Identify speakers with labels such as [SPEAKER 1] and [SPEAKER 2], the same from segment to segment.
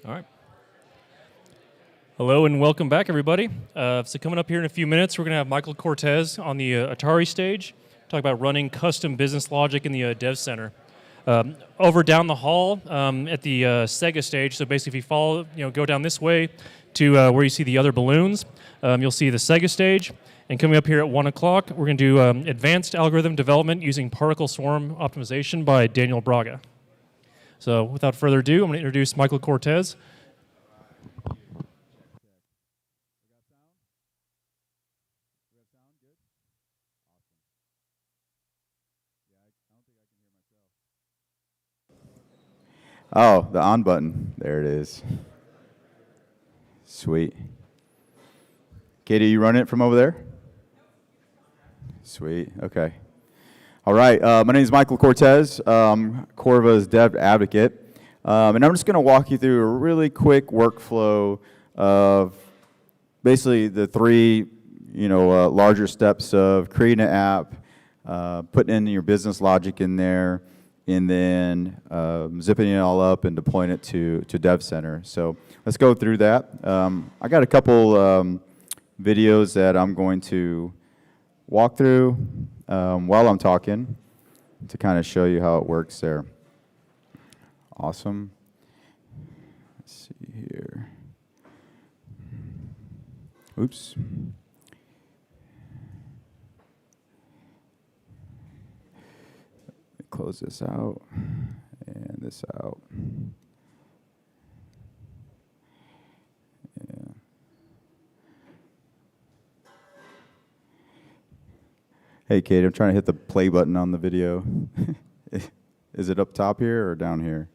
[SPEAKER 1] All right. Hello and welcome back, everybody. So coming up here in a few minutes, we're going to have Michael Cortez on the Atari stage, talk about running custom business logic in the Dev Center. Over down the hall at the Sega stage, so basically if you follow, go down this way to where you see the other balloons, you'll see the Sega stage. And coming up here at 1 o'clock, we're going to do advanced algorithm development using particle swarm optimization by Daniel Braga. So without further ado, I'm going to introduce Michael Cortez.
[SPEAKER 2] Oh, the on button. There it is. Sweet. Katie, you run it from over there? Sweet. Okay. All right. My name is Michael Cortez, Corva's dev advocate. And I'm just going to walk you through a really quick workflow of basically the three, larger steps of creating an app, putting in your business logic in there, and then zipping it all up and deploying it to Dev Center. So let's go through that. I got a couple videos that I'm going to walk through while I'm talking to kind of show you how it works there. Awesome. Let's see here. Oops. Close this out and this out. Yeah. Hey, Kate, I'm trying to hit the play button on the video. Is it up top here or down here?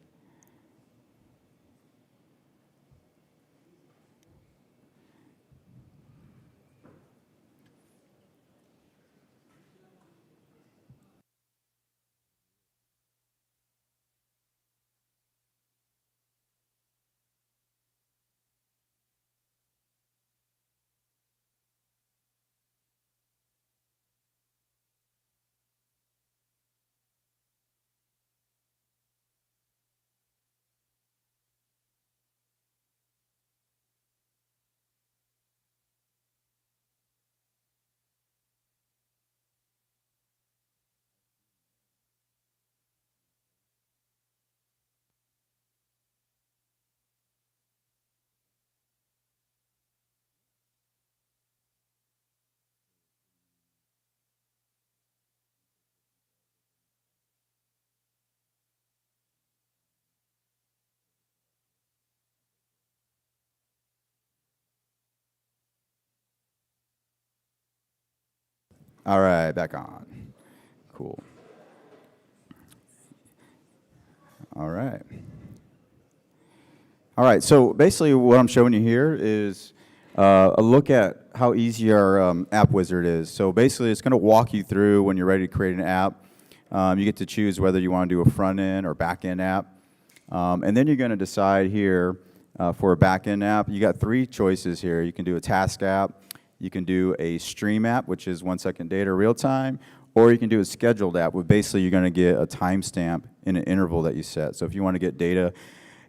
[SPEAKER 2] All right, back on. Cool. All right. All right, so basically what I'm showing you here is a look at how easy our app wizard is. So basically it's going to walk you through when you're ready to create an app. You get to choose whether you want to do a front end or back end app. And then you're going to decide here for a back end app. You got three choices here. You can do a task app. You can do a stream app, which is 1 second data real time, or you can do a scheduled app, where basically you're going to get a timestamp in an interval that you set. So if you want to get data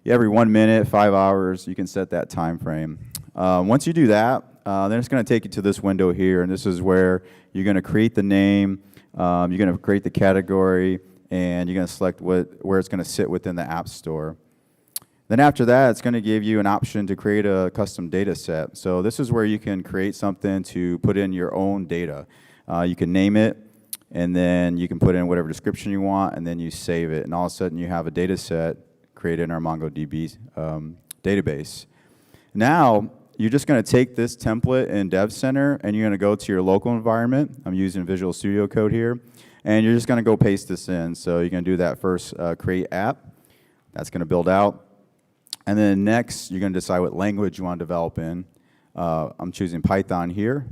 [SPEAKER 2] every 1 minute, 5 hours, you can set that time frame. Once you do that, then it's going to take you to this window here, and this is where you're going to create the name, you're going to create the category, and you're going to select where it's going to sit within the App Store. Then after that, it's going to give you an option to create a custom data set. So this is where you can create something to put in your own data. You can name it, and then you can put in whatever description you want, and then you save it. And all of a sudden, you have a data set created in our MongoDB database. Now, you're just going to take this template in Dev Center, and you're going to go to your local environment. I'm using Visual Studio Code here. And you're just going to go paste this in. So you're going to do that first, create app. That's going to build out. And then next, you're going to decide what language you want to develop in. I'm choosing Python here.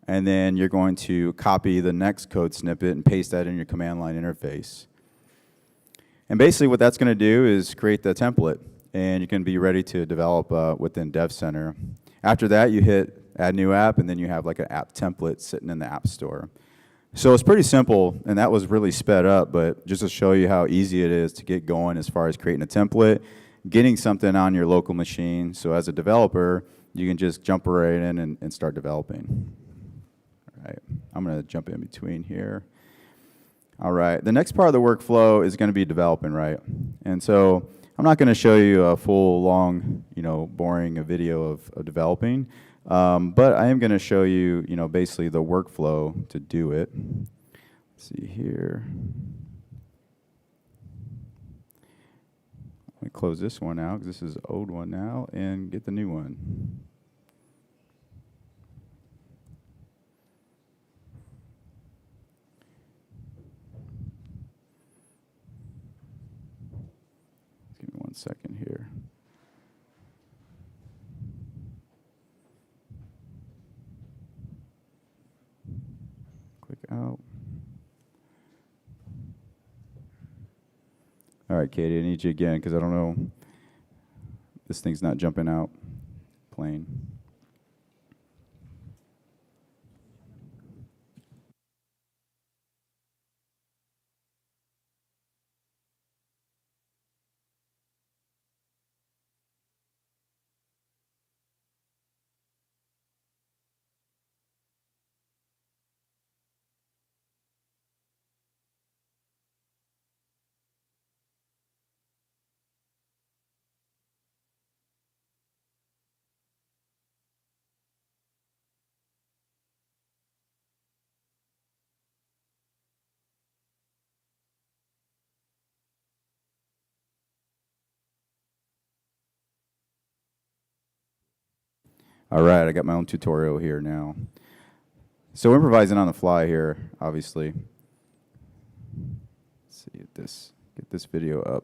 [SPEAKER 2] And then you're going to copy the next code snippet and paste that in your command line interface. And basically what that's going to do is create the template. And you can be ready to develop within Dev Center. After that, you hit Add New App, and then you have like an app template sitting in the App Store. So it's pretty simple, and that was really sped up, but just to show you how easy it is to get going as far as creating a template getting something on your local machine. So as a developer, you can just jump right in and start developing. All right, I'm going to jump in between here. All right, the next part of the workflow is going to be developing, right? And so I'm not going to show you a full, long, boring video of developing, but I am going to show you, basically the workflow to do it. Let's see here. Let me close this one out because this is the old one now and get the new one. Give me 1 second here. Click out. All right, Katie, I need you again because I don't know. This thing's not jumping out plain. All right, I got my own tutorial here now. So improvising on the fly here, obviously. Let's see if get this video up.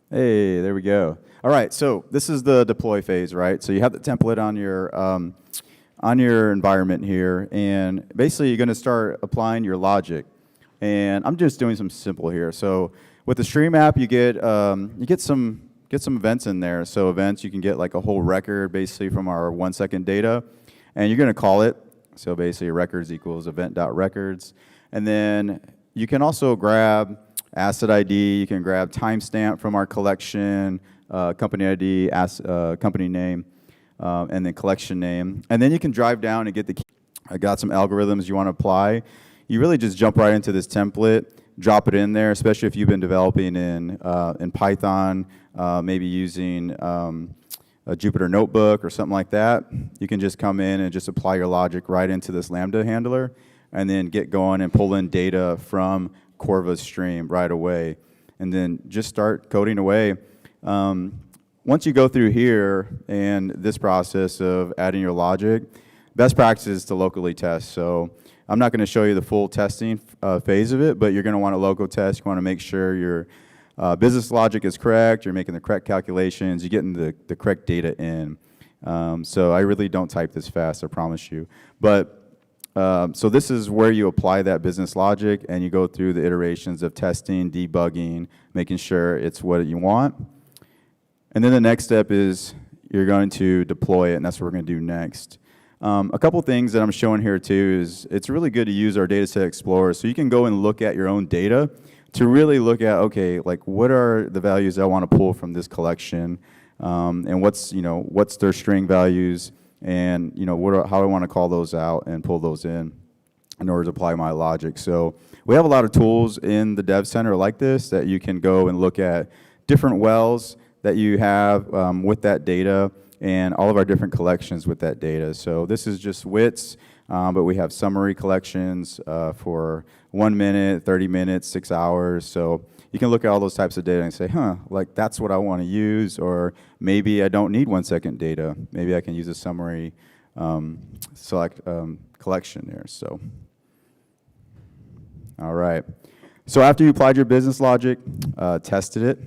[SPEAKER 2] Hey, there we go. All right, so this is the deploy phase, right? So you have the template on your environment here, and basically you're going to start applying your logic. And I'm just doing some simple here. So with the Stream app, you get some events in there. So events, you can get like a whole record basically from our 1 second data, and you're going to call it. So basically, records equals event.records, and then you can also grab asset ID, you can grab timestamp from our collection, company ID, company name, and then collection name. And then you can drive down and get the key. I got some algorithms you want to apply. You really just jump right into this template, drop it in there, especially if you've been developing in Python, maybe using a Jupyter Notebook or something like that. You can just come in and just apply your logic right into this Lambda handler, and then get going and pull in data from Corva stream right away, and then just start coding away. Once you go through here and this process of adding your logic, best practice is to locally test. So I'm not going to show you the full testing phase of it, but you're going to want to local test. You want to make sure your business logic is correct, you're making the correct calculations, you're getting the correct data in. So I really don't type this fast, I promise you. But so this is where you apply that business logic, and you go through the iterations of testing, debugging, making sure it's what you want. And then the next step is you're going to deploy it, and that's what we're going to do next. A couple things that I'm showing here too is it's really good to use our Dataset Explorer, so you can go and look at your own data to really look at, okay, like what are the values I want to pull from this collection, and what's their string values, and how I want to call those out and pull those in order to apply my logic. So we have a lot of tools in the Dev Center like this that you can go and look at different wells that you have with that data and all of our different collections with that data. So this is just WITs, but we have summary collections for 1 minute, 30 minutes, 6 hours. So you can look at all those types of data and say, like that's what I want to use, or maybe I don't need 1 second data. Maybe I can use a summary collection there. So, all right. So after you applied your business logic, tested it,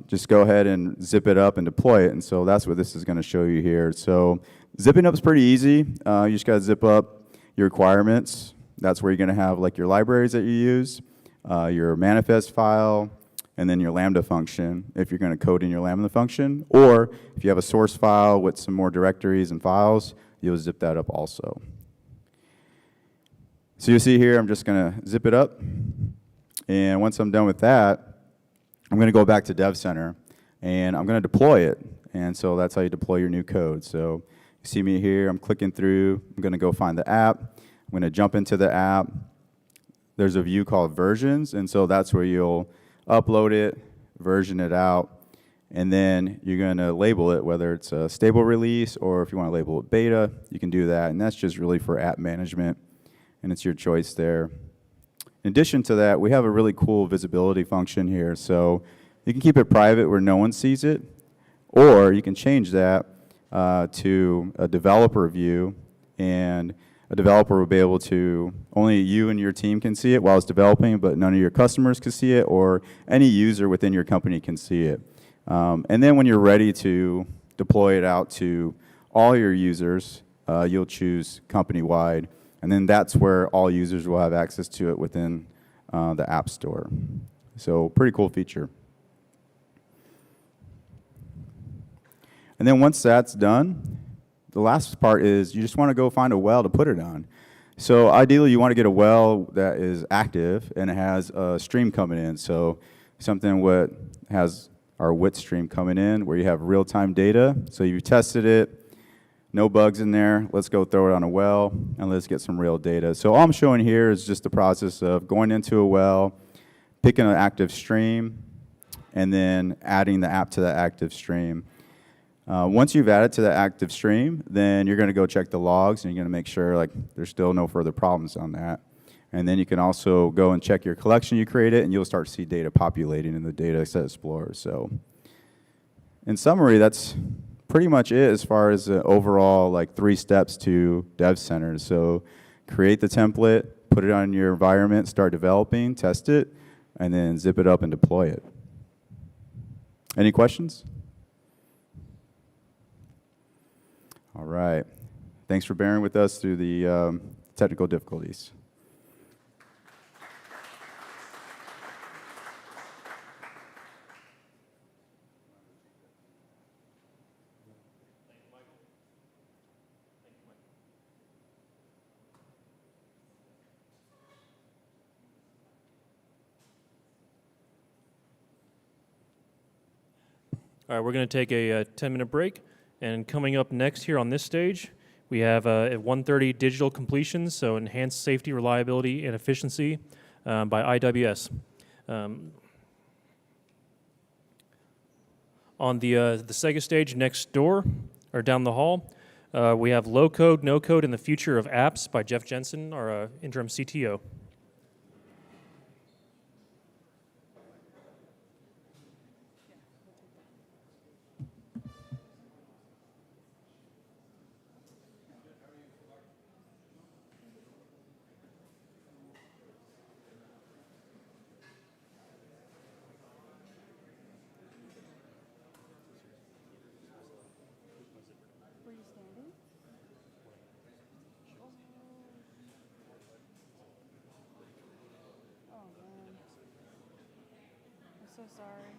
[SPEAKER 2] just go ahead and zip it up and deploy it. And so that's what this is going to show you here. So zipping up is pretty easy. You just got to zip up your requirements. That's where you're going to have like your libraries that you use, your manifest file, and then your Lambda function if you're going to code in your Lambda function. Or if you have a source file with some more directories and files, you'll zip that up also. So you see here, I'm just going to zip it up. And once I'm done with that, I'm going to go back to Dev Center, and I'm going to deploy it. And so that's how you deploy your new code. So you see me here, I'm clicking through. I'm going to go find the app. I'm going to jump into the app. There's a view called versions, and so that's where you'll upload it, version it out, and then you're going to label it, whether it's a stable release or if you want to label it beta, you can do that. And that's just really for app management, and it's your choice there. In addition to that, we have a really cool visibility function here. So you can keep it private where no one sees it, or you can change that to a developer view, and a developer will be able to, only you and your team can see it while it's developing, but none of your customers can see it, or any user within your company can see it. And then when you're ready to deploy it out to all your users, you'll choose company-wide. And then that's where all users will have access to it within the App Store. So pretty cool feature. And then once that's done, the last part is you just want to go find a well to put it on. So ideally, you want to get a well that is active and it has a stream coming in. So something what has our WIT stream coming in where you have real-time data. So you tested it. No bugs in there. Let's go throw it on a well, and let's get some real data. So all I'm showing here is just the process of going into a well, picking an active stream, and then adding the app to the active stream. Once you've added to the active stream, then you're going to go check the logs, and you're going to make sure like there's still no further problems on that. And then you can also go and check your collection you created, and you'll start to see data populating in the Dataset Explorer. So in summary, that's pretty much it as far as the overall like 3 steps to Dev Center. So create the template, put it on your environment, start developing, test it, and then zip it up and deploy it. Any questions? All right. Thanks for bearing with us through the technical difficulties.
[SPEAKER 1] All right, we're going to take a 10-minute break, and coming up next here on this stage, we have at 1:30 digital completions, so enhanced safety, reliability, and efficiency by IWS. On the Sega stage next door, or down the hall, we have Low Code, No Code, and the Future of Apps by Jeff Jensen, our interim CTO.
[SPEAKER 3] So sorry.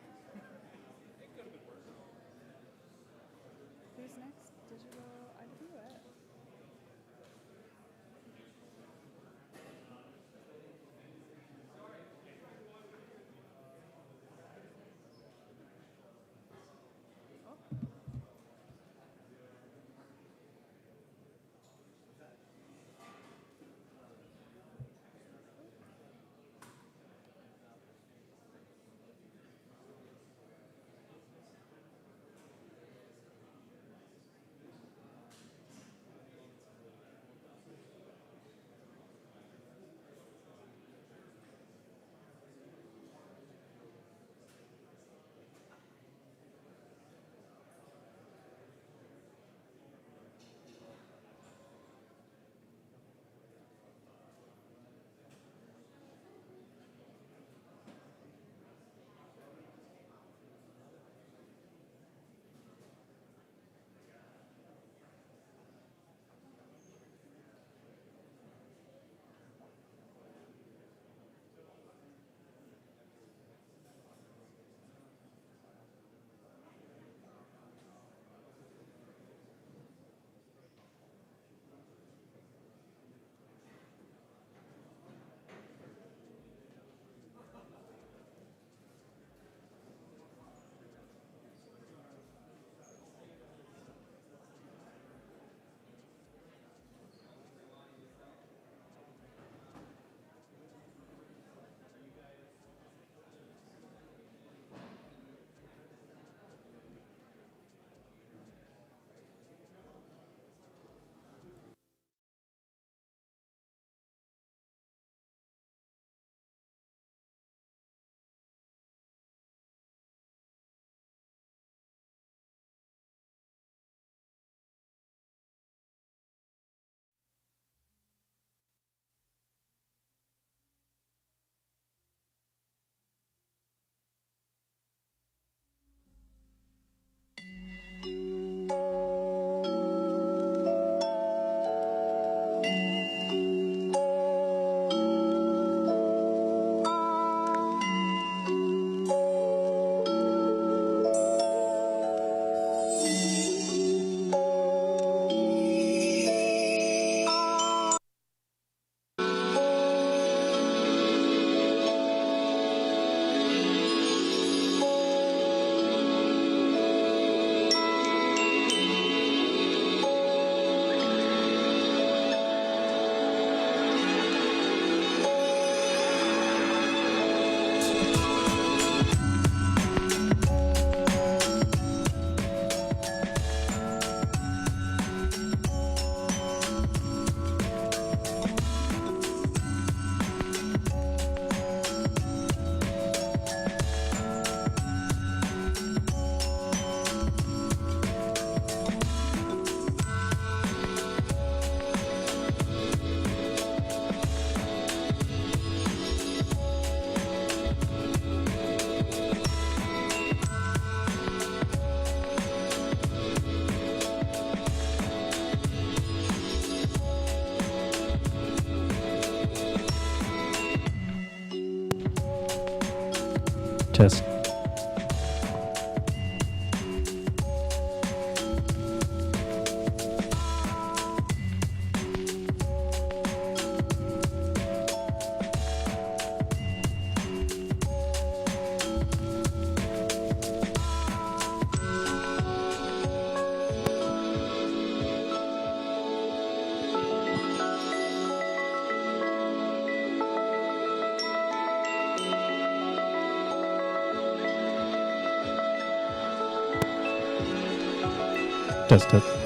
[SPEAKER 1] Test. Test, test.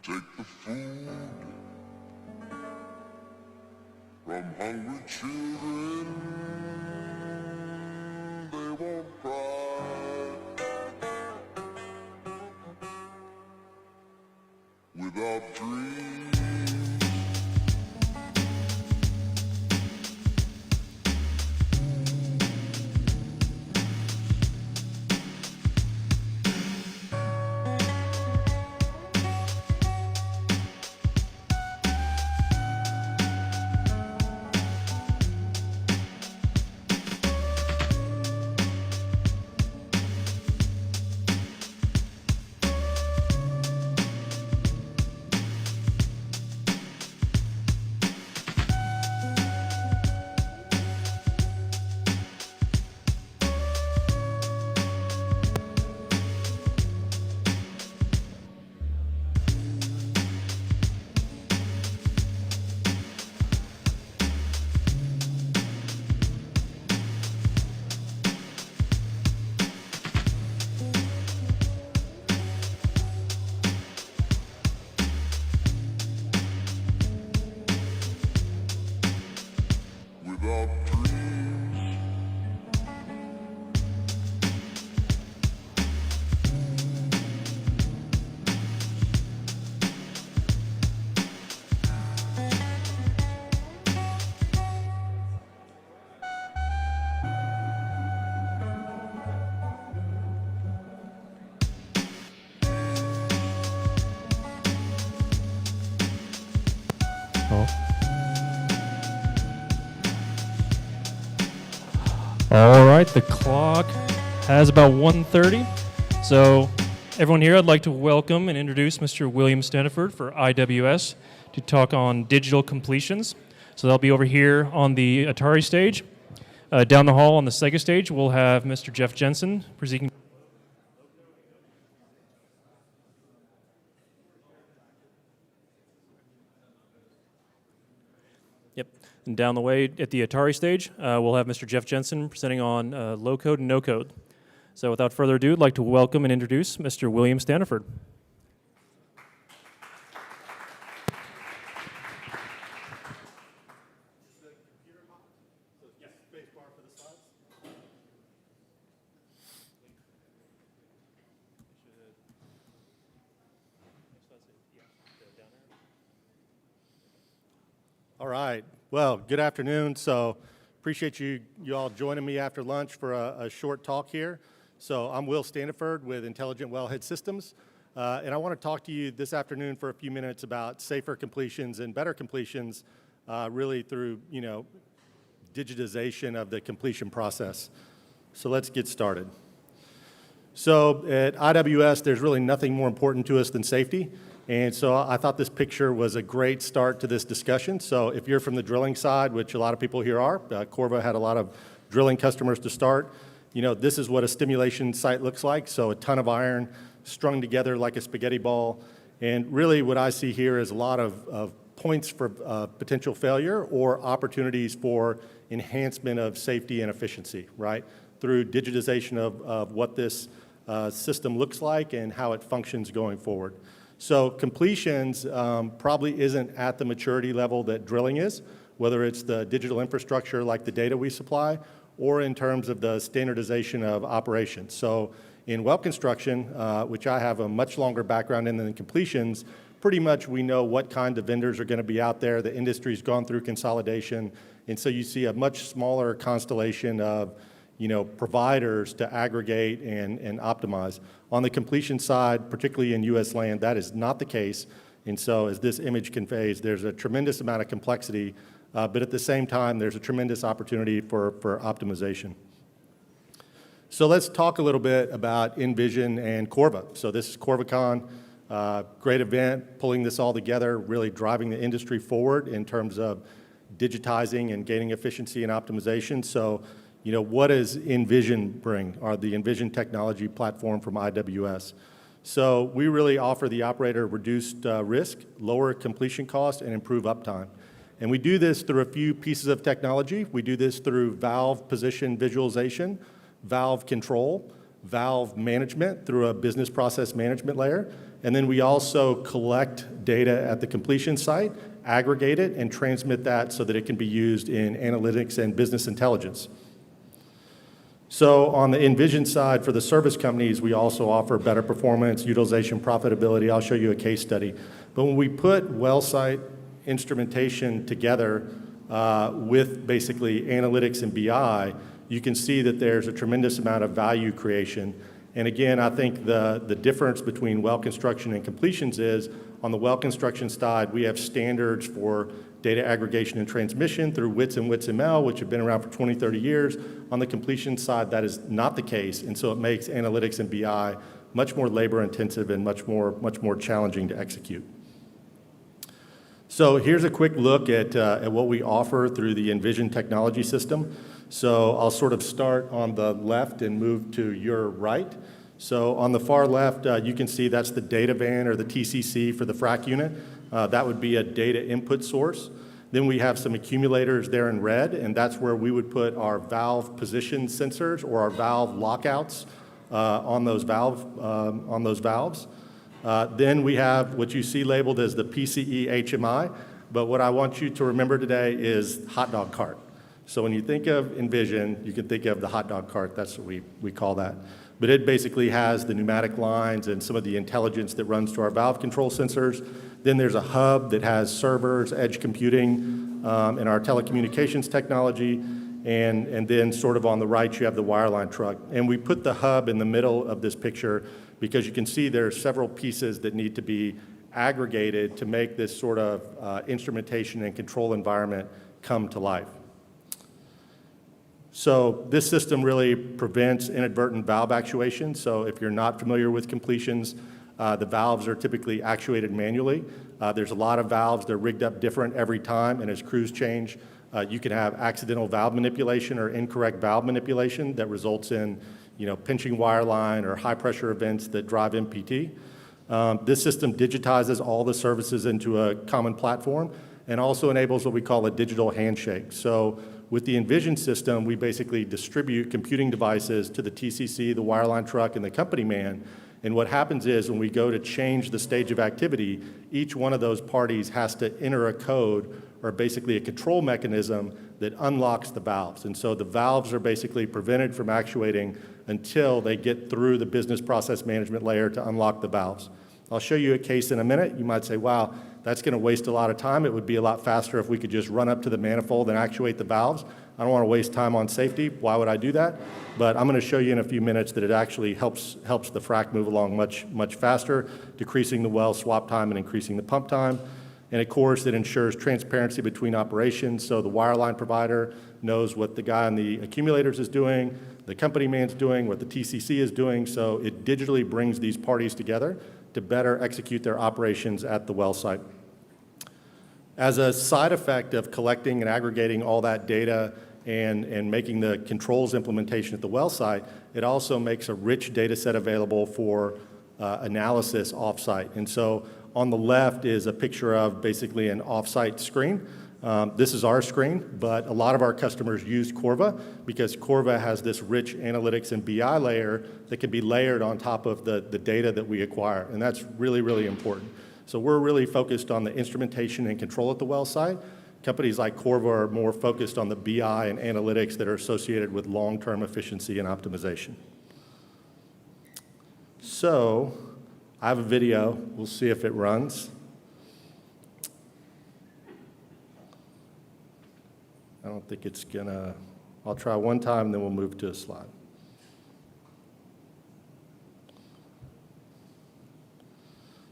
[SPEAKER 3] Take the food from hungry children, they won't cry. Without dreams, without dreams,
[SPEAKER 1] All right, the clock has about 1:30. So everyone here, I'd like to welcome and introduce Mr. William Staniford for IWS to talk on digital completions. So they'll be over here on the Atari stage. Down the hall on the Sega stage, we'll have Mr. Jeff Jensen presenting. Yep. And down the way at the Atari stage, we'll have Mr. Jeff Jensen presenting on low code and no code. So without further ado, I'd like to welcome and introduce Mr. William Staniford.
[SPEAKER 4] All right. Well, good afternoon. So appreciate you all joining me after lunch for a short talk here. So I'm Will Staniford with Intelligent Wellhead Systems, and I want to talk to you this afternoon for a few minutes about safer completions and better completions, really through digitization of the completion process. So let's get started. So at IWS, there's really nothing more important to us than safety. And so I thought this picture was a great start to this discussion. So if you're from the drilling side, which a lot of people here are, Corva had a lot of drilling customers to start, this is what a stimulation site looks like. So a ton of iron strung together like a spaghetti ball. And really what I see here is a lot of points for potential failure or opportunities for enhancement of safety and efficiency, right? Through digitization of what this system looks like and how it functions going forward. So completions probably isn't at the maturity level that drilling is, whether it's the digital infrastructure like the data we supply, or in terms of the standardization of operations. So in well construction, which I have a much longer background in than completions, pretty much we know what kind of vendors are going to be out there. The industry's gone through consolidation, and so you see a much smaller constellation of providers to aggregate and optimize. On the completion side, particularly in U.S. land, that is not the case. And so as this image conveys, there's a tremendous amount of complexity, but at the same time, there's a tremendous opportunity for optimization. So let's talk a little bit about Envision and Corva. So this is Corvacon, great event, pulling this all together, really driving the industry forward in terms of digitizing and gaining efficiency and optimization. So, what does Envision bring, or the Envision technology platform from IWS? So we really offer the operator reduced risk, lower completion cost, and improve uptime. And we do this through a few pieces of technology. We do this through valve position visualization, valve control, valve management through a business process management layer. And then we also collect data at the completion site, aggregate it, and transmit that so that it can be used in analytics and business intelligence. So on the Envision side, for the service companies, we also offer better performance, utilization, profitability. I'll show you a case study. But when we put well site instrumentation together with basically analytics and BI, you can see that there's a tremendous amount of value creation. And again, I think the difference between well construction and completions is, on the well construction side, we have standards for data aggregation and transmission through WITS and WITS-ML, which have been around for 20, 30 years. On the completion side, that is not the case, and so it makes analytics and BI much more labor intensive and much more challenging to execute. So here's a quick look at what we offer through the Envision technology system. So I'll sort of start on the left and move to your right. So on the far left, you can see that's the data van or the TCC for the frac unit. That would be a data input source. Then we have some accumulators there in red, and that's where we would put our valve position sensors or our valve lockouts on those valves. Then we have what you see labeled as the PCE HMI, but what I want you to remember today is hot dog cart. So when you think of Envision, you can think of the hot dog cart. That's what we call that. But it basically has the pneumatic lines and some of the intelligence that runs to our valve control sensors. Then there's a hub that has servers, edge computing, and our telecommunications technology. And then sort of on the right, you have the wireline truck. And we put the hub in the middle of this picture because you can see there are several pieces that need to be aggregated to make this sort of instrumentation and control environment come to life. So this system really prevents inadvertent valve actuation. So if you're not familiar with completions, the valves are typically actuated manually. There's a lot of valves. They're rigged up different every time, and as crews change, you can have accidental valve manipulation or incorrect valve manipulation that results in pinching wireline or high-pressure events that drive MPT. This system digitizes all the services into a common platform and also enables what we call a digital handshake. So with the Envision system, we basically distribute computing devices to the TCC, the wireline truck, and the company man. And what happens is when we go to change the stage of activity, each one of those parties has to enter a code or basically a control mechanism that unlocks the valves. And so the valves are basically prevented from actuating until they get through the business process management layer to unlock the valves. I'll show you a case in a minute. You might say, wow, that's going to waste a lot of time. It would be a lot faster if we could just run up to the manifold and actuate the valves. I don't want to waste time on safety. Why would I do that? But I'm going to show you in a few minutes that it actually helps the frac move along much faster, decreasing the well swap time and increasing the pump time. And of course, it ensures transparency between operations, so the wireline provider knows what the guy on the accumulators is doing, the company man's doing, what the TCC is doing, so it digitally brings these parties together to better execute their operations at the well site. As a side effect of collecting and aggregating all that data and making the controls implementation at the well site, it also makes a rich data set available for analysis offsite. And so on the left is a picture of basically an offsite screen. This is our screen, but a lot of our customers use Corva because Corva has this rich analytics and BI layer that can be layered on top of the data that we acquire, and that's really, really important. So we're really focused on the instrumentation and control at the well site. Companies like Corva are more focused on the BI and analytics that are associated with long-term efficiency and optimization. So I have a video. We'll see if it runs. I don't think it's gonna. I'll try one time, and then we'll move to a slide.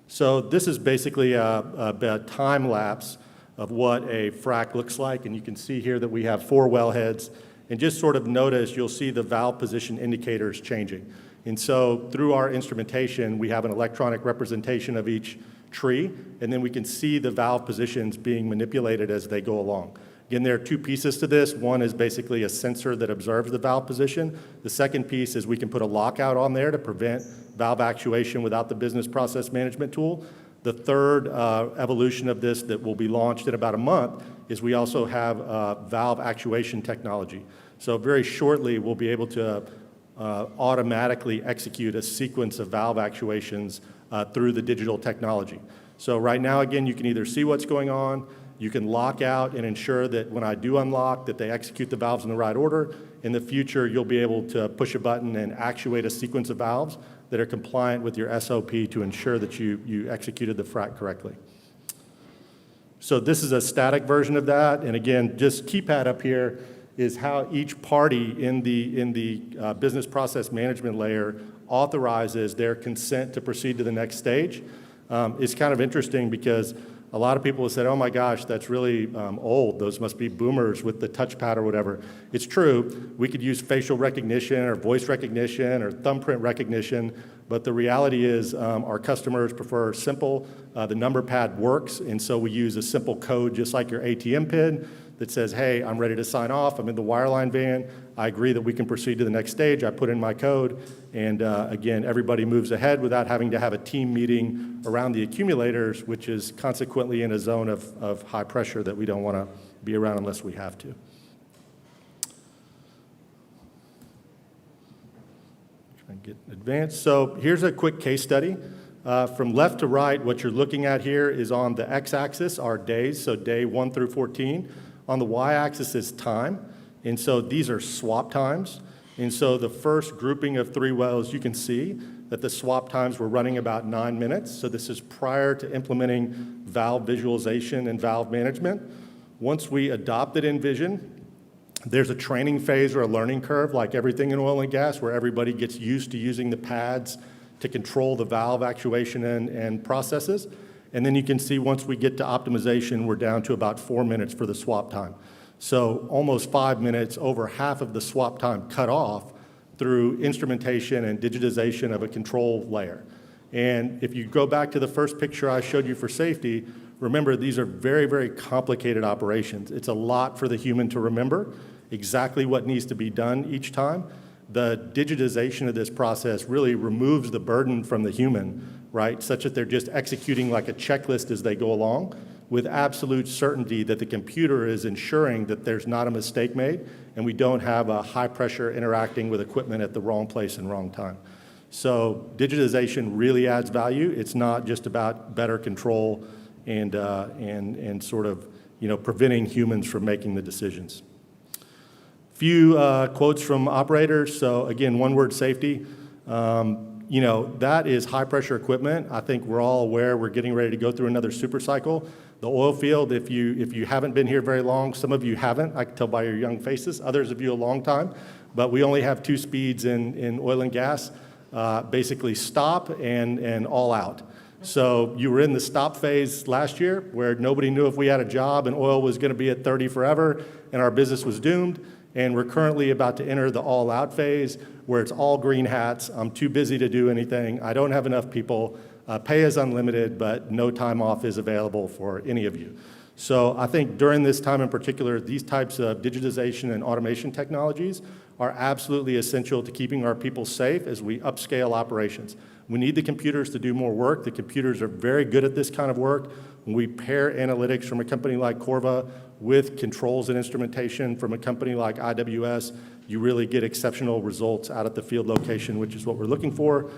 [SPEAKER 4] So this is basically a time lapse of what a frac looks like, and you can see here that we have 4 wellheads, and just sort of notice you'll see the valve position indicators changing. And so through our instrumentation, we have an electronic representation of each tree, and then we can see the valve positions being manipulated as they go along. Again, there are 2 pieces to this. One is basically a sensor that observes the valve position. The second piece is we can put a lockout on there to prevent valve actuation without the business process management tool. The third evolution of this that will be launched in about a month is we also have valve actuation technology. So very shortly, we'll be able to automatically execute a sequence of valve actuations through the digital technology. So right now, again, you can either see what's going on, you can lock out and ensure that when I do unlock that they execute the valves in the right order. In the future, you'll be able to push a button and actuate a sequence of valves that are compliant with your SOP to ensure that you executed the frac correctly. So this is a static version of that, and again, just keypad up here is how each party in the business process management layer authorizes their consent to proceed to the next stage. It's kind of interesting because a lot of people have said, oh my gosh, that's really old. Those must be boomers with the touchpad or whatever. It's true. We could use facial recognition or voice recognition or thumbprint recognition, but the reality is our customers prefer simple. The number pad works, and so we use a simple code just like your ATM pin that says, hey, I'm ready to sign off. I'm in the wireline van. I agree that we can proceed to the next stage. I put in my code, and again, everybody moves ahead without having to have a team meeting around the accumulators, which is consequently in a zone of high pressure that we don't want to be around unless we have to. Try and get advanced. So here's a quick case study. From left to right, what you're looking at here is on the x-axis are days, so day 1 through 14. On the y-axis is time, and so these are swap times. And so the first grouping of 3 wells, you can see that the swap times were running about 9 minutes. So this is prior to implementing valve visualization and valve management. Once we adopted Envision, there's a training phase or a learning curve, like everything in oil and gas, where everybody gets used to using the pads to control the valve actuation and processes. And then you can see once we get to optimization, we're down to about 4 minutes for the swap time. So almost 5 minutes, over half of the swap time cut off through instrumentation and digitization of a control layer. And if you go back to the first picture I showed you for safety, remember these are very, very complicated operations. It's a lot for the human to remember exactly what needs to be done each time. The digitization of this process really removes the burden from the human, right, such that they're just executing like a checklist as they go along with absolute certainty that the computer is ensuring that there's not a mistake made and we don't have a high pressure interacting with equipment at the wrong place and wrong time. So digitization really adds value. It's not just about better control and sort of, preventing humans from making the decisions. Few quotes from operators. So again, one word, safety. That is high pressure equipment. I think we're all aware we're getting ready to go through another super cycle. The oil field, if you haven't been here very long, some of you haven't, I can tell by your young faces, others of you a long time, but we only have 2 speeds in oil and gas, basically stop and all out. So you were in the stop phase last year where nobody knew if we had a job and oil was going to be at 30 forever and our business was doomed. And we're currently about to enter the all-out phase where it's all green hats. I'm too busy to do anything. I don't have enough people. Pay is unlimited, but no time off is available for any of you. So I think during this time in particular, these types of digitization and automation technologies are absolutely essential to keeping our people safe as we upscale operations. We need the computers to do more work. The computers are very good at this kind of work. When we pair analytics from a company like Corva with controls and instrumentation from a company like IWS, you really get exceptional results out at the field location, which is what we're looking for.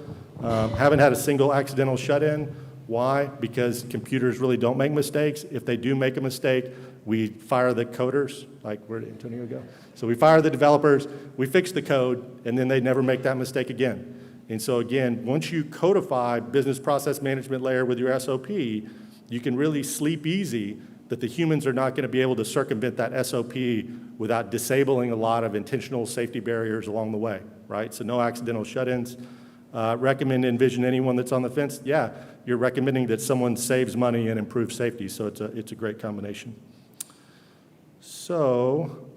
[SPEAKER 4] Haven't had a single accidental shut-in. Why? Because computers really don't make mistakes. If they do make a mistake, we fire the coders, like where did Antonio go? So we fire the developers, we fix the code, and then they never make that mistake again. And so again, once you codify business process management layer with your SOP, you can really sleep easy that the humans are not going to be able to circumvent that SOP without disabling a lot of intentional safety barriers along the way, right? So no accidental shut-ins. Recommend envision anyone that's on the fence. Yeah, you're recommending that someone saves money and improves safety, so it's a great combination. So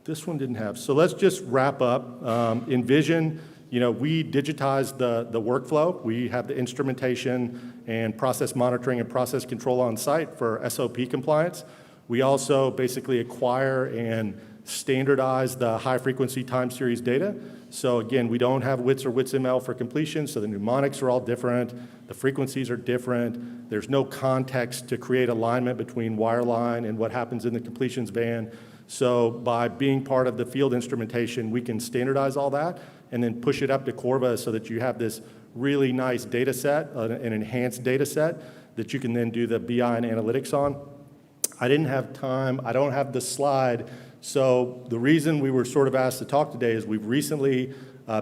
[SPEAKER 4] this one didn't have. So let's just wrap up. Envision, we digitize the workflow. We have the instrumentation and process monitoring and process control on site for SOP compliance. We also basically acquire and standardize the high-frequency time series data. So again, we don't have WITS or WITS-ML for completion, so the mnemonics are all different, the frequencies are different, there's no context to create alignment between wireline and what happens in the completions band. So by being part of the field instrumentation, we can standardize all that and then push it up to Corva so that you have this really nice data set, an enhanced data set that you can then do the BI and analytics on. I didn't have time, I don't have the slide. So the reason we were sort of asked to talk today is we've recently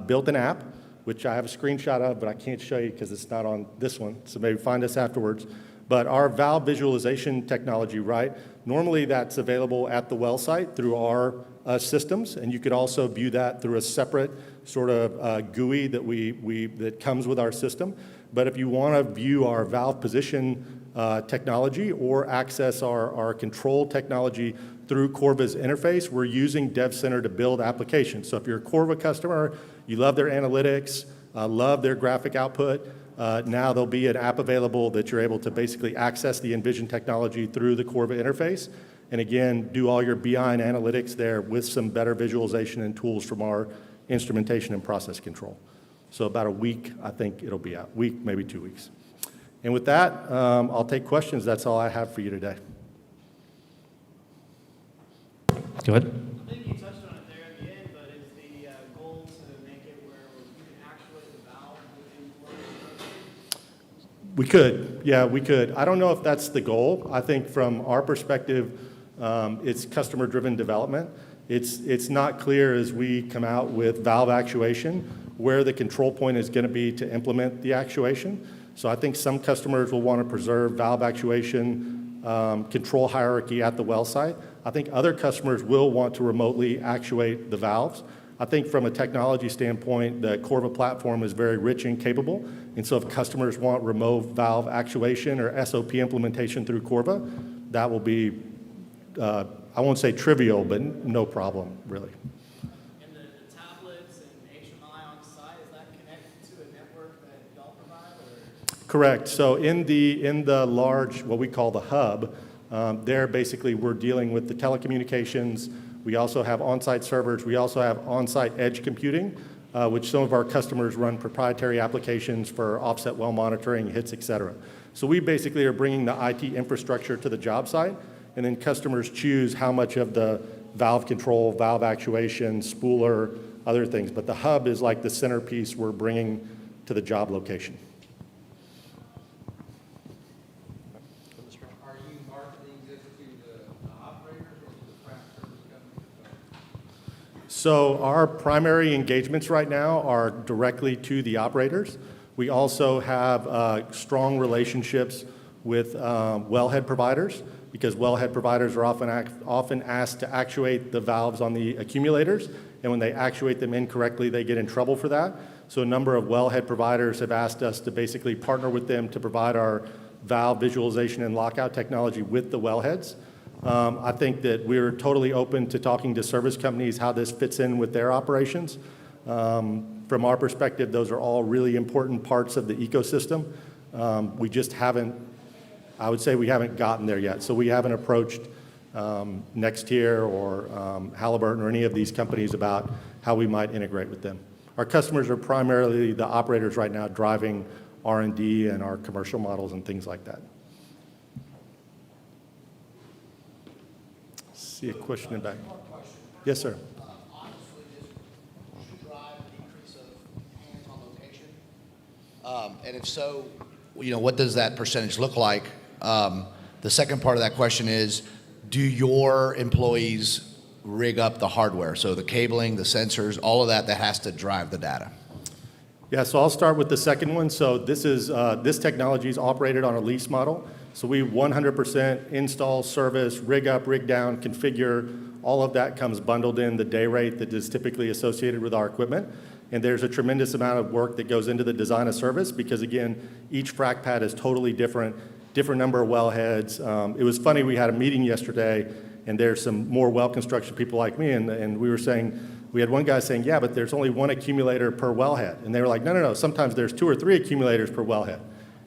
[SPEAKER 4] built an app, which I have a screenshot of, but I can't show you because it's not on this one, so maybe find us afterwards. But our valve visualization technology, right, normally that's available at the well site through our systems, and you could also view that through a separate sort of GUI that comes with our system. But if you want to view our valve position technology or access our control technology through Corva's interface, we're using DevCenter to build applications. So if you're a Corva customer, you love their analytics, love their graphic output, now there'll be an app available that you're able to basically access the Envision technology through the Corva interface. And again, do all your BI and analytics there with some better visualization and tools from our instrumentation and process control. So about a week, I think it'll be out. Week, maybe 2 weeks. And with that, I'll take questions. That's all I have for you today.
[SPEAKER 1] Go ahead.
[SPEAKER 5] I think you touched on it there at the end, but is the goal to make it where you can actuate the valve within Corva?
[SPEAKER 4] We could, yeah, we could. I don't know if that's the goal. I think from our perspective, it's customer-driven development. It's not clear as we come out with valve actuation where the control point is going to be to implement the actuation. So I think some customers will want to preserve valve actuation control hierarchy at the well site. I think other customers will want to remotely actuate the valves. I think from a technology standpoint, the Corva platform is very rich and capable. And so if customers want remote valve actuation or SOP implementation through Corva, that will be, I won't say trivial, but no problem, really.
[SPEAKER 5] And the tablets and HMI on site, is that connected to a network that y'all provide? Or?
[SPEAKER 4] Correct. So in the large, what we call the hub, there basically we're dealing with the telecommunications. We also have on-site servers. We also have on-site edge computing, which some of our customers run proprietary applications for offset well monitoring, hits, et cetera. So we basically are bringing the IT infrastructure to the job site, and then customers choose how much of the valve control, valve actuation, spooler, other things. But the hub is like the centerpiece we're bringing to the job location.
[SPEAKER 6] Are you marketing this to the operators or to the craft service companies?
[SPEAKER 4] So our primary engagements right now are directly to the operators. We also have strong relationships with wellhead providers, because wellhead providers are often asked to actuate the valves on the accumulators, and when they actuate them incorrectly, they get in trouble for that. So a number of wellhead providers have asked us to basically partner with them to provide our valve visualization and lockout technology with the wellheads. I think that we're totally open to talking to service companies how this fits in with their operations. From our perspective, those are all really important parts of the ecosystem. We just haven't, I would say we haven't gotten there yet. So we haven't approached Nextier or Halliburton or any of these companies about how we might integrate with them. Our customers are primarily the operators right now driving R&D and our commercial models and things like that. See a question in the back. Yes, sir.
[SPEAKER 7] Obviously, this should drive a decrease of hands on location. And if so, what does that percentage look like? The second part of that question is, do your employees rig up the hardware? So the cabling, the sensors, all of that has to drive the data.
[SPEAKER 4] Yeah, so I'll start with the second one. So this technology is operated on a lease model. So we 100% install, service, rig up, rig down, configure. All of that comes bundled in the day rate that is typically associated with our equipment. And there's a tremendous amount of work that goes into the design of service because, again, each frac pad is totally different number of wellheads. It was funny, we had a meeting yesterday, and there's some more well construction people like me, and we were saying, we had one guy saying, yeah, but there's only one accumulator per wellhead. And they were like, no, sometimes there's 2 or 3 accumulators per wellhead.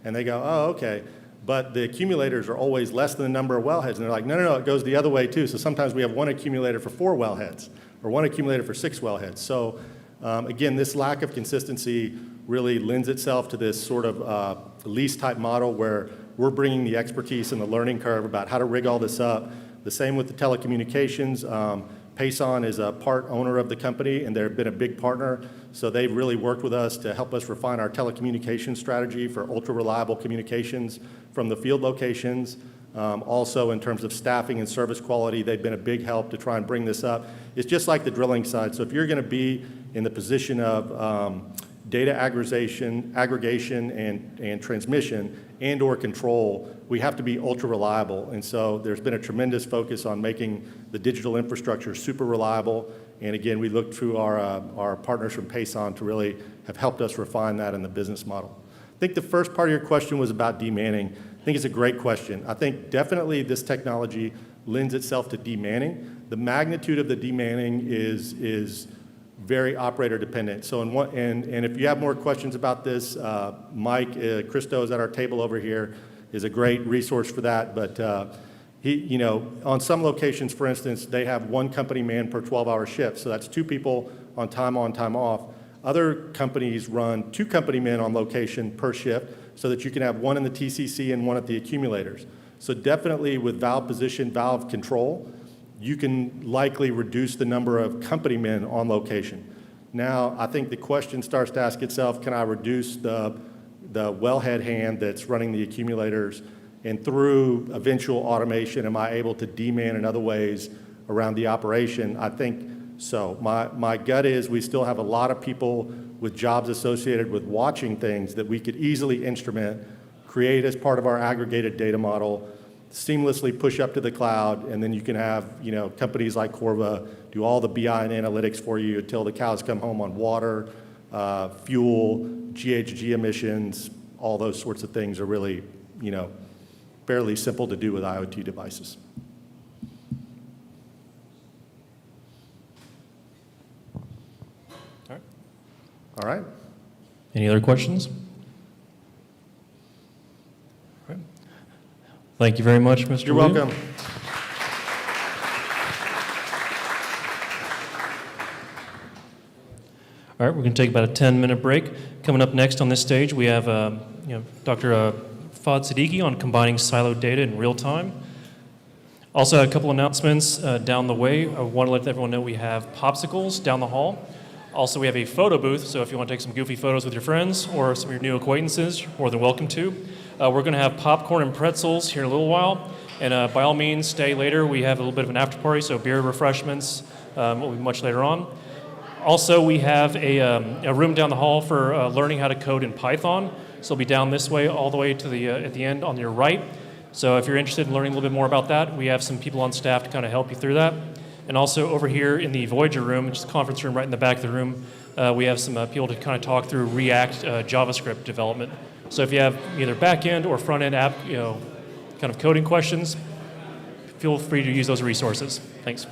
[SPEAKER 4] And they go, oh, okay. But the accumulators are always less than the number of wellheads. And they're like, no, it goes the other way too. So sometimes we have 1 accumulator for 4 wellheads, or 1 accumulator for 6 wellheads. So again, this lack of consistency really lends itself to this sort of lease type model where we're bringing the expertise and the learning curve about how to rig all this up. The same with the telecommunications. Payson is a part owner of the company, and they've been a big partner. So they've really worked with us to help us refine our telecommunications strategy for ultra-reliable communications from the field locations. Also, in terms of staffing and service quality, they've been a big help to try and bring this up. It's just like the drilling side. So if you're going to be in the position of data aggregation and transmission and or control, we have to be ultra reliable. And so there's been a tremendous focus on making the digital infrastructure super reliable. And again, we look to our partners from Payson to really have helped us refine that in the business model. I think the first part of your question was about demanning. I think it's a great question. I think definitely this technology lends itself to demanning. The magnitude of the demanning is very operator dependent. So and if you have more questions about this, Mike Christo is at our table over here, is a great resource for that. But he, on some locations, for instance, they have 1 company man per 12-hour shift. So that's 2 people on, time off. Other companies run 2 company men on location per shift so that you can have 1 in the TCC and 1 at the accumulators. So definitely with valve position, valve control, you can likely reduce the number of company men on location. Now, I think the question starts to ask itself, can I reduce the wellhead hand that's running the accumulators? And through eventual automation, am I able to deman in other ways around the operation? I think so. My gut is we still have a lot of people with jobs associated with watching things that we could easily instrument, create as part of our aggregated data model, seamlessly push up to the cloud, and then you can have companies like Corva do all the BI and analytics for you until the cows come home on water, fuel, GHG emissions. All those sorts of things are really fairly simple to do with IoT devices. All right.
[SPEAKER 1] Any other questions? All right. Thank you very much, Mr.
[SPEAKER 4] You're
[SPEAKER 1] Liu.
[SPEAKER 4] welcome.
[SPEAKER 1] All right, we're going to take about a 10-minute break. Coming up next on this stage, we have Dr. Fahd Siddiqui on combining siloed data in real time. Also, a couple announcements down the way. I want to let everyone know we have popsicles down the hall. Also, we have a photo booth, so if you want to take some goofy photos with your friends or some of your new acquaintances, you're more than welcome to. We're going to have popcorn and pretzels here in a little while, and by all means, stay later. We have a little bit of an after party, so beer refreshments will be much later on. Also, we have a room down the hall for learning how to code in Python. So it'll be down this way, all the way to the at the end on your right. So if you're interested in learning a little bit more about that, we have some people on staff to kind of help you through that. And also over here in the Voyager room, which is the conference room right in the back of the room, we have some people to kind of talk through React JavaScript development. So if you have either back-end or front-end app, kind of coding questions, feel free to use those resources. Thanks.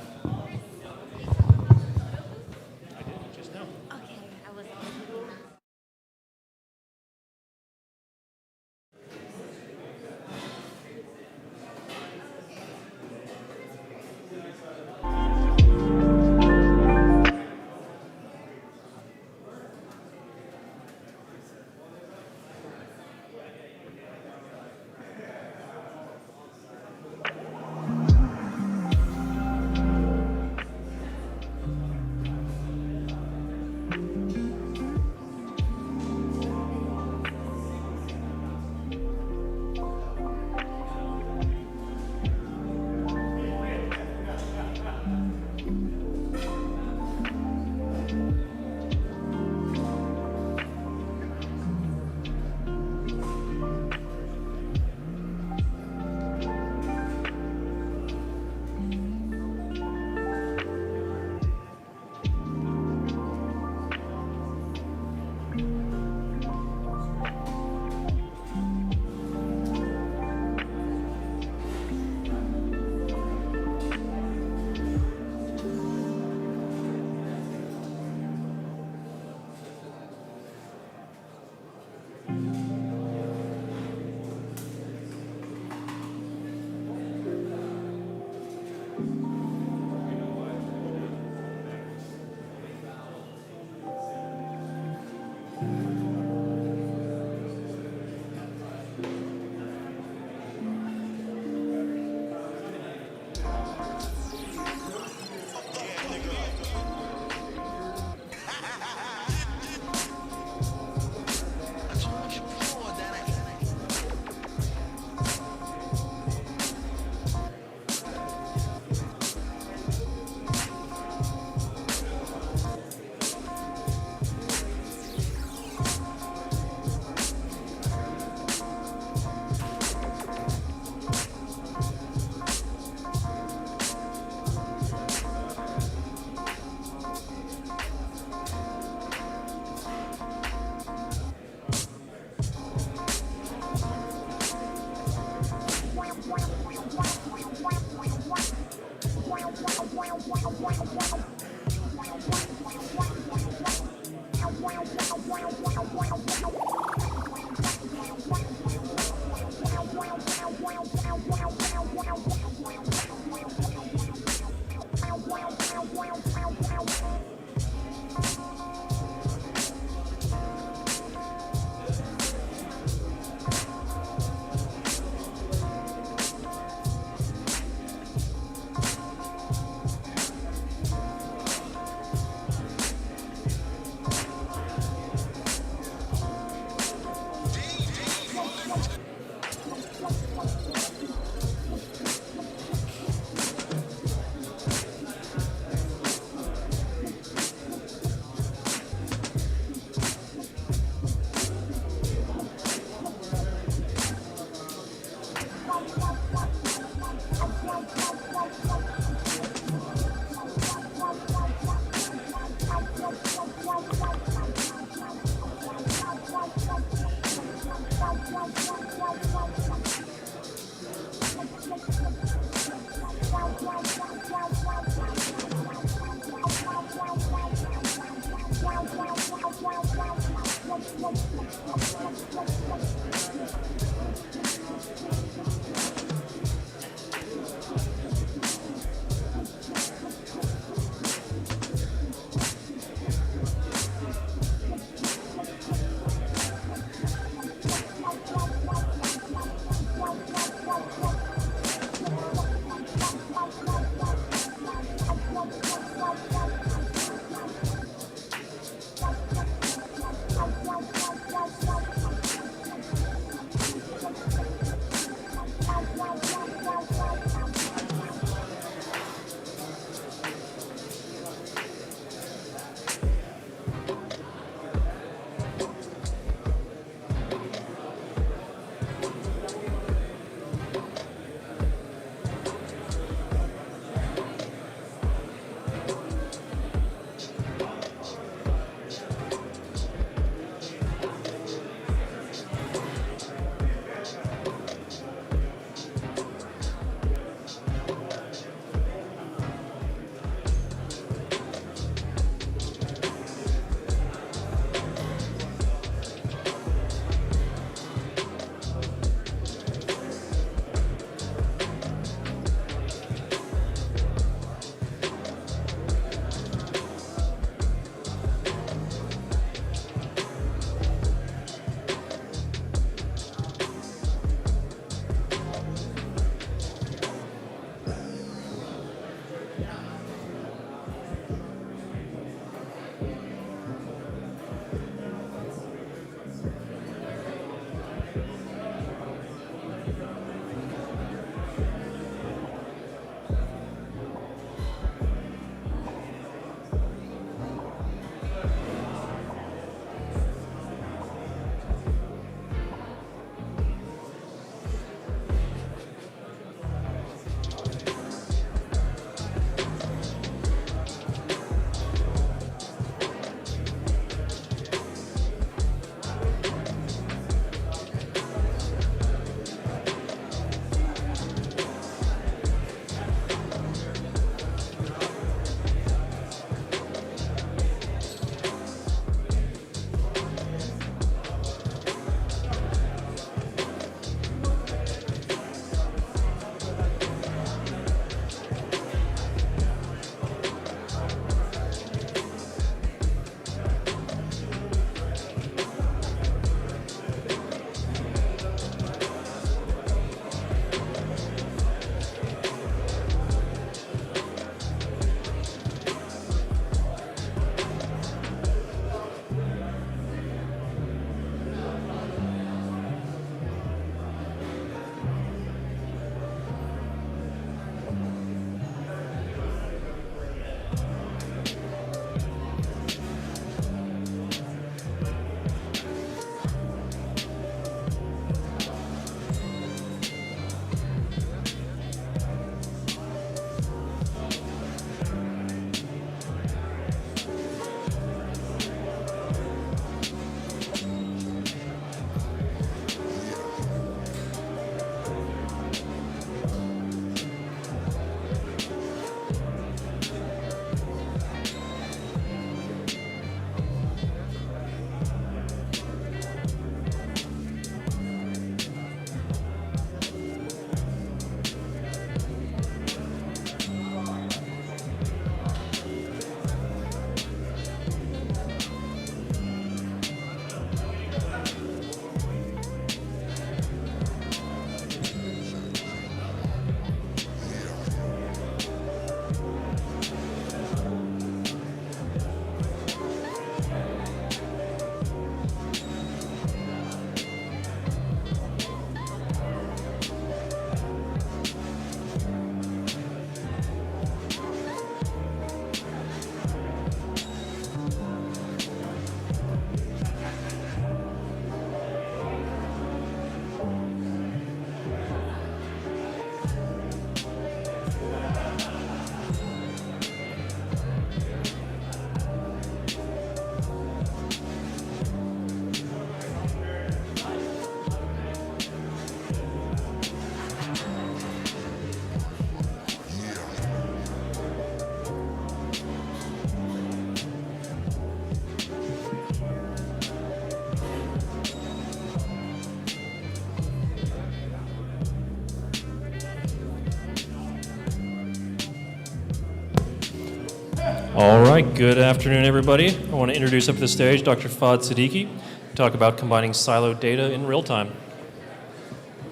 [SPEAKER 1] right, good afternoon, everybody. I want to introduce up to the stage Dr. Fahd Siddiqui to talk about combining siloed data in real time.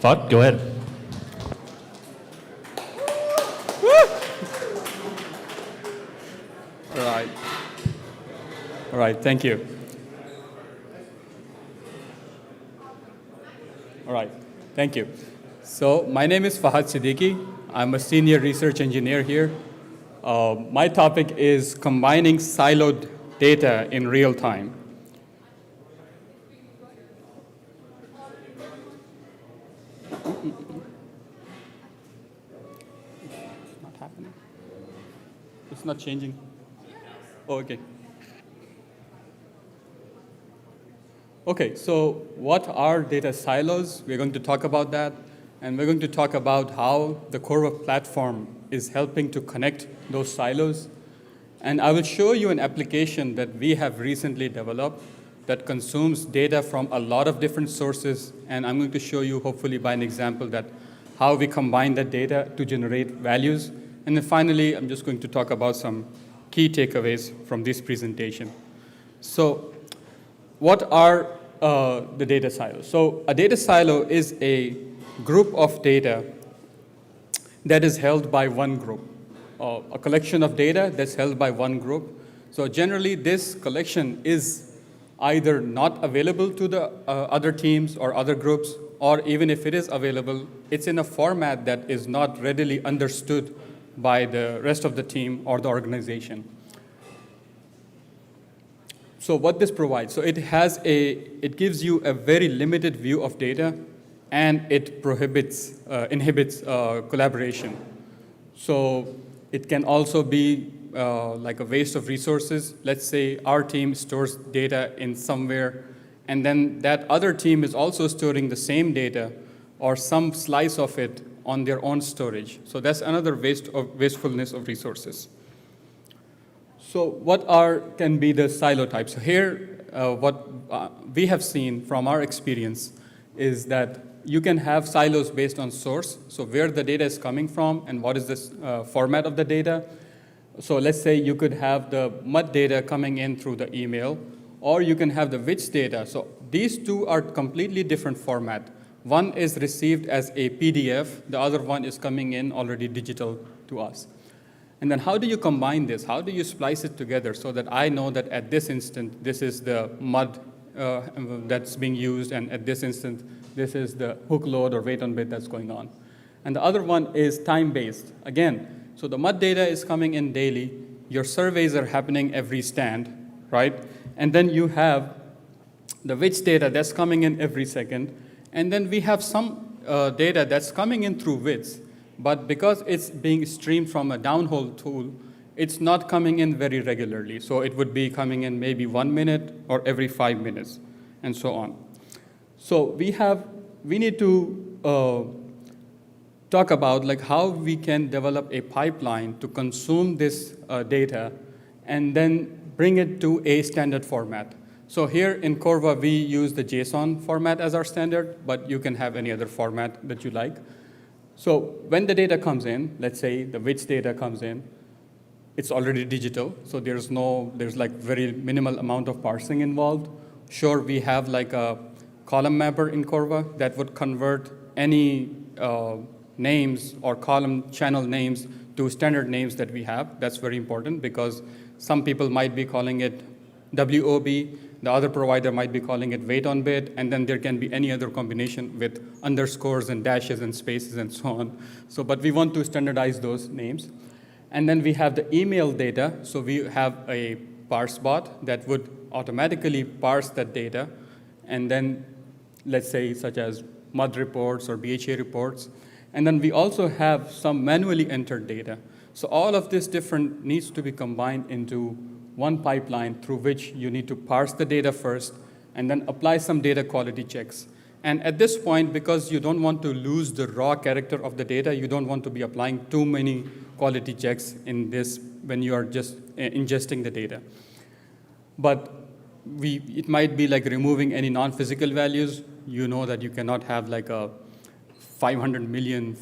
[SPEAKER 1] Fahd, go ahead.
[SPEAKER 8] All right. All right, thank you. All right, thank you. So my name is Fahad Siddiqui. I'm a senior research engineer here. My topic is combining siloed data in real time. It's not happening. It's not changing. Oh, okay. Okay, so what are data silos? We're going to talk about that, and we're going to talk about how the Corva platform is helping to connect those silos. And I will show you an application that we have recently developed that consumes data from a lot of different sources, and I'm going to show you, hopefully by an example, that how we combine that data to generate values. And then finally, I'm just going to talk about some key takeaways from this presentation. So what are the data silos? So a data silo is a group of data that is held by one group, a collection of data that's held by one group. So generally, this collection is either not available to the other teams or other groups, or even if it is available, it's in a format that is not readily understood by the rest of the team or the organization. So what this provides, so it gives you a very limited view of data, and it inhibits collaboration. So it can also be like a waste of resources. Let's say our team stores data in somewhere, and then that other team is also storing the same data or some slice of it on their own storage. So that's another wastefulness of resources. So what can be the silo types? So here, what we have seen from our experience is that you can have silos based on source, so where the data is coming from and what is the format of the data. So let's say you could have the MUD data coming in through the email, or you can have the WITS data. So these two are completely different format. One is received as a PDF, the other one is coming in already digital to us. And then how do you combine this? How do you splice it together so that I know that at this instant, this is the MUD that's being used, and at this instant, this is the hook load or wait on bit that's going on. And the other one is time-based. Again, so the MUD data is coming in daily. Your surveys are happening every stand, right? And then you have the WITS data that's coming in every second. And then we have some data that's coming in through WITS. But because it's being streamed from a downhole tool, it's not coming in very regularly. So it would be coming in maybe 1 minute or every 5 minutes, and so on. So we need to talk about like how we can develop a pipeline to consume this data and then bring it to a standard format. So here in Corva, we use the JSON format as our standard, but you can have any other format that you like. So when the data comes in, let's say the WITS data comes in, it's already digital, so there's like very minimal amount of parsing involved. Sure, we have like a column mapper in Corva that would convert any names or column channel names to standard names that we have. That's very important because some people might be calling it WOB, the other provider might be calling it wait on bit, and then there can be any other combination with underscores and dashes and spaces and so on. So, but we want to standardize those names. And then we have the email data. So we have a parse bot that would automatically parse that data, and then let's say such as MUD reports or BHA reports. And then we also have some manually entered data. So all of this different needs to be combined into one pipeline through which you need to parse the data first and then apply some data quality checks. And at this point, because you don't want to lose the raw character of the data, you don't want to be applying too many quality checks in this when you are just ingesting the data. But it might be like removing any non-physical values. You know that you cannot have like a 500 million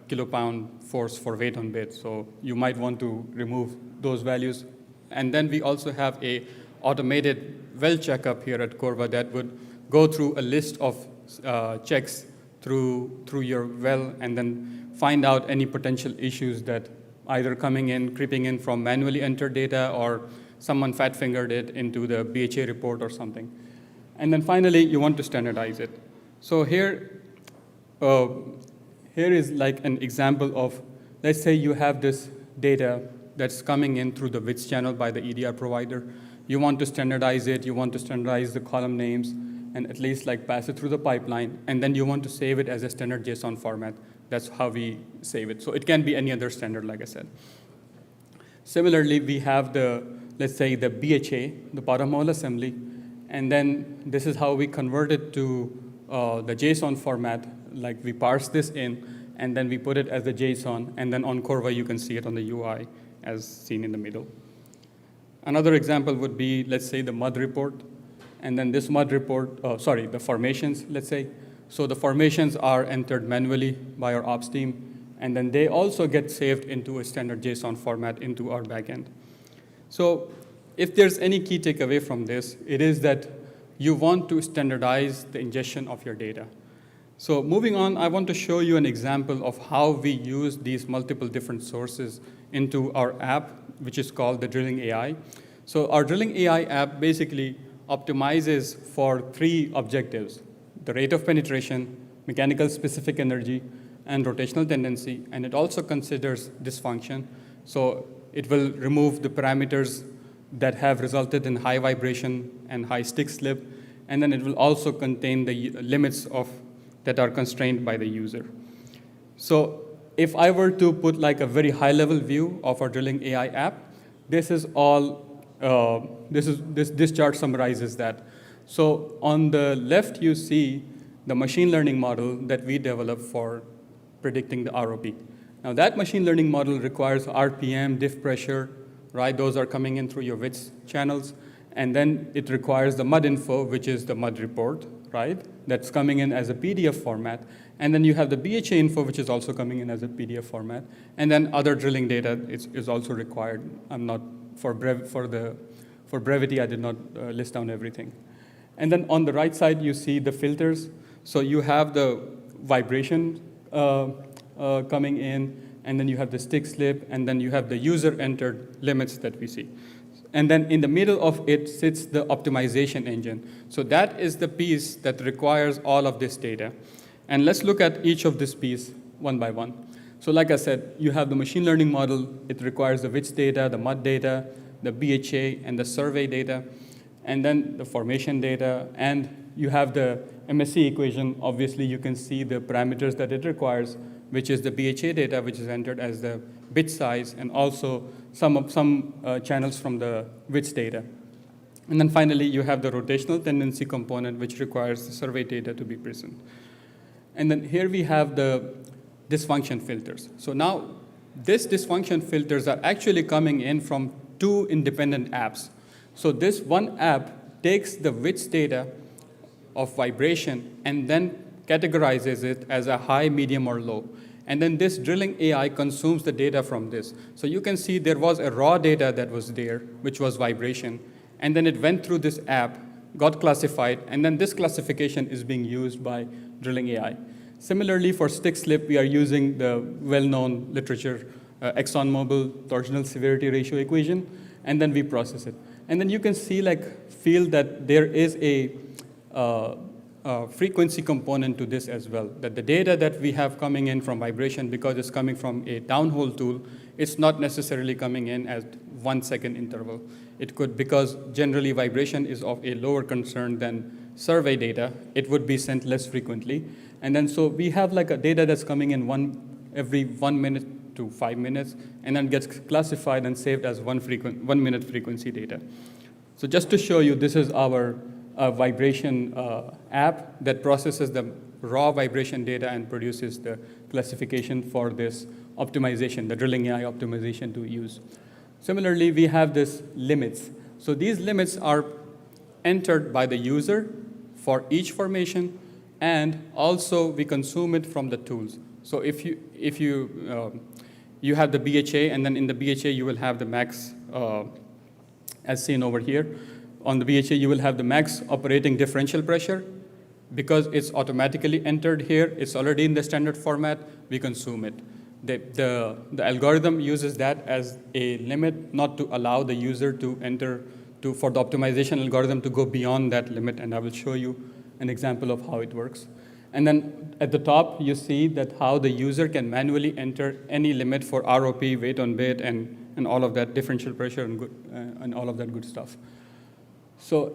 [SPEAKER 8] kilopound force for weight on bit. So you might want to remove those values And then we also have a automated well checkup here at Corva that would go through a list of checks through your well and then find out any potential issues that either creeping in from manually entered data or someone fat-fingered it into the BHA report or something. And then finally, you want to standardize it. So here is like an example of, let's say you have this data that's coming in through the WITS channel by the EDR provider. You want to standardize it, you want to standardize the column names, and at least like pass it through the pipeline, and then you want to save it as a standard JSON format. That's how we save it. So it can be any other standard, like I said. Similarly, we have let's say the BHA, the bottom hole assembly, and then this is how we convert it to the JSON format. Like we parse this in, and then we put it as the JSON, and then on Corva you can see it on the UI as seen in the middle. Another example would be, let's say, the mud report, and then this mud report, the formations, let's say. So the formations are entered manually by our ops team, and then they also get saved into a standard JSON format into our backend. So if there's any key takeaway from this, it is that you want to standardize the ingestion of your data. So moving on, I want to show you an example of how we use these multiple different sources into our app, which is called the Drilling AI. So our Drilling AI app basically optimizes for 3 objectives: the rate of penetration, mechanical specific energy, and rotational tendency. And it also considers dysfunction. So it will remove the parameters that have resulted in high vibration and high stick slip. And then it will also contain the limits that are constrained by the user. So if I were to put like a very high-level view of our Drilling AI app, this is all, this chart summarizes that. So on the left, you see the machine learning model that we developed for predicting the ROP. Now that machine learning model requires RPM, diff pressure, right? Those are coming in through your WITS channels. And then it requires the mud info, which is the mud report, right? That's coming in as a PDF format. And then you have the BHA info, which is also coming in as a PDF format. And then other drilling data is also required. I'm not, for brevity, I did not list down everything. And then on the right side, you see the filters. So you have the vibration coming in, and then you have the stick slip, and then you have the user-entered limits that we see. And then in the middle of it sits the optimization engine. So that is the piece that requires all of this data. And let's look at each of this piece one by one. So like I said, you have the machine learning model. It requires the WITS data, the mud data, the BHA, and the survey data, and then the formation data. And you have the MSE equation. Obviously, you can see the parameters that it requires, which is the BHA data, which is entered as the bit size, and also some channels from the WITS data. And then finally, you have the rotational tendency component, which requires the survey data to be present. And then here we have the dysfunction filters. So now, these dysfunction filters are actually coming in from 2 independent apps. So this one app takes the WITS data of vibration and then categorizes it as a high, medium, or low. And then this Drilling AI consumes the data from this. So you can see there was a raw data that was there, which was vibration. And then it went through this app, got classified, and then this classification is being used by Drilling AI. Similarly, for stick slip, we are using the well-known literature, ExxonMobil torsional severity ratio equation, and then we process it. And then you can see, feel that there is a frequency component to this as well, that the data that we have coming in from vibration, because it's coming from a downhole tool, it's not necessarily coming in at 1 second interval. It could, because generally vibration is of a lower concern than survey data, it would be sent less frequently. And then so we have a data that's coming in every 1 minute to 5 minutes, and then gets classified and saved as 1 minute frequency data. So just to show you, this is our vibration app that processes the raw vibration data and produces the classification for this optimization, the Drilling AI optimization to use. Similarly, we have this limits. So these limits are entered by the user for each formation, and also we consume it from the tools. So if you have the BHA, and then in the BHA you will have the max as seen over here. On the VHA, you will have the max operating differential pressure. Because it's automatically entered here, it's already in the standard format, we consume it. The algorithm uses that as a limit, not to allow the user to enter, for the optimization algorithm to go beyond that limit, and I will show you an example of how it works. And then at the top, you see that how the user can manually enter any limit for ROP, weight on bit, and all of that, differential pressure, and all of that good stuff. So,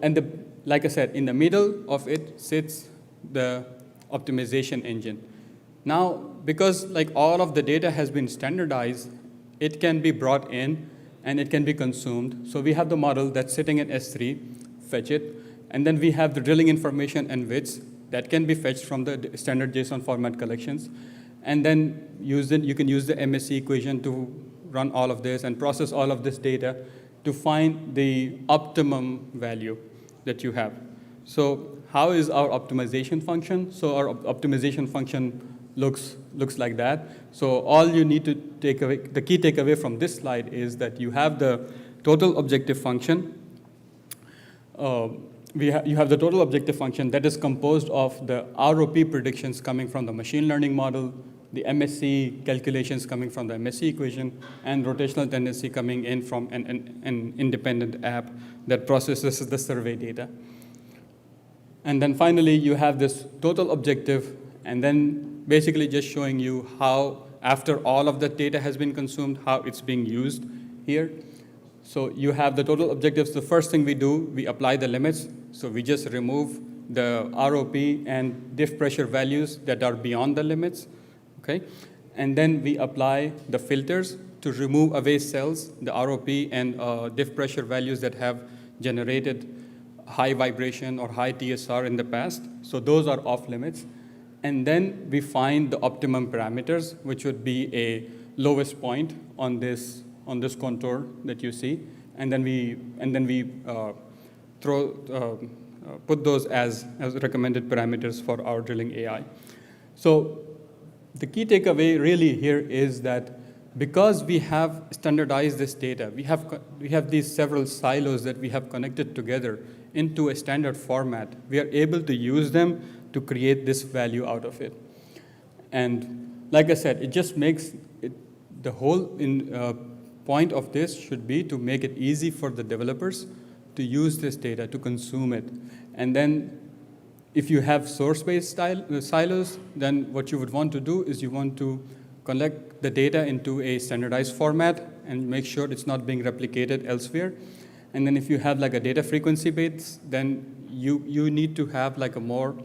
[SPEAKER 8] like I said, in the middle of it sits the optimization engine. Now, because like all of the data has been standardized, it can be brought in and it can be consumed. So we have the model that's sitting in S3, fetch it, and then we have the drilling information and widths that can be fetched from the standard JSON format collections. And then you can use the MSE equation to run all of this and process all of this data to find the optimum value that you have. So how is our optimization function? So our optimization function looks like that. So all you need to take away, the key takeaway from this slide is that you have the total objective function. You have the total objective function that is composed of the ROP predictions coming from the machine learning model, the MSE calculations coming from the MSE equation, and rotational tendency coming in from an independent app that processes the survey data. And then finally, you have this total objective, and then basically just showing you how, after all of that data has been consumed, how it's being used here. So you have the total objectives. The first thing we do, we apply the limits. So we just remove the ROP and diff pressure values that are beyond the limits. Okay? And then we apply the filters to remove away cells, the ROP and diff pressure values that have generated high vibration or high TSR in the past. So those are off limits. And then we find the optimum parameters, which would be a lowest point on this contour that you see. And then we put those as recommended parameters for our drilling AI. So the key takeaway really here is that because we have standardized this data, we have these several silos that we have connected together into a standard format. We are able to use them to create this value out of it. And like I said, it just makes it, the whole point of this should be to make it easy for the developers to use this data, to consume it. And then if you have source-based silos, then what you would want to do is you want to collect the data into a standardized format and make sure it's not being replicated elsewhere. And then if you have like a data frequency base, then you need to have like a more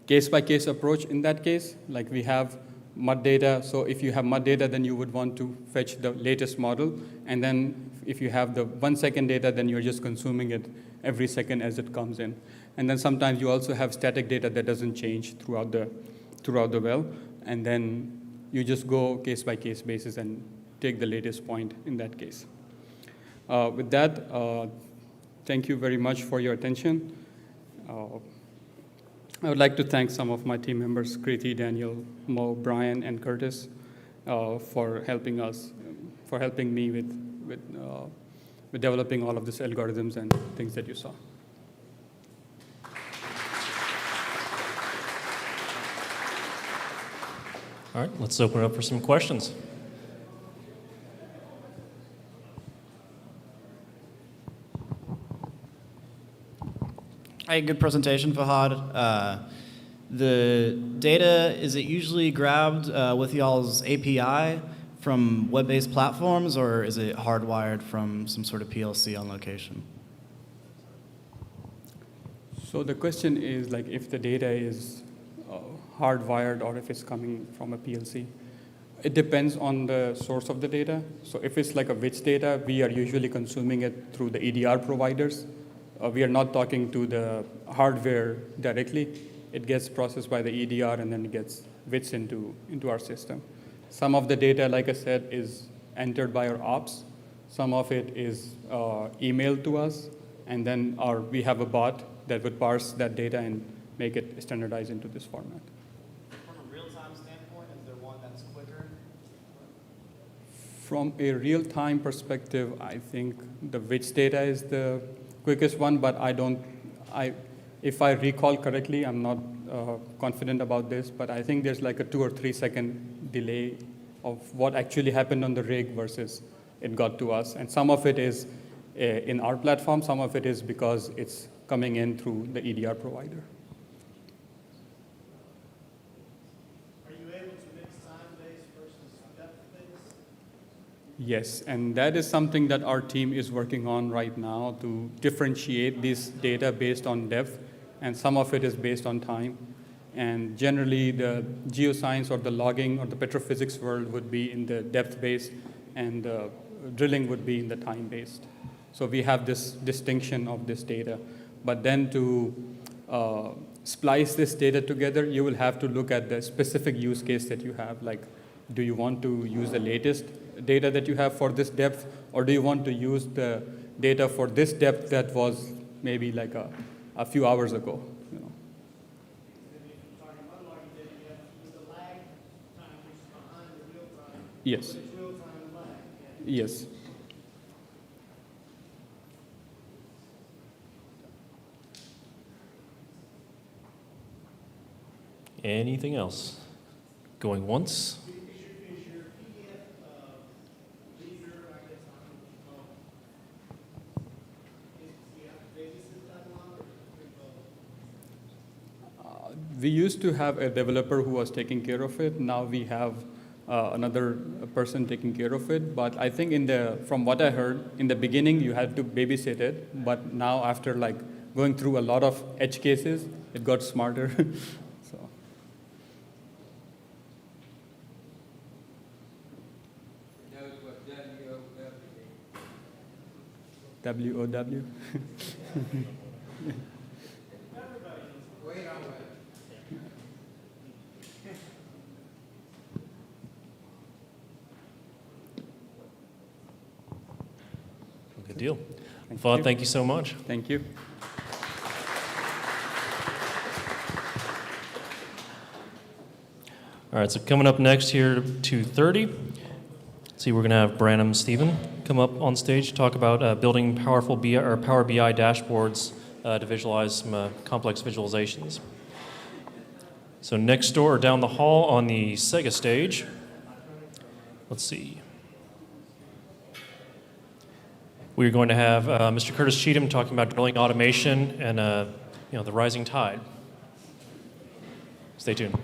[SPEAKER 8] case-by-case approach in that case. Like we have MUD data, so if you have MUD data, then you would want to fetch the latest model. And then if you have the 1 second data, then you're just consuming it every second as it comes in. And then sometimes you also have static data that doesn't change throughout the well. And then you just go case-by-case basis and take the latest point in that case. With that, thank you very much for your attention. I would like to thank some of my team members, Kriti, Daniel, Mo, Brian, and Curtis, for helping me with developing all of these algorithms and things that you saw.
[SPEAKER 1] All right, let's open it up for some questions.
[SPEAKER 5] Hi, good presentation, Fahad. The data, is it usually grabbed with y'all's API from web-based platforms, or is it hardwired from some sort of PLC on location?
[SPEAKER 8] So the question is like if the data is hardwired or if it's coming from a PLC. It depends on the source of the data. So if it's like a WITS data, we are usually consuming it through the EDR providers. We are not talking to the hardware directly. It gets processed by the EDR and then it gets WITS into our system. Some of the data, like I said, is entered by our ops. Some of it is emailed to us, and then we have a bot that would parse that data and make it standardized into this format.
[SPEAKER 5] From a real-time standpoint, is there one that's quicker?
[SPEAKER 8] From a real-time perspective, I think the WITS data is the quickest one, but if I recall correctly, I'm not confident about this, but I think there's like a 2 or 3 second delay of what actually happened on the rig versus it got to us. And some of it is in our platform, some of it is because it's coming in through the EDR provider.
[SPEAKER 9] Are you able to mix time-based versus depth-based?
[SPEAKER 8] Yes, and that is something that our team is working on right now to differentiate this data based on depth, and some of it is based on time. And generally, the geoscience or the logging or the petrophysics world would be in the depth-based, and the drilling would be in the time-based. So we have this distinction of this data. But then to splice this data together, you will have to look at the specific use case that you have. Like, do you want to use the latest data that you have for this depth, or do you want to use the data for this depth that was maybe like a few hours ago? You know? Yes. Yes.
[SPEAKER 1] Anything else? Going once?
[SPEAKER 8] We used to have a developer who was taking care of it. Now we have another person taking care of it. But I think from what I heard, in the beginning you had to babysit it. But now after like going through a lot of edge cases, it got smarter. So.
[SPEAKER 6] Knows what
[SPEAKER 8] WOW?
[SPEAKER 6] Wait on it.
[SPEAKER 1] Good deal. Fuad, thank you so much.
[SPEAKER 8] Thank you.
[SPEAKER 1] All right, so coming up next here, 2:30. See, we're going to have Branham Stephen come up on stage to talk about building powerful BI, or Power BI dashboards to visualize some complex visualizations. So next door or down the hall on the Sega stage, let's see. We're going to have Mr. Curtis Cheatham talking about drilling automation and the rising tide. Stay tuned.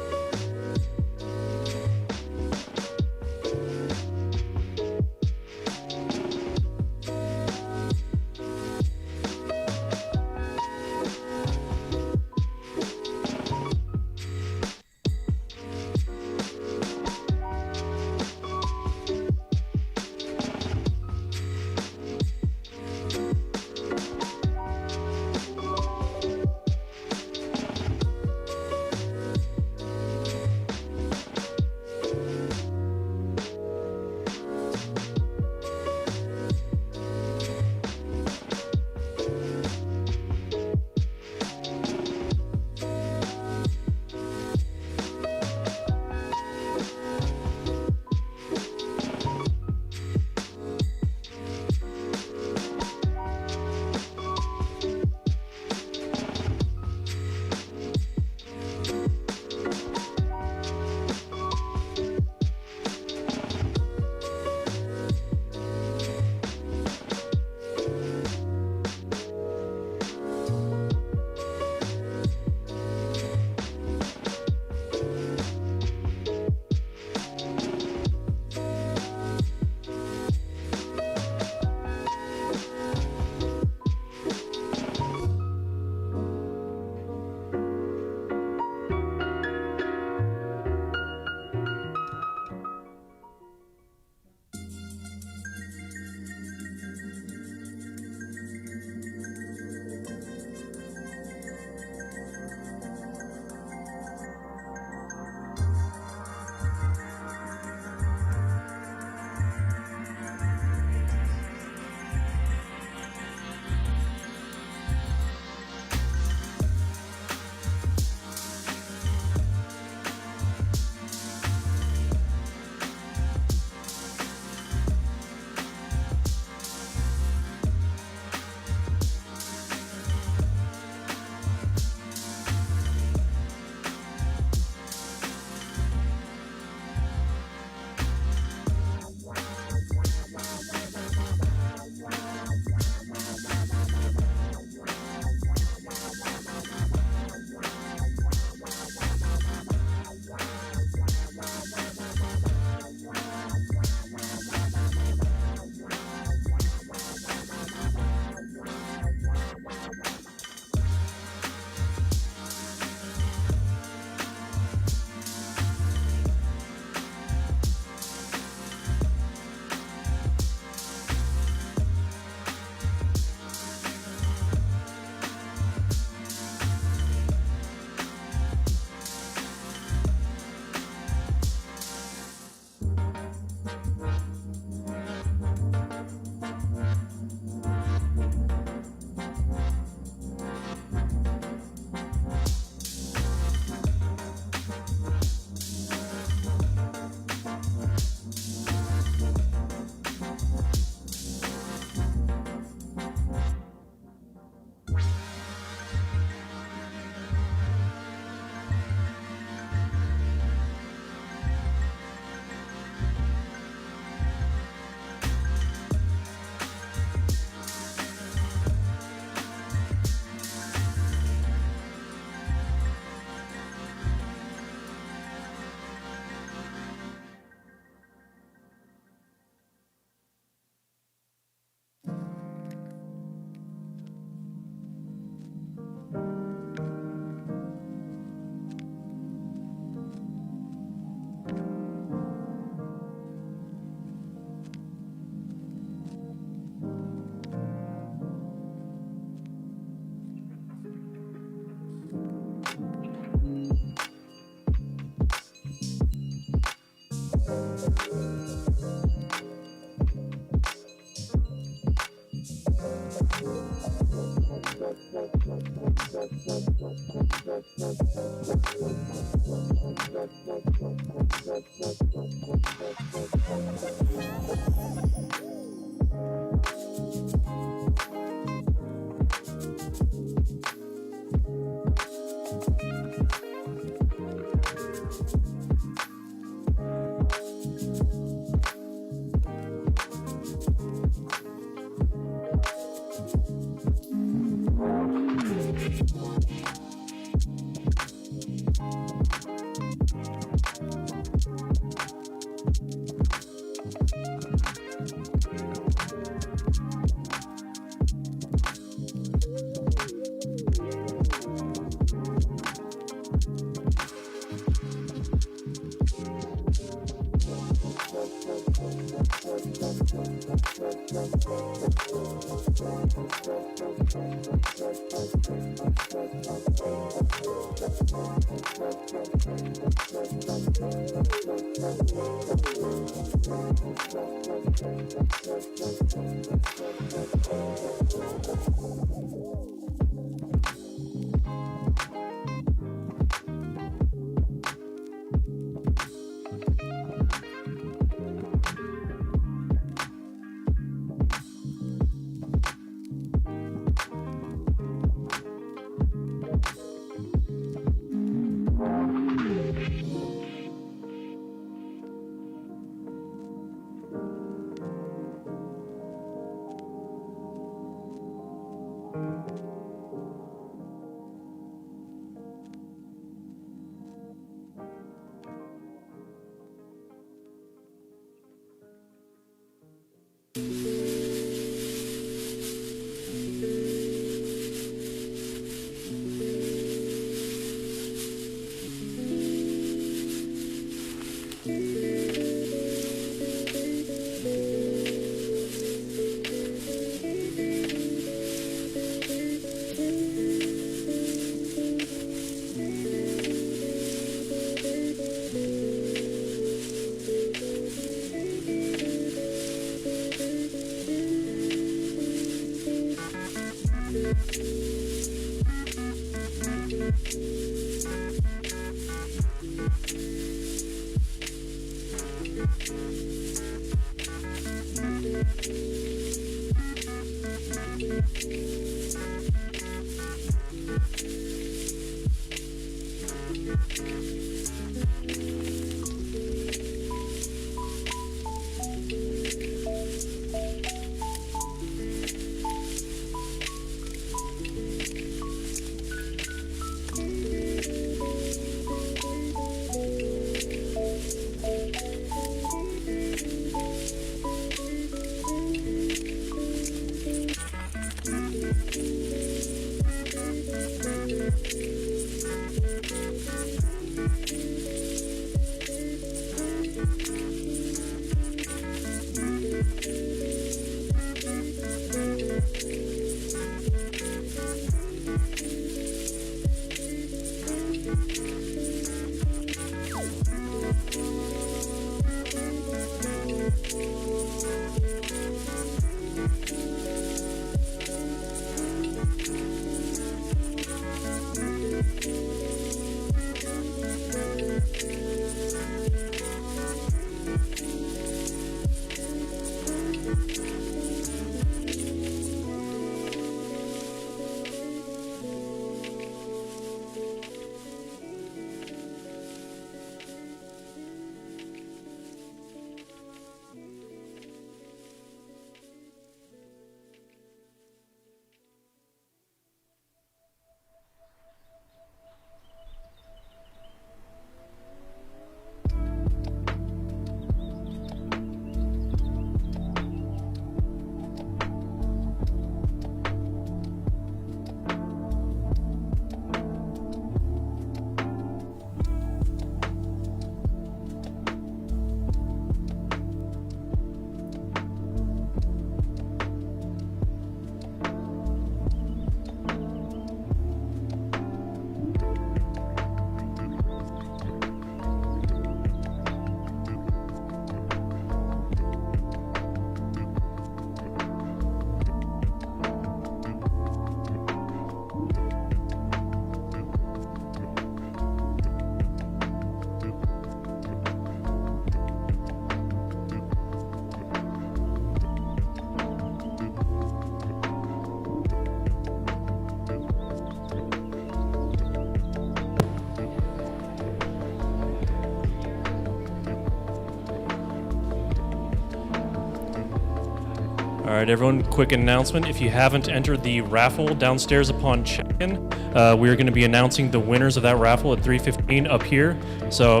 [SPEAKER 1] All right, everyone, quick announcement. If you haven't entered the raffle downstairs upon check-in, we're going to be announcing the winners of that raffle at 3:15 up here. So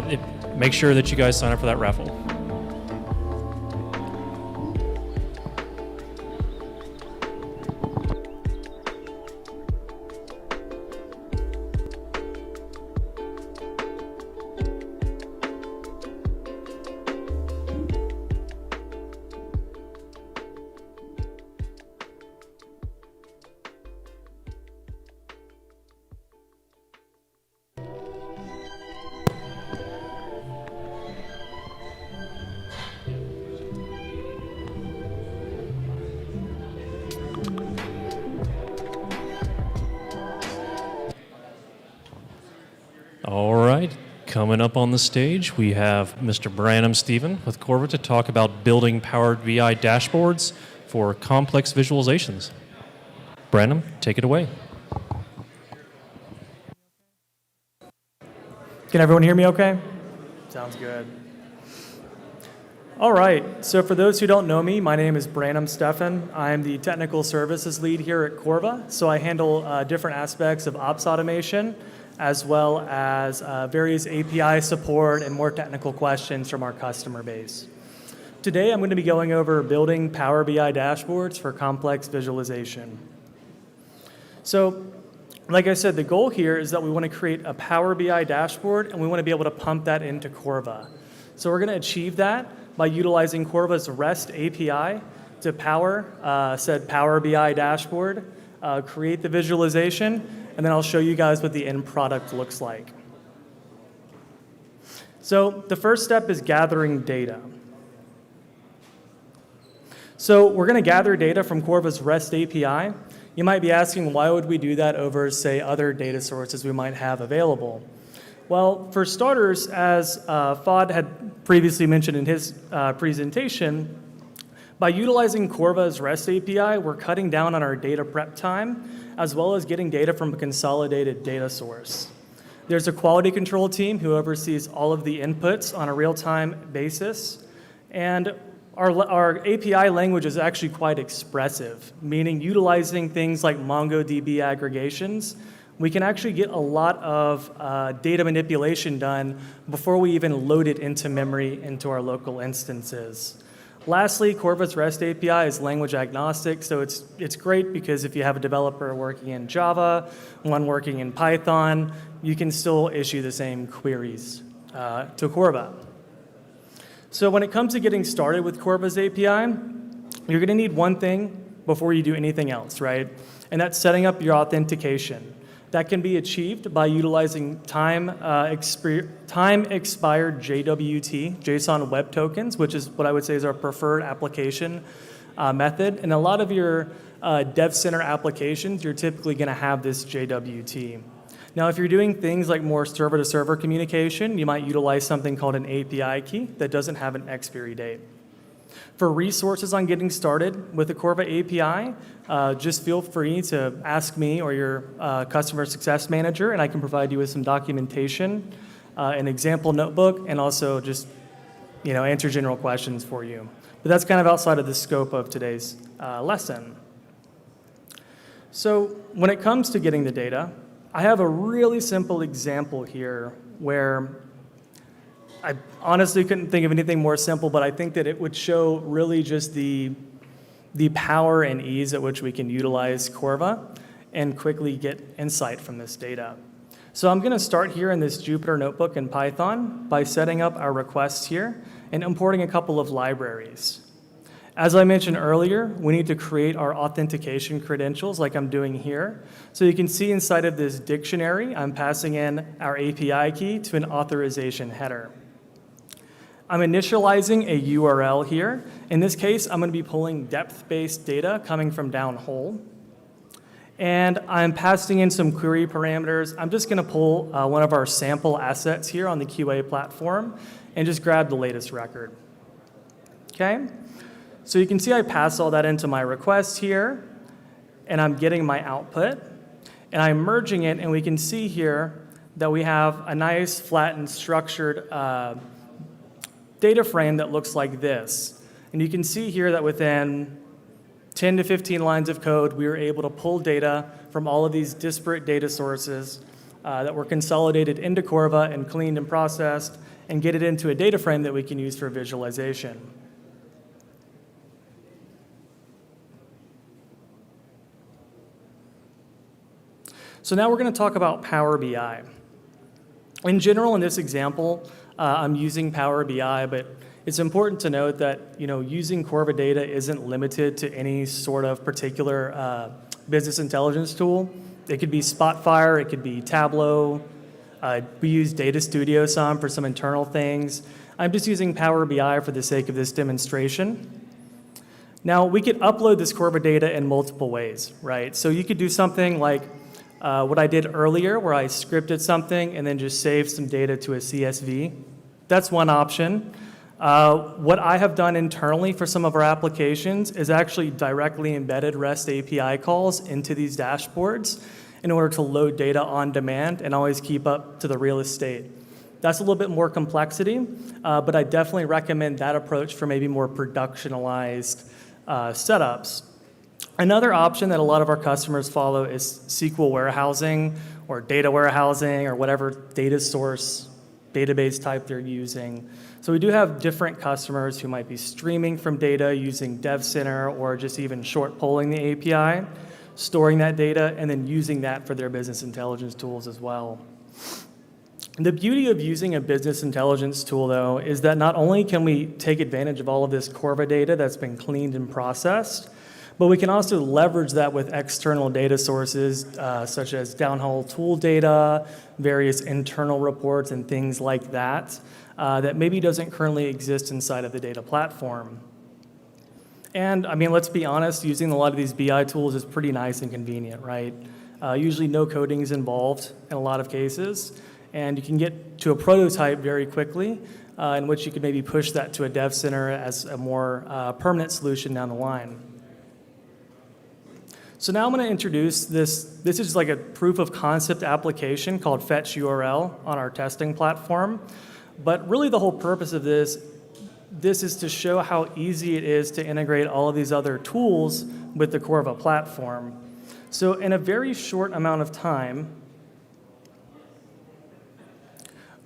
[SPEAKER 1] make sure that you guys sign up for that raffle. All right, coming up on the stage, we have Mr. Branham Stephen with Corva to talk about building Powered BI dashboards for complex visualizations. Branham, take it away.
[SPEAKER 10] Can everyone hear me okay? Sounds good. All right, so for those who don't know me, my name is Branham Stephan. I'm the technical services lead here at Corva, so I handle different aspects of ops automation, as well as various API support and more technical questions from our customer base. Today, I'm going to be going over building Power BI dashboards for complex visualization. So, like I said, the goal here is that we want to create a Power BI dashboard, and we want to be able to pump that into Corva. So we're going to achieve that by utilizing Corva's REST API to power said Power BI dashboard, create the visualization, and then I'll show you guys what the end product looks like. So the first step is gathering data. So we're going to gather data from Corva's REST API. You might be asking, why would we do that over, say, other data sources we might have available? Well, for starters, as Fod had previously mentioned in his presentation, by utilizing Corva's REST API, we're cutting down on our data prep time, as well as getting data from a consolidated data source. There's a quality control team who oversees all of the inputs on a real-time basis, and our API language is actually quite expressive, meaning utilizing things like MongoDB aggregations, we can actually get a lot of data manipulation done before we even load it into memory into our local instances. Lastly, Corva's REST API is language agnostic, so it's great because if you have a developer working in Java, one working in Python, you can still issue the same queries to Corva. So when it comes to getting started with Corva's API, you're going to need one thing before you do anything else, right? And that's setting up your authentication. That can be achieved by utilizing time-expired JWT, JSON Web Tokens, which is what I would say is our preferred application method. And a lot of your Dev Center applications, you're typically going to have this JWT. Now, if you're doing things like more server-to-server communication, you might utilize something called an API key that doesn't have an expiry date. For resources on getting started with the Corva API, just feel free to ask me or your customer success manager, and I can provide you with some documentation, an example notebook, and also just answer general questions for you. But that's kind of outside of the scope of today's lesson. So when it comes to getting the data, I have a really simple example here where I honestly couldn't think of anything more simple, but I think that it would show really just the power and ease at which we can utilize Corva and quickly get insight from this data. So I'm going to start here in this Jupyter notebook in Python by setting up our requests here and importing a couple of libraries. As I mentioned earlier, we need to create our authentication credentials like I'm doing here. So you can see inside of this dictionary, I'm passing in our API key to an authorization header. I'm initializing a URL here. In this case, I'm going to be pulling depth-based data coming from downhole. And I'm passing in some query parameters. I'm just going to pull one of our sample assets here on the QA platform and just grab the latest record. Okay? So you can see I pass all that into my request here, and I'm getting my output. And I'm merging it, and we can see here that we have a nice, flattened, structured data frame that looks like this. And you can see here that within 10 to 15 lines of code, we were able to pull data from all of these disparate data sources that were consolidated into Corva and cleaned and processed and get it into a data frame that we can use for visualization. So now we're going to talk about Power BI. In general, in this example, I'm using Power BI, but it's important to note that using Corva data isn't limited to any sort of particular business intelligence tool. It could be Spotfire, it could be Tableau. We use Data Studio some for some internal things. I'm just using Power BI for the sake of this demonstration. Now, we could upload this Corva data in multiple ways, right? So you could do something like what I did earlier, where I scripted something and then just saved some data to a CSV. That's one option. What I have done internally for some of our applications is actually directly embedded REST API calls into these dashboards in order to load data on demand and always keep up to the real estate. That's a little bit more complexity, but I definitely recommend that approach for maybe more productionalized setups. Another option that a lot of our customers follow is SQL warehousing or data warehousing or whatever data source database type they're using. So we do have different customers who might be streaming from data using Dev Center or just even short polling the API, storing that data, and then using that for their business intelligence tools as well. The beauty of using a business intelligence tool, though, is that not only can we take advantage of all of this Corva data that's been cleaned and processed, but we can also leverage that with external data sources such as downhole tool data, various internal reports, and things like that that maybe doesn't currently exist inside of the data platform. And I mean, let's be honest, using a lot of these BI tools is pretty nice and convenient, right? Usually no coding is involved in a lot of cases, and you can get to a prototype very quickly in which you could maybe push that to a dev center as a more permanent solution down the line. So now I'm going to introduce this. This is like a proof of concept application called Fetch URL on our testing platform. But really the whole purpose of this is to show how easy it is to integrate all of these other tools with the Corva platform. So in a very short amount of time,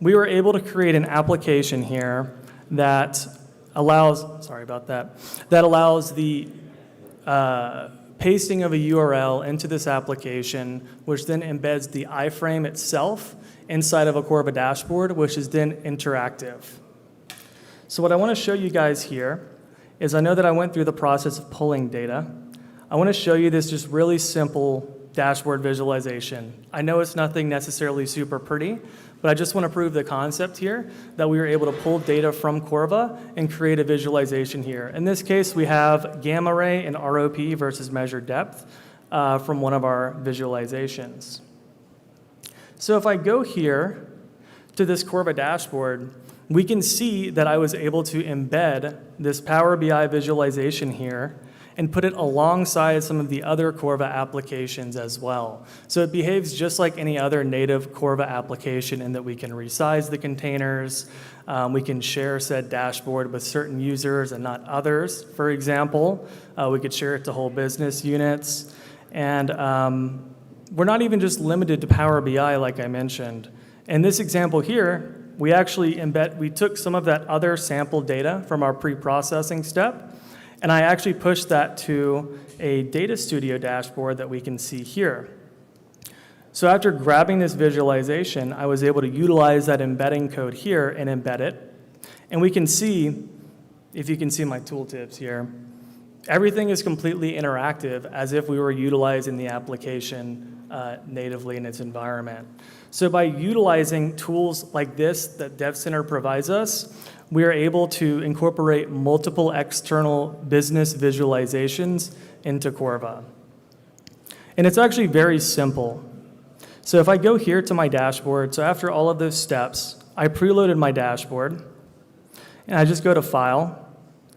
[SPEAKER 10] we were able to create an application here that allows, that allows the pasting of a URL into this application, which then embeds the iframe itself inside of a Corva dashboard, which is then interactive. So what I want to show you guys here is I know that I went through the process of pulling data. I want to show you this just really simple dashboard visualization. I know it's nothing necessarily super pretty, but I just want to prove the concept here that we were able to pull data from Corva and create a visualization here. In this case, we have gamma ray and ROP versus measured depth from one of our visualizations. So if I go here to this Corva dashboard, we can see that I was able to embed this Power BI visualization here and put it alongside some of the other Corva applications as well. So it behaves just like any other native Corva application in that we can resize the containers, we can share said dashboard with certain users and not others. For example, we could share it to whole business units. And we're not even just limited to Power BI like I mentioned. In this example here, we actually we took some of that other sample data from our pre-processing step, and I actually pushed that to a Data Studio dashboard that we can see here. So after grabbing this visualization, I was able to utilize that embedding code here and embed it. And we can see, if you can see my tooltips here, everything is completely interactive as if we were utilizing the application natively in its environment. So by utilizing tools like this that Dev Center provides us, we are able to incorporate multiple external business visualizations into Corva. And it's actually very simple. So if I go here to my dashboard, so after all of those steps, I preloaded my dashboard, and I just go to File,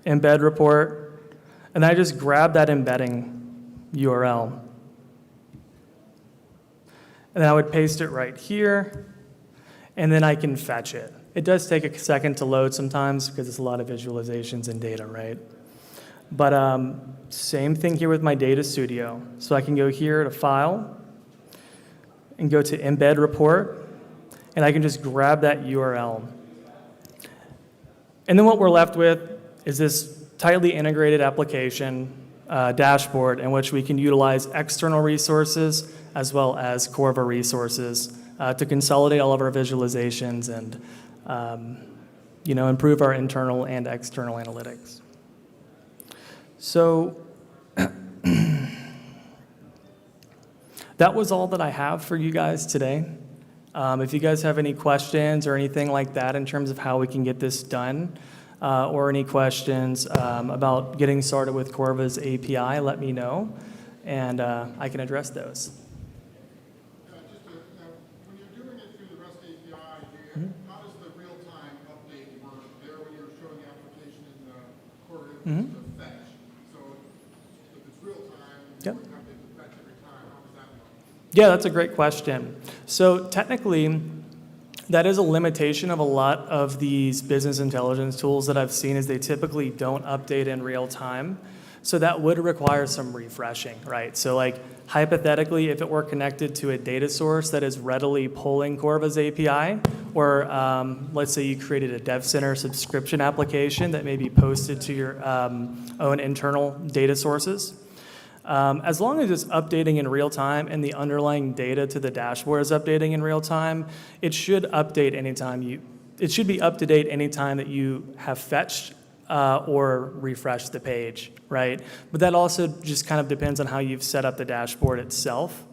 [SPEAKER 10] Embed Report, and I just grab that embedding URL. And then I would paste it right here, and then I can fetch it. It does take a second to load sometimes because it's a lot of visualizations and data, right? But same thing here with my Data Studio. So I can go here to File and go to Embed Report, and I can just grab that URL. And then what we're left with is this tightly integrated application dashboard in which we can utilize external resources as well as Corva resources to consolidate all of our visualizations and improve our internal and external analytics. So that was all that I have for you guys today. If you guys have any questions or anything like that in terms of how we can get this done, or any questions about getting started with Corva's API, let me know, and I can address those.
[SPEAKER 11] When you're doing it through the REST API, how does the real-time update work there when you're showing the application in the Corva instance of fetch? So if it's real-time, you wouldn't have to fetch every time. How does that work?
[SPEAKER 10] Yeah, that's a great question. So technically, that is a limitation of a lot of these business intelligence tools that I've seen is they typically don't update in real time. So that would require some refreshing, right? So like hypothetically, if it were connected to a data source that is readily pulling Corva's API, or let's say you created a Dev Center subscription application that may be posted to your own internal data sources, as long as it's updating in real time and the underlying data to the dashboard is updating in real time, it should update anytime it should be up to date anytime that you have fetched or refreshed the page, right? But that also just kind of depends on how you've set up the dashboard itself,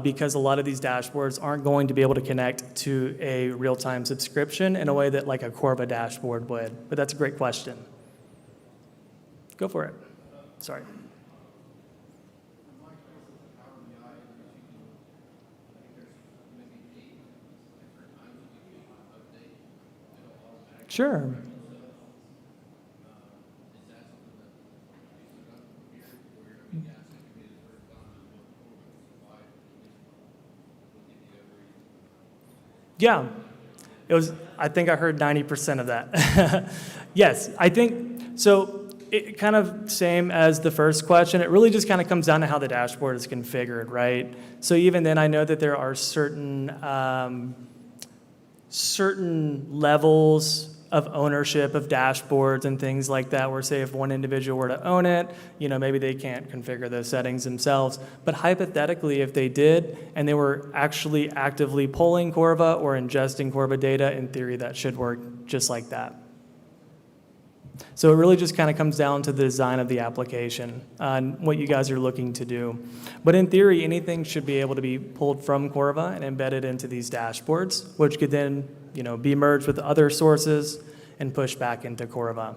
[SPEAKER 10] because a lot of these dashboards aren't going to be able to connect to a real-time subscription in a way that like a Corva dashboard would. But that's a great question. Go for it. Sorry. Sure. Yeah, it was. I think I heard 90% of that. Yes, I think so. It kind of same as the first question. It really just kind of comes down to how the dashboard is configured, right? So even then, I know that there are certain levels of ownership of dashboards and things like that, where say if one individual were to own it, maybe they can't configure those settings themselves. But hypothetically, if they did, and they were actually actively pulling Corva or ingesting Corva data, in theory, that should work just like that. So it really just kind of comes down to the design of the application and what you guys are looking to do. But in theory, anything should be able to be pulled from Corva and embedded into these dashboards, which could then be merged with other sources and pushed back into Corva.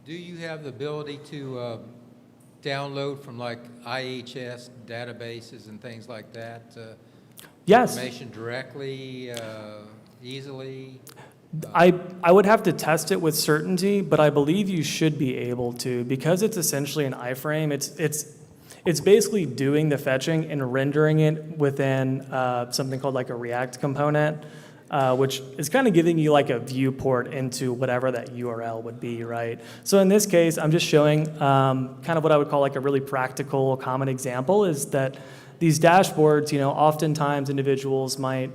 [SPEAKER 6] Do you have the ability to download from like IHS databases and things like that?
[SPEAKER 10] Yes.
[SPEAKER 6] Information directly, easily?
[SPEAKER 10] I would have to test it with certainty, but I believe you should be able to, because it's essentially an iframe. It's basically doing the fetching and rendering it within something called like a React component, which is kind of giving you like a viewport into whatever that URL would be, right? So in this case, I'm just showing kind of what I would call like a really practical common example is that these dashboards, oftentimes individuals might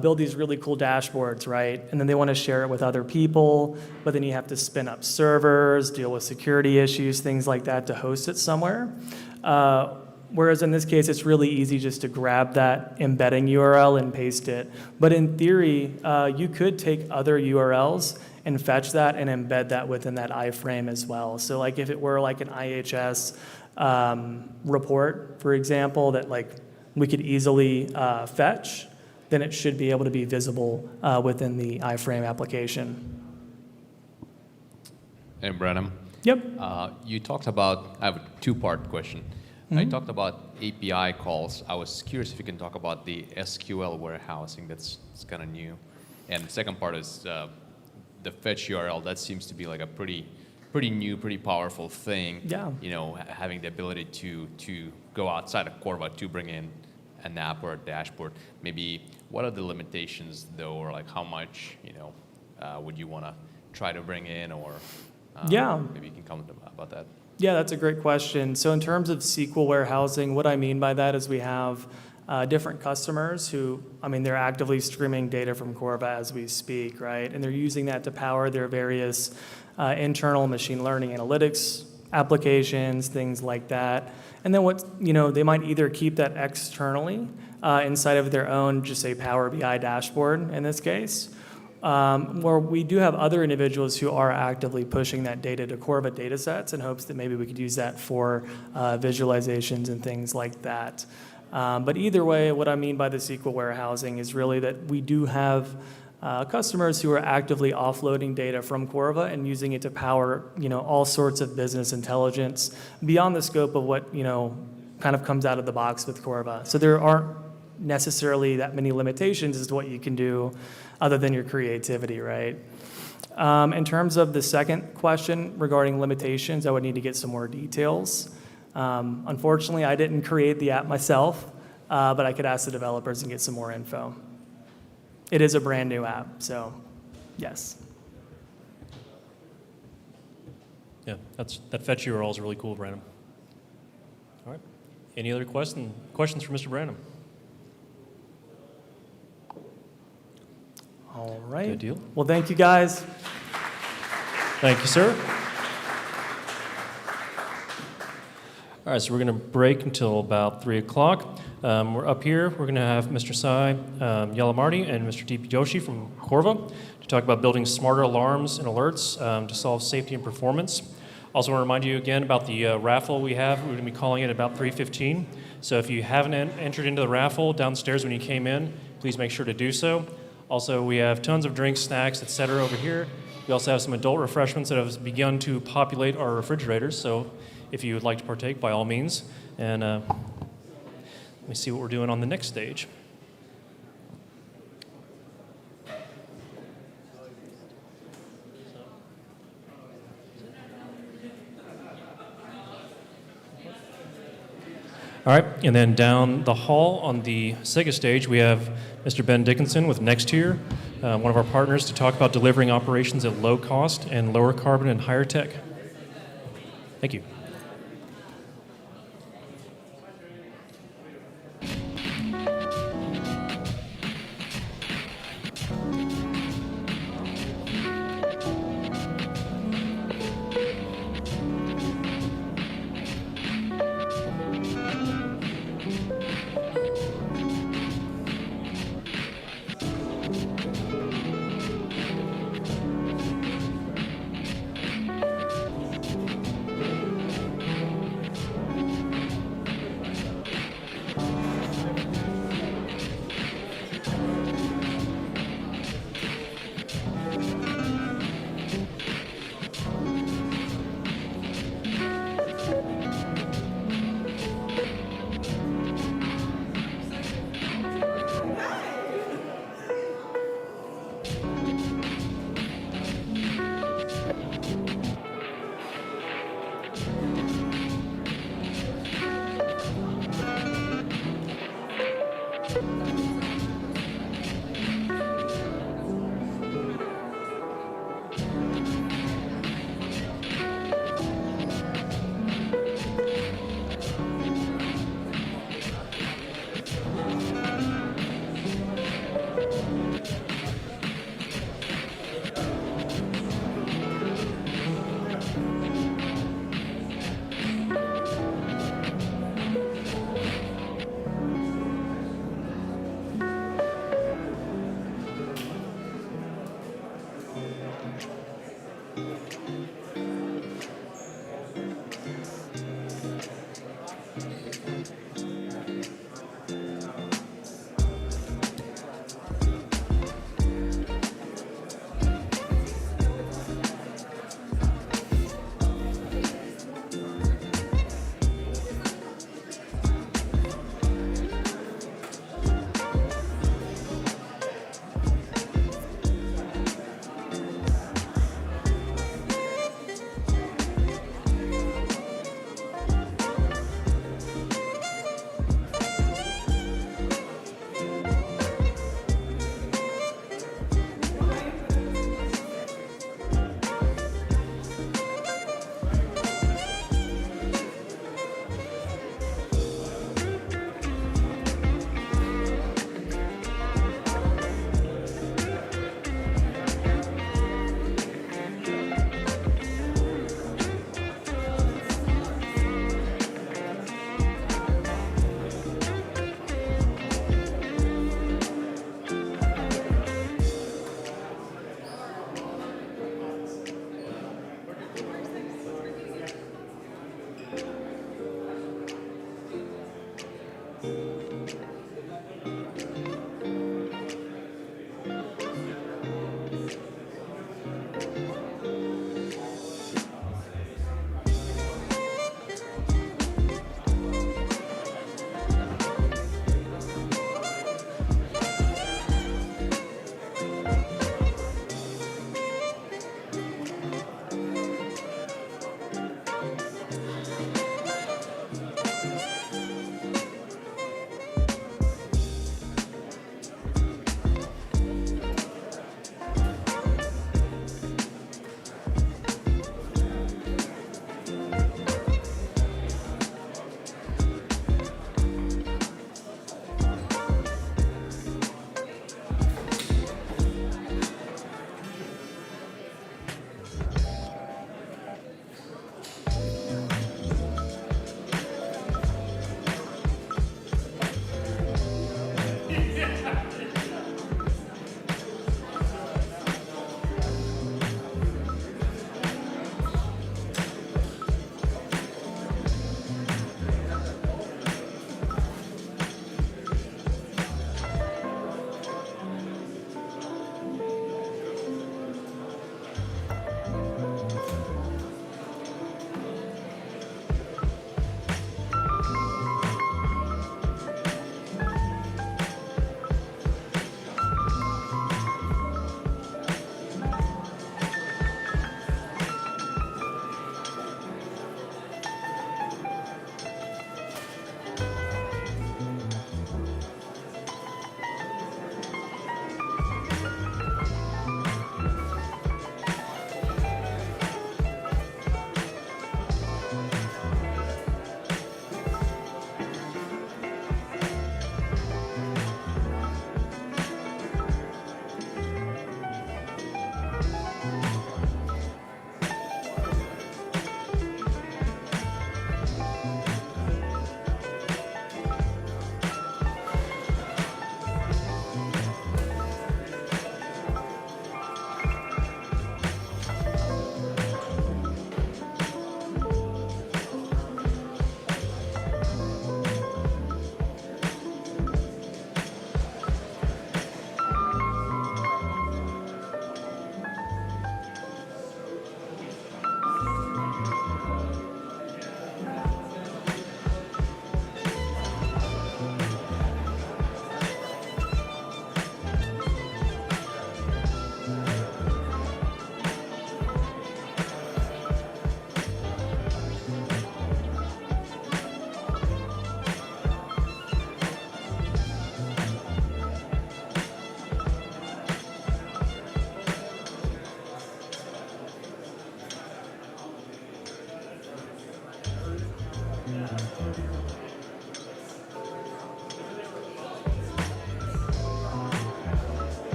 [SPEAKER 10] build these really cool dashboards, right? And then they want to share it with other people, but then you have to spin up servers, deal with security issues, things like that to host it somewhere. Whereas in this case, it's really easy just to grab that embedding URL and paste it. But in theory, you could take other URLs and fetch that and embed that within that iframe as well. So like if it were like an IHS report, for example, that like we could easily fetch, then it should be able to be visible within the iframe application.
[SPEAKER 12] Hey, Brenham.
[SPEAKER 10] Yep.
[SPEAKER 12] You talked about, I have a two-part question. I talked about API calls. I was curious if you can talk about the SQL warehousing that's kind of new. And the second part is the fetch URL. That seems to be like a pretty new, pretty powerful thing.
[SPEAKER 10] Yeah.
[SPEAKER 12] Having the ability to go outside of Corva to bring in an app or a dashboard. Maybe what are the limitations though, or like how much would you want to try to bring in, or
[SPEAKER 10] Yeah.
[SPEAKER 12] Maybe you can comment about that.
[SPEAKER 10] Yeah, that's a great question. So in terms of SQL warehousing, what I mean by that is we have different customers who, I mean, they're actively streaming data from Corva as we speak, right? And they're using that to power their various internal machine learning analytics applications, things like that. And then they might either keep that externally inside of their own, just say Power BI dashboard in this case, where we do have other individuals who are actively pushing that data to Corva data sets in hopes that maybe we could use that for visualizations and things like that. But either way, what I mean by the SQL warehousing is really that we do have customers who are actively offloading data from Corva and using it to power, all sorts of business intelligence beyond the scope of what, kind of comes out of the box with Corva. So there aren't necessarily that many limitations as to what you can do other than your creativity, right? In terms of the second question regarding limitations, I would need to get some more details. Unfortunately, I didn't create the app myself, but I could ask the developers and get some more info. It is a brand new app, so yes.
[SPEAKER 1] Yeah, that fetch URL is really cool, Brandon. All right. Any other questions for Mr. Brandon?
[SPEAKER 10] All right.
[SPEAKER 1] Good deal.
[SPEAKER 10] Well, thank you, guys.
[SPEAKER 1] Thank you, sir. All right, so we're going to break until about 3 o'clock. We're up here. We're going to have Mr. Sai Yalamarty and Mr. D.P. Joshi from Corva to talk about building smarter alarms and alerts to solve safety and performance. Also want to remind you again about the raffle we have. We're going to be calling it about 3:15. So if you haven't entered into the raffle downstairs when you came in, please make sure to do so. Also, we have tons of drinks, snacks, etc. over here. We also have some adult refreshments that have begun to populate our refrigerators. So if you would like to partake, by all means. And let me see what we're doing on the next stage. All right, and then down the hall on the Sega stage, we have Mr. Ben Dickinson with Nextier, one of our partners, to talk about delivering operations at low cost and lower carbon and higher tech. Thank you.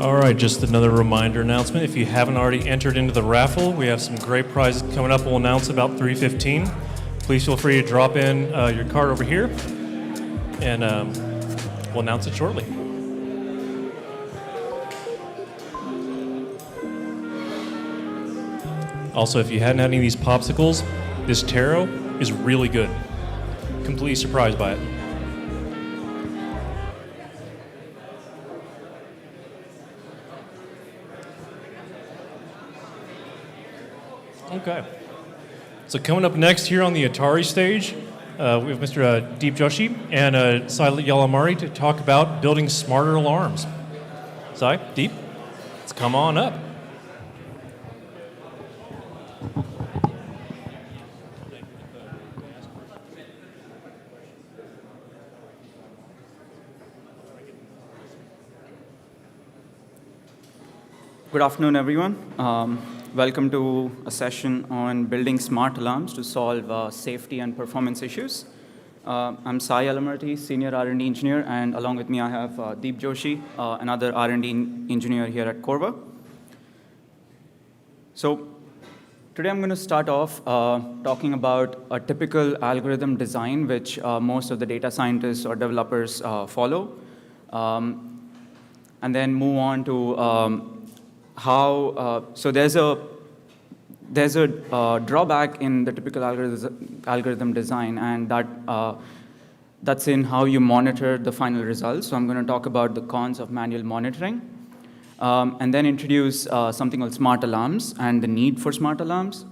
[SPEAKER 1] All right, just another reminder announcement. If you haven't already entered into the raffle, we have some great prizes coming up. We'll announce about 3:15. Please feel free to drop in your card over here, and we'll announce it shortly. Also, if you hadn't had any of these popsicles, this taro is really good. Completely surprised by it. Okay. So coming up next here on the Atari stage, we have Mr. Deep Joshi and Sai Yalamari to talk about building smarter alarms. Sai, Deep, let's come on up.
[SPEAKER 13] Good afternoon, everyone. Welcome to a session on building smart alarms to solve safety and performance issues. I'm Sai Alamarti, Senior R&D Engineer, and along with me I have Deep Joshi, another R&D engineer here at Corva. So today I'm going to start off talking about a typical algorithm design which most of the data scientists or developers follow, and then move on to how, so there's a drawback in the typical algorithm design, and that's in how you monitor the final results. So I'm going to talk about the cons of manual monitoring, and then introduce something called smart alarms and the need for smart alarms.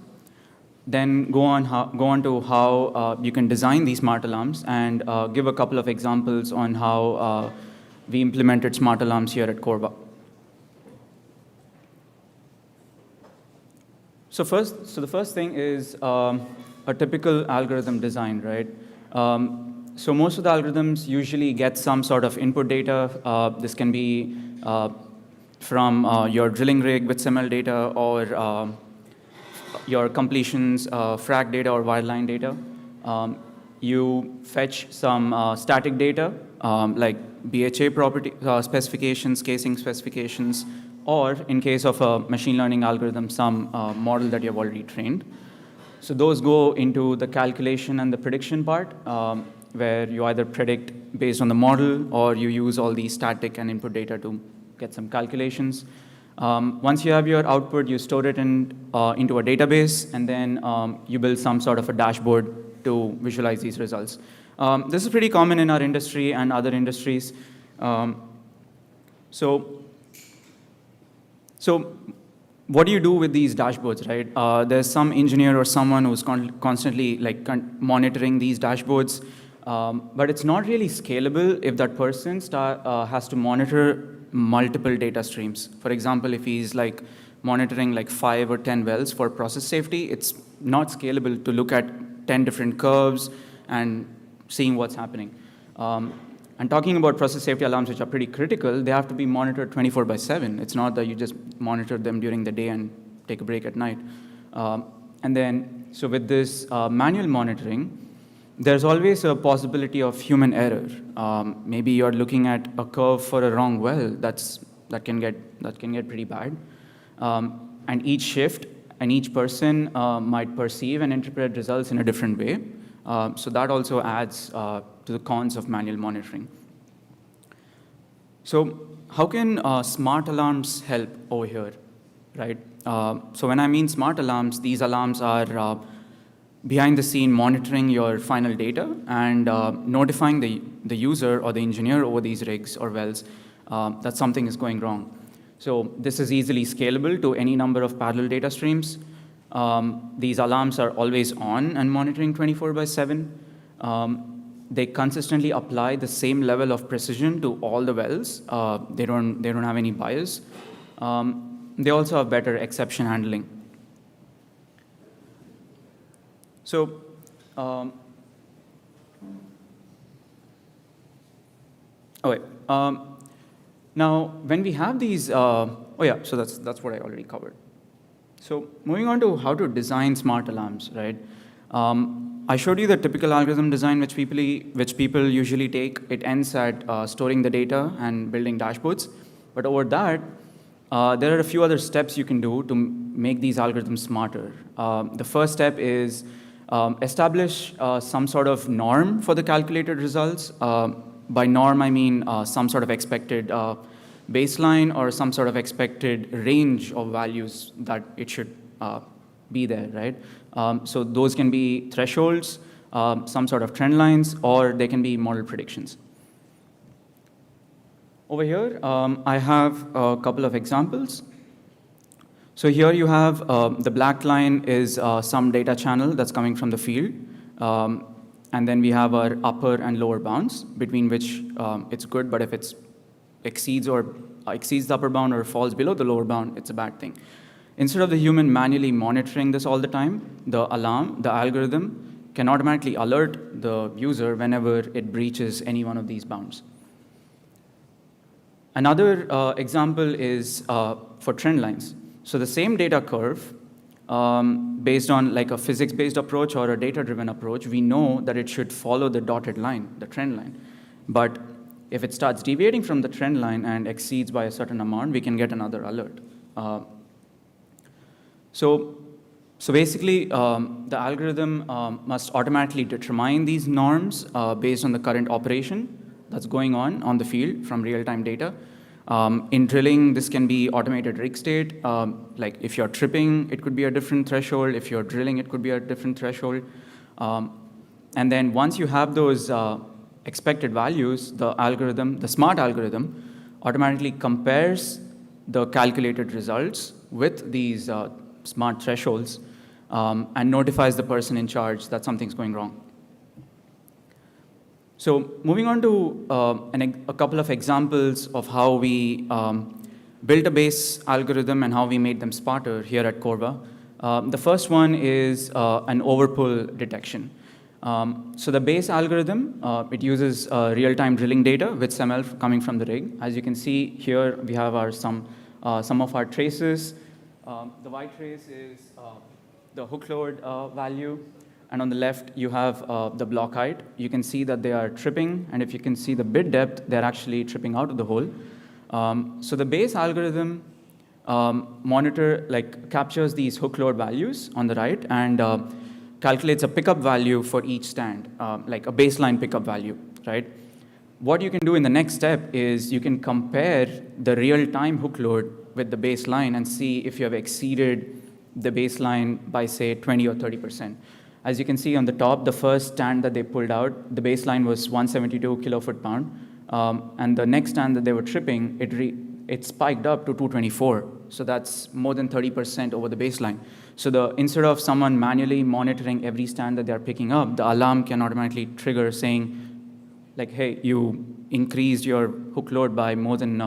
[SPEAKER 13] Then go on to how you can design these smart alarms, and give a couple of examples on how we implemented smart alarms here at Corva. So the first thing is a typical algorithm design, right? So most of the algorithms usually get some sort of input data. This can be from your drilling rig with SML data, or your completions, frac data, or wireline data. You fetch some static data, like BHA property specifications, casing specifications, or in case of a machine learning algorithm, some model that you've already trained. So those go into the calculation and the prediction part, where you either predict based on the model, or you use all the static and input data to get some calculations. Once you have your output, you store it into a database, and then you build some sort of a dashboard to visualize these results. This is pretty common in our industry and other industries. So what do you do with these dashboards, right? There's some engineer or someone who's constantly monitoring these dashboards, but it's not really scalable if that person has to monitor multiple data streams. For example, if he's monitoring 5 or 10 wells for process safety, it's not scalable to look at 10 different curves and seeing what's happening. And talking about process safety alarms, which are pretty critical, they have to be monitored 24/7. It's not that you just monitor them during the day and take a break at night. And then, so with this manual monitoring, there's always a possibility of human error. Maybe you're looking at a curve for a wrong well. That can get pretty bad. And each shift and each person might perceive and interpret results in a different way. So that also adds to the cons of manual monitoring. So how can smart alarms help over here, right? So when I mean smart alarms, these alarms are behind the scene monitoring your final data and notifying the user or the engineer over these rigs or wells that something is going wrong. So this is easily scalable to any number of parallel data streams. These alarms are always on and monitoring 24/7. They consistently apply the same level of precision to all the wells. They don't have any bias. They also have better exception handling. So, now when we have these, so that's what I already covered. So moving on to how to design smart alarms, right? I showed you the typical algorithm design which people usually take. It ends at storing the data and building dashboards. But over that, there are a few other steps you can do to make these algorithms smarter. The first step is establish some sort of norm for the calculated results. By norm, I mean some sort of expected baseline or some sort of expected range of values that it should be there, right? So those can be thresholds, some sort of trend lines, or they can be model predictions. Over here, I have a couple of examples. So here you have the black line is some data channel that's coming from the field. And then we have our upper and lower bounds, between which it's good, but if it exceeds the upper bound or falls below the lower bound, it's a bad thing. Instead of the human manually monitoring this all the time, the algorithm can automatically alert the user whenever it breaches any one of these bounds. Another example is for trend lines. So the same data curve, based on like a physics-based approach or a data-driven approach, we know that it should follow the dotted line, the trend line. But if it starts deviating from the trend line and exceeds by a certain amount, we can get another alert. So basically, the algorithm must automatically determine these norms based on the current operation that's going on the field from real-time data. In drilling, this can be automated rig state. Like if you're tripping, it could be a different threshold. If you're drilling, it could be a different threshold. And then once you have those expected values, the smart algorithm, automatically compares the calculated results with these smart thresholds and notifies the person in charge that something's going wrong. So moving on to a couple of examples of how we built a base algorithm and how we made them smarter here at Corva. The first one is an overpull detection. So the base algorithm, it uses real-time drilling data with SML coming from the rig. As you can see here, we have some of our traces. The white trace is the hook load value. And on the left, you have the block height. You can see that they are tripping. And if you can see the bit depth, they're actually tripping out of the hole. So the base algorithm captures these hook load values on the right and calculates a pickup value for each stand, like a baseline pickup value, right? What you can do in the next step is you can compare the real-time hook load with the baseline and see if you have exceeded the baseline by, say, 20 or 30%. As you can see on the top, the first stand that they pulled out, the baseline was 172 kilo-foot-pound. And the next stand that they were tripping, it spiked up to 224. So that's more than 30% over the baseline. So instead of someone manually monitoring every stand that they're picking up, the alarm can automatically trigger saying, like, hey, you increased your hook load by more than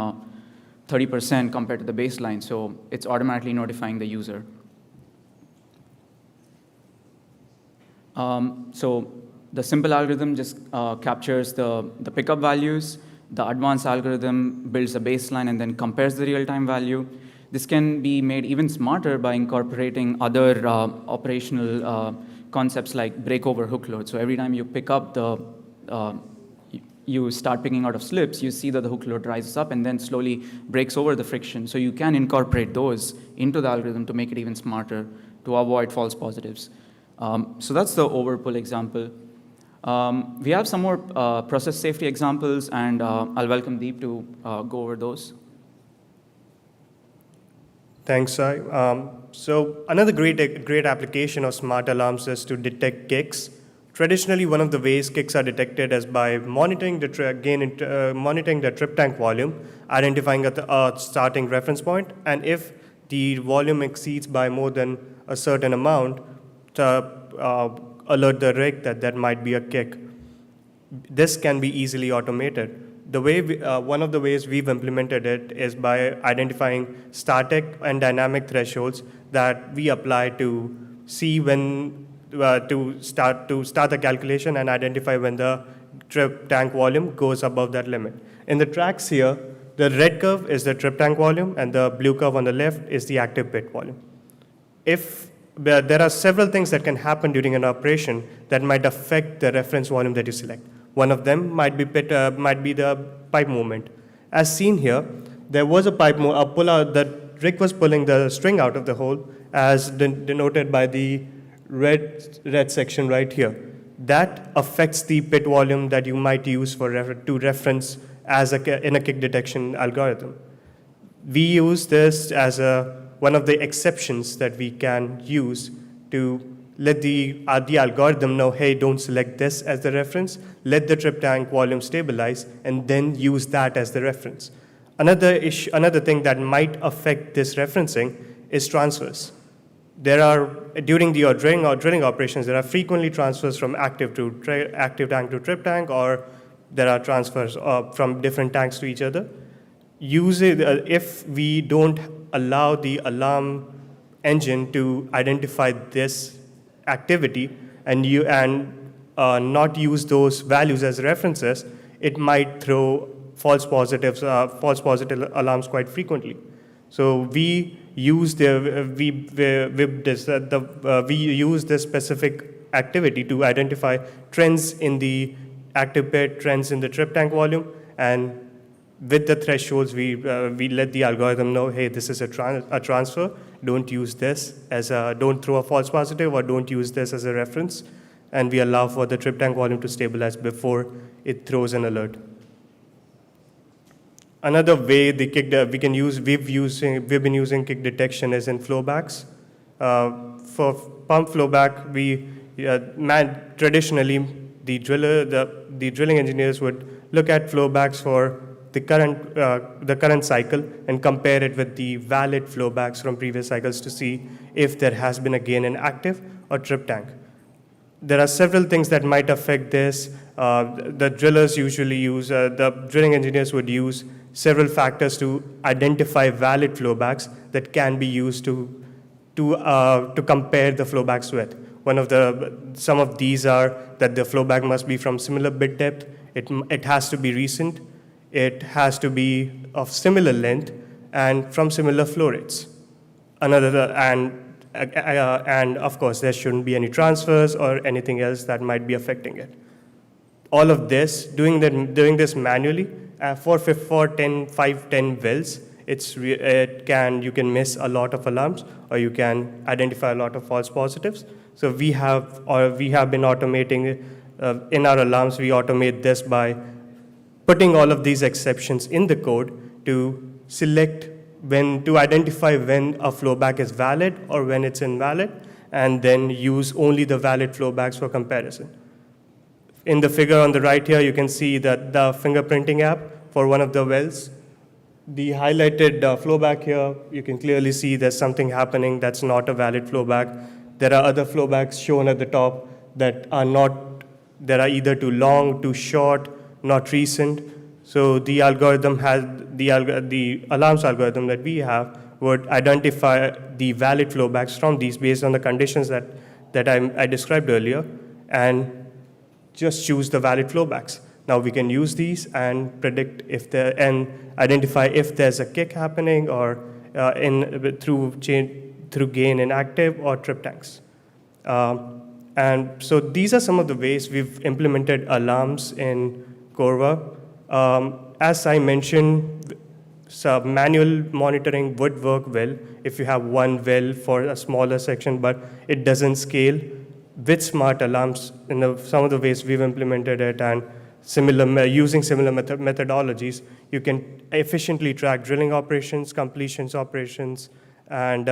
[SPEAKER 13] 30% compared to the baseline. So it's automatically notifying the user. So the simple algorithm just captures the pickup values. The advanced algorithm builds a baseline and then compares the real-time value. This can be made even smarter by incorporating other operational concepts like breakover hook load. So every time you pick up you start picking out of slips, you see that the hook load rises up and then slowly breaks over the friction. So you can incorporate those into the algorithm to make it even smarter to avoid false positives. So that's the overpull example. We have some more process safety examples, and I'll welcome Deep to go over those.
[SPEAKER 9] Thanks, Sai. So another great application of smart alarms is to detect kicks. Traditionally, one of the ways kicks are detected is by monitoring monitoring the trip tank volume, identifying a starting reference point, and if the volume exceeds by more than a certain amount, to alert the rig that that might be a kick. This can be easily automated. One of the ways we've implemented it is by identifying static and dynamic thresholds that we apply to see when to start the calculation and identify when the trip tank volume goes above that limit. In the tracks here, the red curve is the trip tank volume, and the blue curve on the left is the active bit volume. There are several things that can happen during an operation that might affect the reference volume that you select. One of them might be the pipe movement. As seen here, there was a the rig was pulling the string out of the hole, as denoted by the red section right here. That affects the bit volume that you might use to reference in a kick detection algorithm. We use this as one of the exceptions that we can use to let the algorithm know, hey, don't select this as the reference, let the trip tank volume stabilize, and then use that as the reference. Another thing that might affect this referencing is transfers. During the drilling operations, there are frequently transfers from active tank to trip tank, or there are transfers from different tanks to each other. If we don't allow the alarm engine to identify this activity and not use those values as references, it might throw false positive alarms quite frequently. So we use this specific activity to identify trends in the active bit, trends in the trip tank volume, and with the thresholds, we let the algorithm know, hey, this is a transfer. Don't use this don't throw a false positive, or don't use this as a reference. And we allow for the trip tank volume to stabilize before it throws an alert. Another way we've been using kick detection is in flowbacks. For pump flowback, traditionally the drilling engineers would look at flowbacks for the current cycle and compare it with the valid flowbacks from previous cycles to see if there has been a gain in active or trip tank. There are several things that might affect this. The drilling engineers would use several factors to identify valid flowbacks that can be used to compare the flowbacks with. Some of these are that the flowback must be from similar bit depth. It has to be recent. It has to be of similar length and from similar flow rates. And of course, there shouldn't be any transfers or anything else that might be affecting it. All of this, doing this manually for 5, 10 wells, you can miss a lot of alarms, or you can identify a lot of false positives. So we have been automating in our alarms. We automate this by putting all of these exceptions in the code to identify when a flowback is valid or when it's invalid, and then use only the valid flowbacks for comparison. In the figure on the right here, you can see that the fingerprinting app for one of the wells, the highlighted flowback here, you can clearly see there's something happening that's not a valid flowback. There are other flowbacks shown at the top that are either too long, too short, not recent. So the alarms algorithm that we have would identify the valid flowbacks from these based on the conditions that I described earlier, and just choose the valid flowbacks. Now we can use these and predict and identify if there's a kick happening or through gain in active or trip tanks. And so these are some of the ways we've implemented alarms in Corva. As I mentioned, manual monitoring would work well if you have one well for a smaller section, but it doesn't scale. with smart alarms, some of the ways we've implemented it and using similar methodologies, you can efficiently track drilling operations, completions operations, and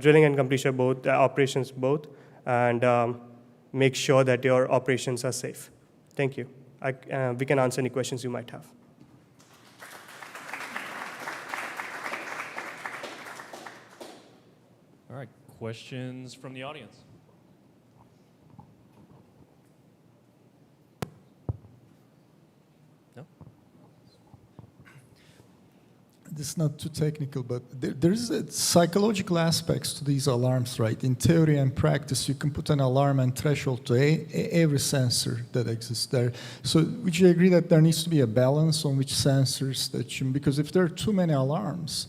[SPEAKER 9] drilling and completion both operations both, and make sure that your operations are safe. Thank you. We can answer any questions you might have.
[SPEAKER 1] All right, questions from the audience? No?
[SPEAKER 14] This is not too technical, but there's psychological aspects to these alarms, right? In theory and practice, you can put an alarm and threshold to every sensor that exists there. So would you agree that there needs to be a balance on which sensors that you, because if there are too many alarms,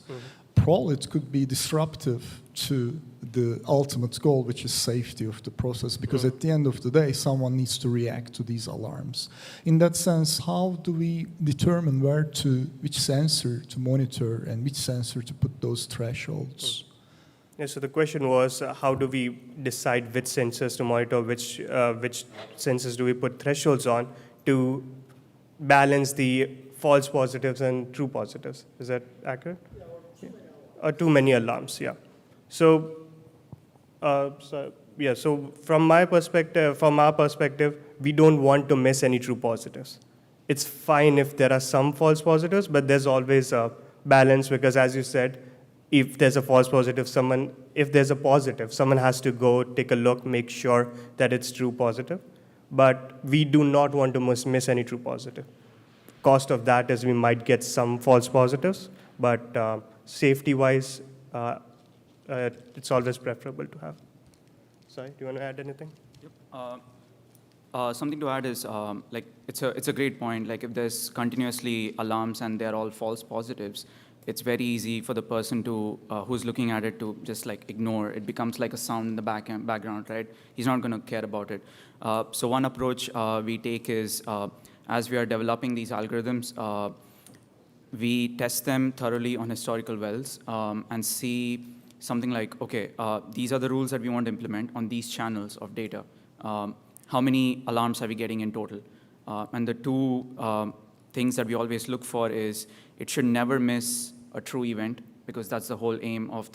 [SPEAKER 14] probably it could be disruptive to the ultimate goal, which is safety of the process, because at the end of the day, someone needs to react to these alarms. In that sense, how do we determine which sensor to monitor and which sensor to put those thresholds?
[SPEAKER 9] Yeah, so the question was, how do we decide which sensors to monitor, which sensors do we put thresholds on to balance the false positives and true positives? Is that accurate? Yeah. Or too many alarms, yeah. So from our perspective, we don't want to miss any true positives. It's fine if there are some false positives, but there's always a balance because, as you said, if there's a false positive, if there's a positive, someone has to go take a look, make sure that it's true positive. But we do not want to miss any true positive. Cost of that is we might get some false positives, but safety-wise, it's always preferable to have. Sorry, do you want to add anything?
[SPEAKER 13] Yep. Something to add is it's a great point. Like if there's continuously alarms and they're all false positives, it's very easy for the person to who's looking at it to just like ignore. It becomes like a sound in the background, right? He's not going to care about it. So one approach we take is as we are developing these algorithms, we test them thoroughly on historical wells and see something like, okay, these are the rules that we want to implement on these channels of data. How many alarms are we getting in total? And the two things that we always look for is it should never miss a true event because that's the whole aim of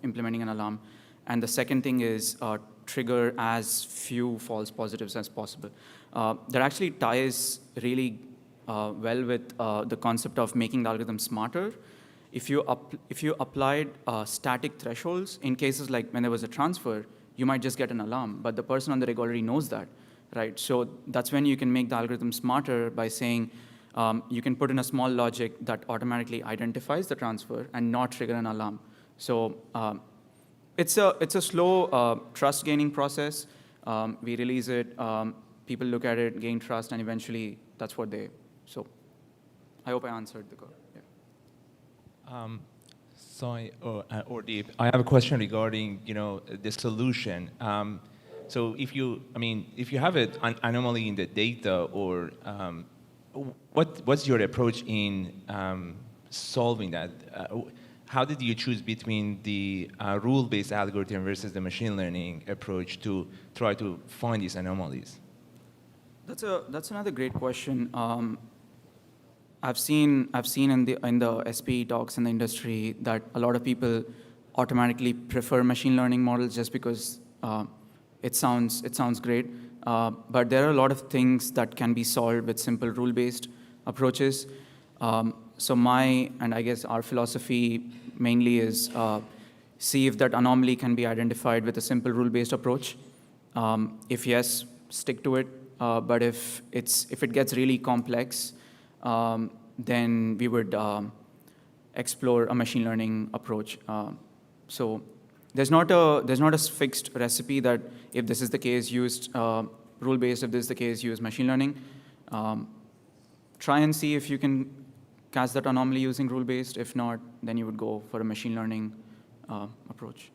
[SPEAKER 13] implementing an alarm. And the second thing is trigger as few false positives as possible. That actually ties really well with the concept of making the algorithm smarter. If you applied static thresholds in cases like when there was a transfer, you might just get an alarm, but the person on the rig already knows that, right? So that's when you can make the algorithm smarter by saying you can put in a small logic that automatically identifies the transfer and not trigger an alarm. So it's a slow trust-gaining process. We release it, people look at it, gain trust, and eventually that's what they. So I hope I answered the question.
[SPEAKER 15] Sorry, or Deep, I have a question regarding the solution. So if you have an anomaly in the data, or what's your approach in solving that? How did you choose between the rule-based algorithm versus the machine learning approach to try to find these anomalies?
[SPEAKER 13] That's another great question. I've seen in the SPE talks in the industry that a lot of people automatically prefer machine learning models just because it sounds great. But there are a lot of things that can be solved with simple rule-based approaches. So and I guess our philosophy mainly is see if that anomaly can be identified with a simple rule-based approach. If yes, stick to it. But if it gets really complex, then we would explore a machine learning approach. So there's not a fixed recipe that if this is the case, used rule-based. If this is the case, use machine learning. Try and see if you can catch that anomaly using rule-based. If not, then you would go for a machine learning approach.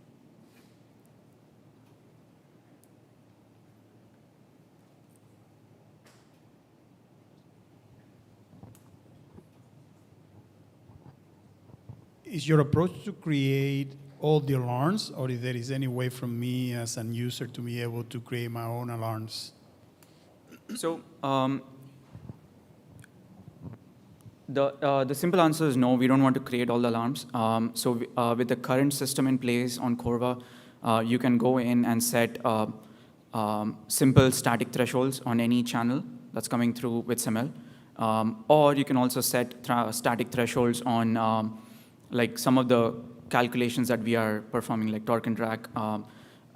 [SPEAKER 16] Is your approach to create all the alarms, or if there is any way from me as an user to be able to create my own alarms.
[SPEAKER 13] So the simple answer is no, we don't want to create all the alarms. With the current system in place on Corva, you can go in and set simple static thresholds on any channel that's coming through with SML. Or you can also set static thresholds on like some of the calculations that we are performing, like torque and drag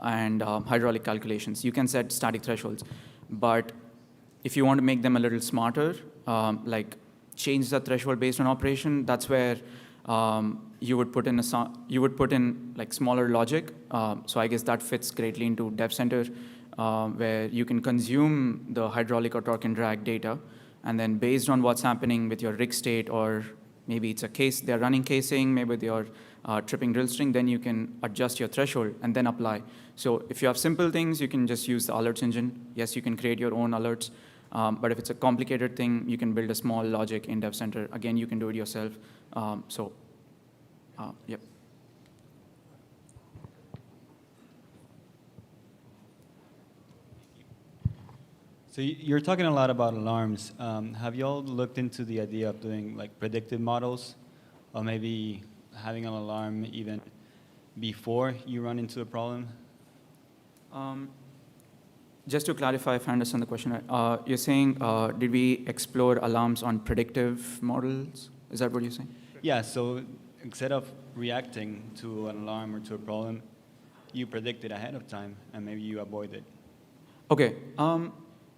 [SPEAKER 13] and hydraulic calculations. You can set static thresholds. But if you want to make them a little smarter, like change the threshold based on operation, that's where you would put in like smaller logic. So I guess that fits greatly into Dev Center, where you can consume the hydraulic or torque and drag data, and then based on what's happening with your rig state, or maybe it's a case, they're running casing, maybe they're tripping drill string, then you can adjust your threshold and then apply. So if you have simple things, you can just use the alerts engine. Yes, you can create your own alerts. But if it's a complicated thing, you can build a small logic in Dev Center. Again, you can do it yourself. Yep.
[SPEAKER 17] So you're talking a lot about alarms. Have you all looked into the idea of doing like predictive models, or maybe having an alarm even before you run into a problem?
[SPEAKER 13] Just to clarify if I understand the question, you're saying, did we explore alarms on predictive models? Is that what you're saying?
[SPEAKER 17] Yeah, so instead of reacting to an alarm or to a problem, you predict it ahead of time, and maybe you avoid it.
[SPEAKER 13] Okay.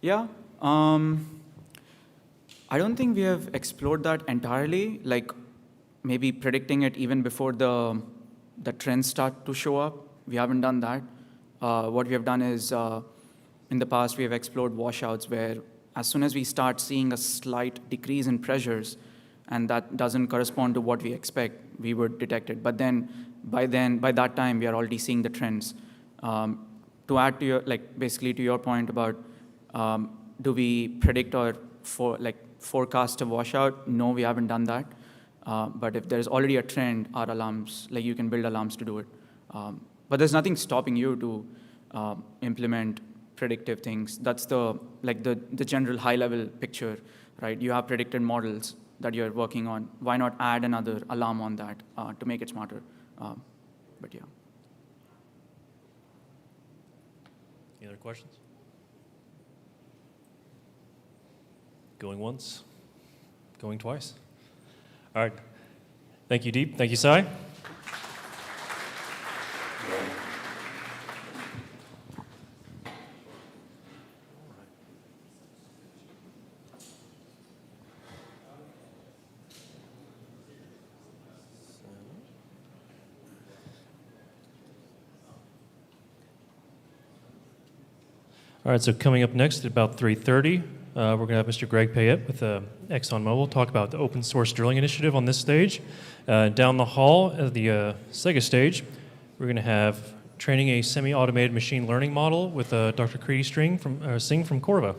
[SPEAKER 13] Yeah. I don't think we have explored that entirely, like maybe predicting it even before the trends start to show up. We haven't done that. What we have done is, in the past, we have explored washouts where as soon as we start seeing a slight decrease in pressures, and that doesn't correspond to what we expect, we would detect it. But then, by that time, we are already seeing the trends. To add to your, basically to your point about do we predict or forecast a washout? No, we haven't done that. But if there's already a trend, our alarms, you can build alarms to do it. But there's nothing stopping you to implement predictive things. That's the general high-level picture, right? You have predicted models that you're working on. Why not add another alarm on that to make it smarter? But yeah.
[SPEAKER 1] Any other questions? Going once, going twice. All right. Thank you, Deep. Thank you, Sai. All right, so coming up next at about 3:30, we're going to have Mr. Greg Payette with ExxonMobil talk about the open source drilling initiative on this stage. Down the hall at the Sega stage, we're going to have training a semi-automated machine learning model with Dr. Kriti Singh from Corva.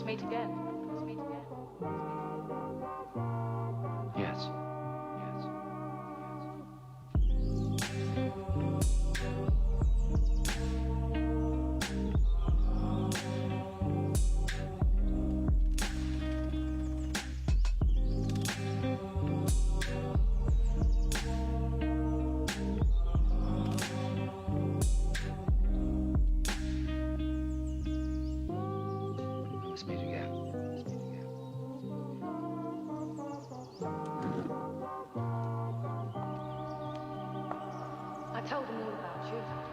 [SPEAKER 18] meet again.
[SPEAKER 19] Yes. Let's meet again.
[SPEAKER 18] I told them all about you.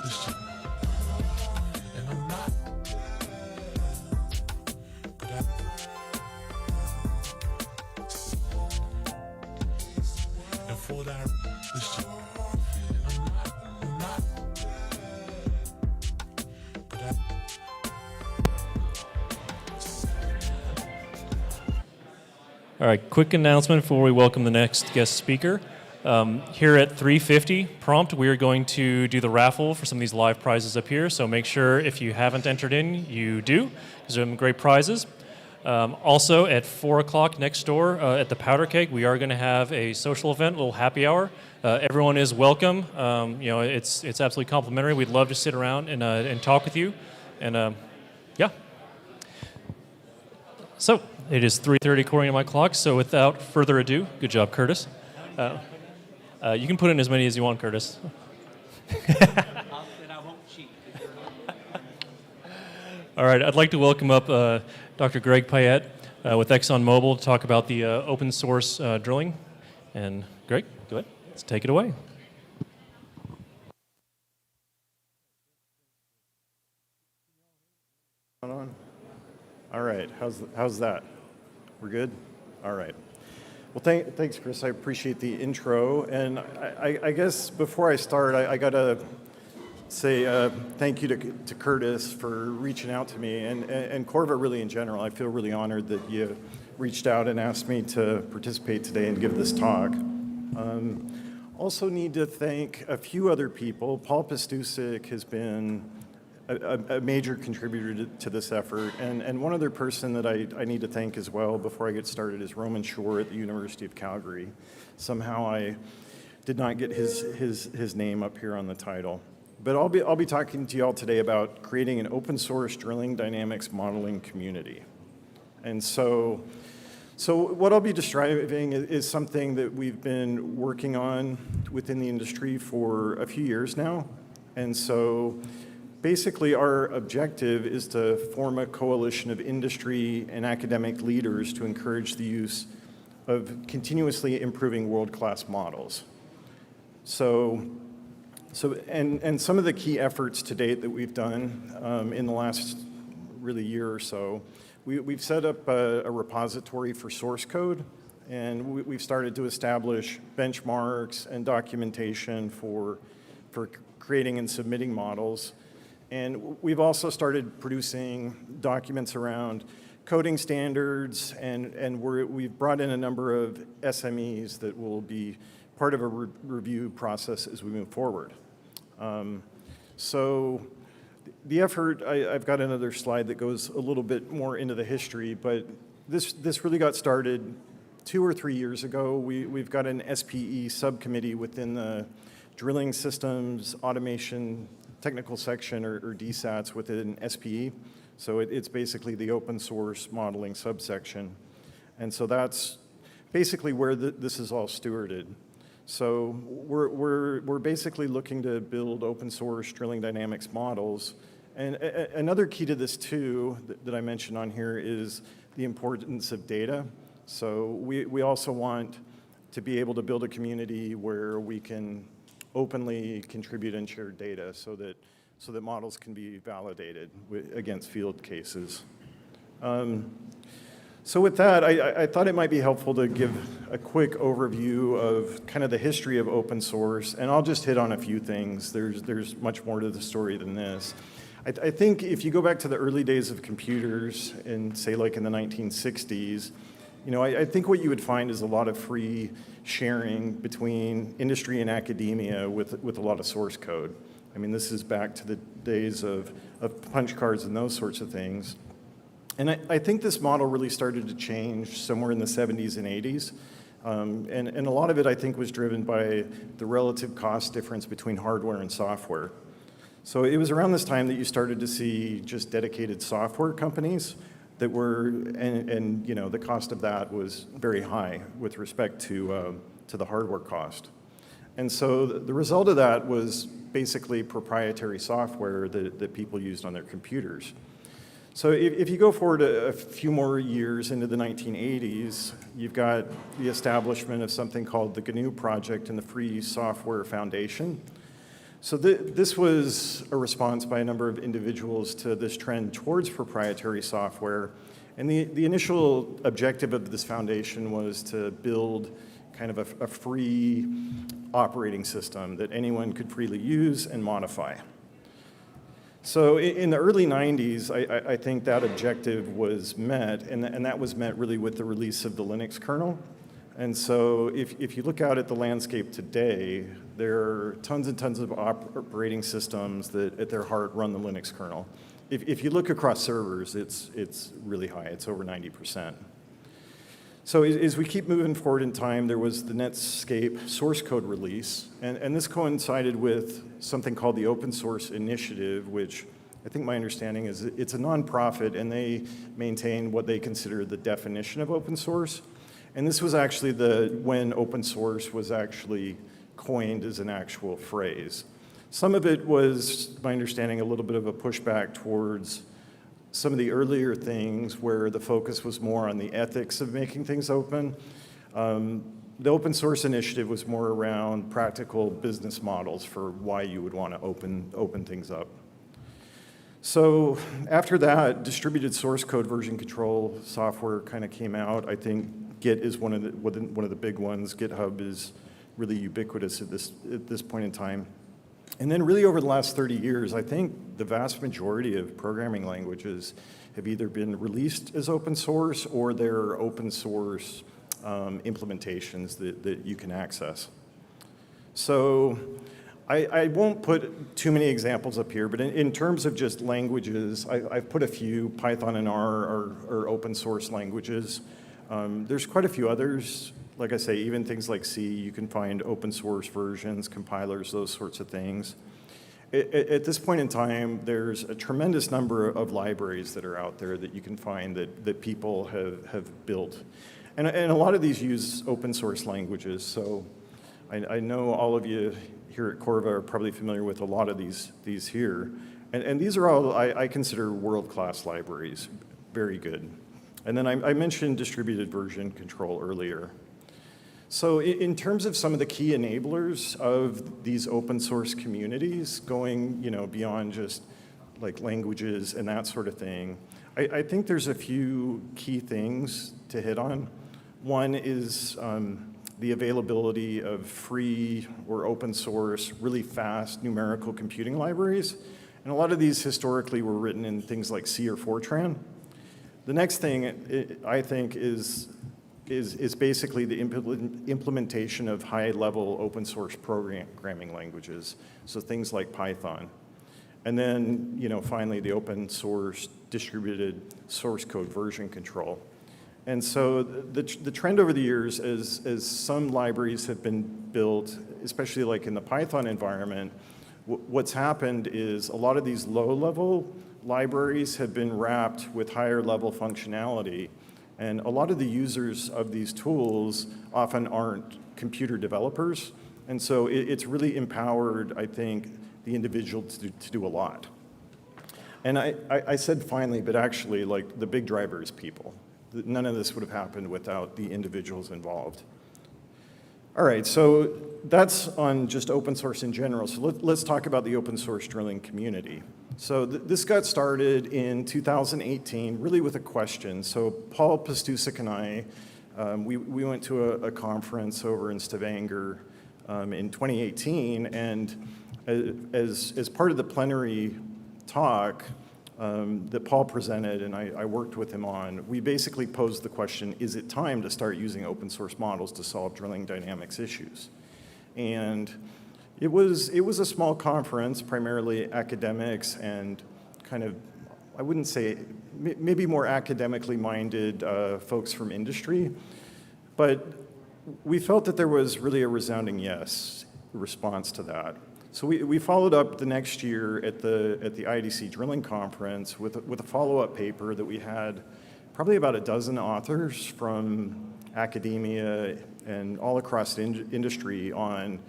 [SPEAKER 3] And I'm not. But and for that, listen. And I'm not. But
[SPEAKER 1] All right, quick announcement before we welcome the next guest speaker. Here at 3:50 prompt, we are going to do the raffle for some of these live prizes up here. So make sure if you haven't entered in, you do, because there are some great prizes. Also at 4 o'clock next door at the Powder Keg, we are going to have a social event, a little happy hour. Everyone is welcome. It's absolutely complimentary. We'd love to sit around and talk with you. And yeah. So it is 3:30 according to my clock. So without further ado, good job, Curtis. You can put in as many as you want, Curtis. All right, I'd like to welcome up Dr. Greg Payette with ExxonMobil to talk about the open source drilling. And Greg, go ahead. Let's take it away.
[SPEAKER 20] All right, how's that? We're good? All right. Well, thanks, Chris. I appreciate the intro. And I guess before I start, I got to say thank you to Curtis for reaching out to me and Corva really in general. I feel really honored that you reached out and asked me to participate today and give this talk. Also need to thank a few other people. Paul Pastusic has been a major contributor to this effort. And one other person that I need to thank as well before I get started is Roman Shore at the University of Calgary. Somehow I did not get his name up here on the title. But I'll be talking to you all today about creating an open source drilling dynamics modeling community. And so what I'll be describing is something that we've been working on within the industry for a few years now. And so basically, our objective is to form a coalition of industry and academic leaders to encourage the use of continuously improving world-class models. And some of the key efforts to date that we've done in the last really year or so, we've set up a repository for source code, and we've started to establish benchmarks and documentation for creating and submitting models. And we've also started producing documents around coding standards, and we've brought in a number of SMEs that will be part of a review process as we move forward. So the effort, I've got another slide that goes a little bit more into the history, but this really got started 2 or 3 years ago. We've got an SPE subcommittee within the Drilling Systems Automation Technical Section, or DSATs, within SPE. So it's basically the open source modeling subsection. And so that's basically where this is all stewarded. So we're basically looking to build open source drilling dynamics models. And another key to this too that I mentioned on here is the importance of data. So we also want to be able to build a community where we can openly contribute and share data so that models can be validated against field cases. So with that, I thought it might be helpful to give a quick overview of kind of the history of open source, and I'll just hit on a few things. There's much more to the story than this. I think if you go back to the early days of computers, and say like in the 1960s, I think what you would find is a lot of free sharing between industry and academia with a lot of source code. I mean, this is back to the days of punch cards and those sorts of things. And I think this model really started to change somewhere in the 70s and 80s. And a lot of it, I think, was driven by the relative cost difference between hardware and software. So it was around this time that you started to see just dedicated software companies that were, and the cost of that was very high with respect to the hardware cost. And so the result of that was basically proprietary software that people used on their computers. So if you go forward a few more years into the 1980s, you've got the establishment of something called the GNU Project and the Free Software Foundation. So this was a response by a number of individuals to this trend towards proprietary software. And the initial objective of this foundation was to build kind of a free operating system that anyone could freely use and modify. So in the early 90s, I think that objective was met, and that was met really with the release of the Linux kernel. And so if you look out at the landscape today, there are tons and tons of operating systems that at their heart run the Linux kernel. If you look across servers, it's really high. It's over 90%. So as we keep moving forward in time, there was the Netscape source code release, and this coincided with something called the Open Source Initiative, which I think my understanding is it's a nonprofit, and they maintain what they consider the definition of open source. And this was actually when open source was actually coined as an actual phrase. Some of it was, my understanding, a little bit of a pushback towards some of the earlier things where the focus was more on the ethics of making things open. The open source initiative was more around practical business models for why you would want to open things up. So after that, distributed source code version control software kind of came out. I think Git is one of the big ones. GitHub is really ubiquitous at this point in time. And then really over the last 30 years, I think the vast majority of programming languages have either been released as open source or they're open source implementations that you can access. So I won't put too many examples up here, but in terms of just languages, I've put a few. Python and R are open source languages. There's quite a few others. Like I say, even things like C, you can find open source versions, compilers, those sorts of things. At this point in time, there's a tremendous number of libraries that are out there that you can find that people have built. And a lot of these use open source languages. So I know all of you here at Corva are probably familiar with a lot of these here. And these are all, I consider world-class libraries, very good. And then I mentioned distributed version control earlier. So in terms of some of the key enablers of these open source communities, going beyond just like languages and that sort of thing, I think there's a few key things to hit on. One is the availability of free or open source, really fast numerical computing libraries. And a lot of these historically were written in things like C or Fortran. The next thing I think is basically the implementation of high-level open source programming languages, so things like Python. And then, finally, the open source distributed source code version control. And so the trend over the years as some libraries have been built, especially like in the Python environment, what's happened is a lot of these low-level libraries have been wrapped with higher-level functionality. And a lot of the users of these tools often aren't computer developers. And so it's really empowered, I think, the individual to do a lot. And I said finally, but actually, like, the big driver is people. None of this would have happened without the individuals involved. All right, so that's on just open source in general. So let's talk about the open source drilling community. So this got started in 2018, really with a question. So Paul Pastusek and I, we went to a conference over in Stavanger in 2018, and as part of the plenary talk that Paul presented and I worked with him on, we basically posed the question, is it time to start using open source models to solve drilling dynamics issues? And it was a small conference, primarily academics and kind of, I wouldn't say, maybe more academically minded folks from industry. But we felt that there was really a resounding yes response to that. So we followed up the next year at the IDC drilling conference with a follow-up paper that we had probably about a dozen authors from academia and all across the industry on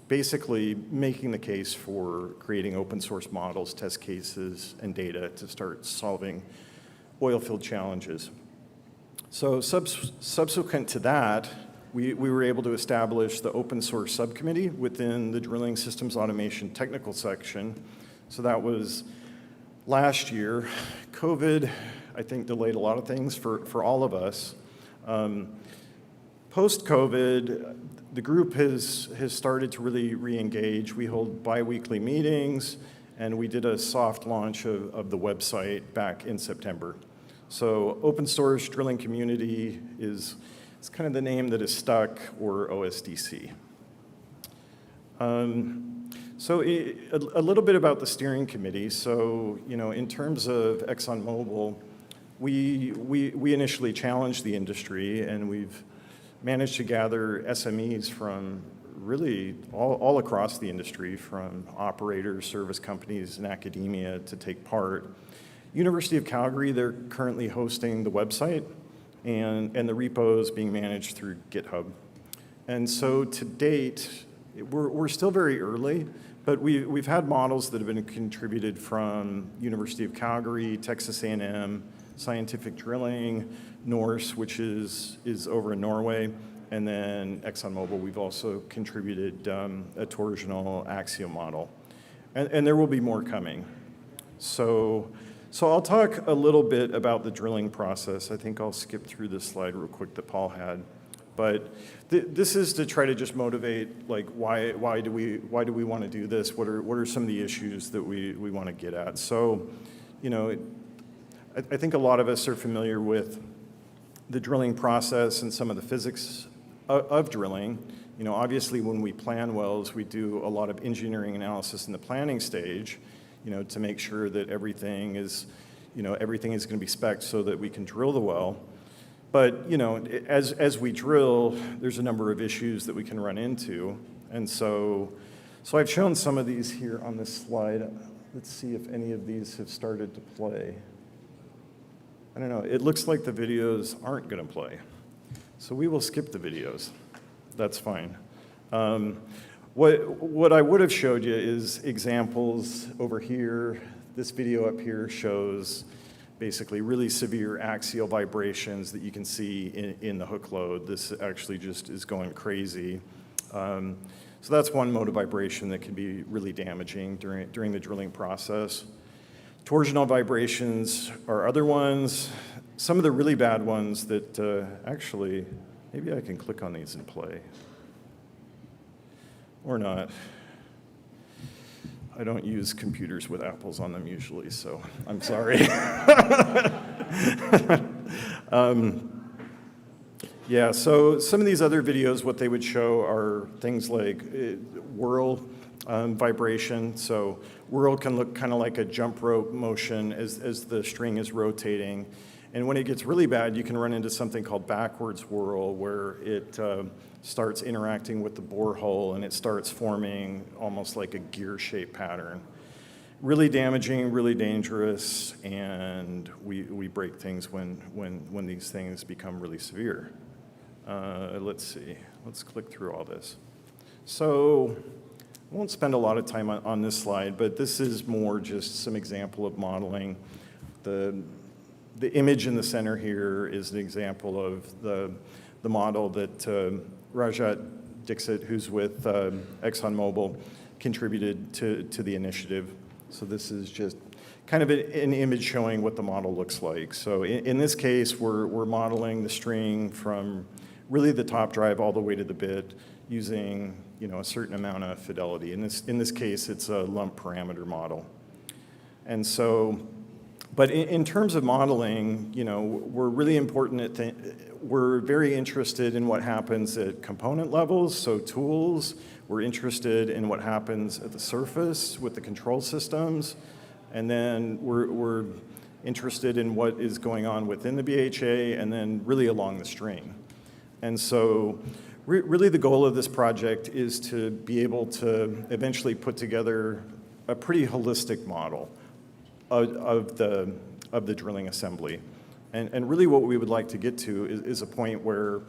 [SPEAKER 20] basically making the case for creating open source models, test cases, and data to start solving oil field challenges. So subsequent to that, we were able to establish the open source subcommittee within the drilling systems automation technical section. So that was last year. COVID, I think, delayed a lot of things for all of us. Post-COVID, the group has started to really re-engage. We hold bi-weekly meetings, and we did a soft launch of the website back in September. So open source drilling community is kind of the name that is stuck, or OSDC. So a little bit about the steering committee. So, in terms of ExxonMobil, we initially challenged the industry, and we've managed to gather SMEs from really all across the industry, from operators, service companies, and academia to take part. University of Calgary, they're currently hosting the website, and the repo is being managed through GitHub. And so to date, we're still very early, but we've had models that have been contributed from University of Calgary, Texas A&M, Scientific Drilling, Norse, which is over in Norway, and then ExxonMobil. We've also contributed a torsional axial model, and there will be more coming. So I'll talk a little bit about the drilling process. I think I'll skip through this slide real quick that Paul had, but this is to try to just motivate, like, why do we want to do this? What are some of the issues that we want to get at? So, I think a lot of us are familiar with the drilling process and some of the physics of drilling. Obviously, when we plan wells, we do a lot of engineering analysis in the planning stage, to make sure that everything is going to be spec'd so that we can drill the well. But, as we drill, there's a number of issues that we can run into. And so I've shown some of these here on this slide. Let's see if any of these have started to play. I don't know, it looks like the videos aren't going to play. So we will skip the videos. That's fine. What I would have showed you is examples over here. This video up here shows basically really severe axial vibrations that you can see in the hook load. This actually just is going crazy. So that's one mode of vibration that can be really damaging during the drilling process. Torsional vibrations are other ones. Some of the really bad ones that actually, maybe I can click on these and play. Or not. I don't use computers with apples on them usually, so I'm sorry. Yeah, so some of these other videos, what they would show are things like whirl vibration. So whirl can look kind of like a jump rope motion as the string is rotating. And when it gets really bad, you can run into something called backwards whirl, where it starts interacting with the borehole and it starts forming almost like a gear-shaped pattern. Really damaging, really dangerous, and we break things when these things become really severe. Let's see, let's click through all this. So I won't spend a lot of time on this slide, but this is more just some example of modeling. The image in the center here is an example of the model that Rajat Dixit, who's with ExxonMobil, contributed to the initiative. So this is just kind of an image showing what the model looks like. So in this case, we're modeling the string from really the top drive all the way to the bit using a certain amount of fidelity. In this case, it's a lump parameter model. And so, but in terms of modeling, we're really important we're very interested in what happens at component levels, so tools. We're interested in what happens at the surface with the control systems. And then we're interested in what is going on within the BHA and then really along the string. And so really the goal of this project is to be able to eventually put together a pretty holistic model of the drilling assembly. And really what we would like to get to is a point where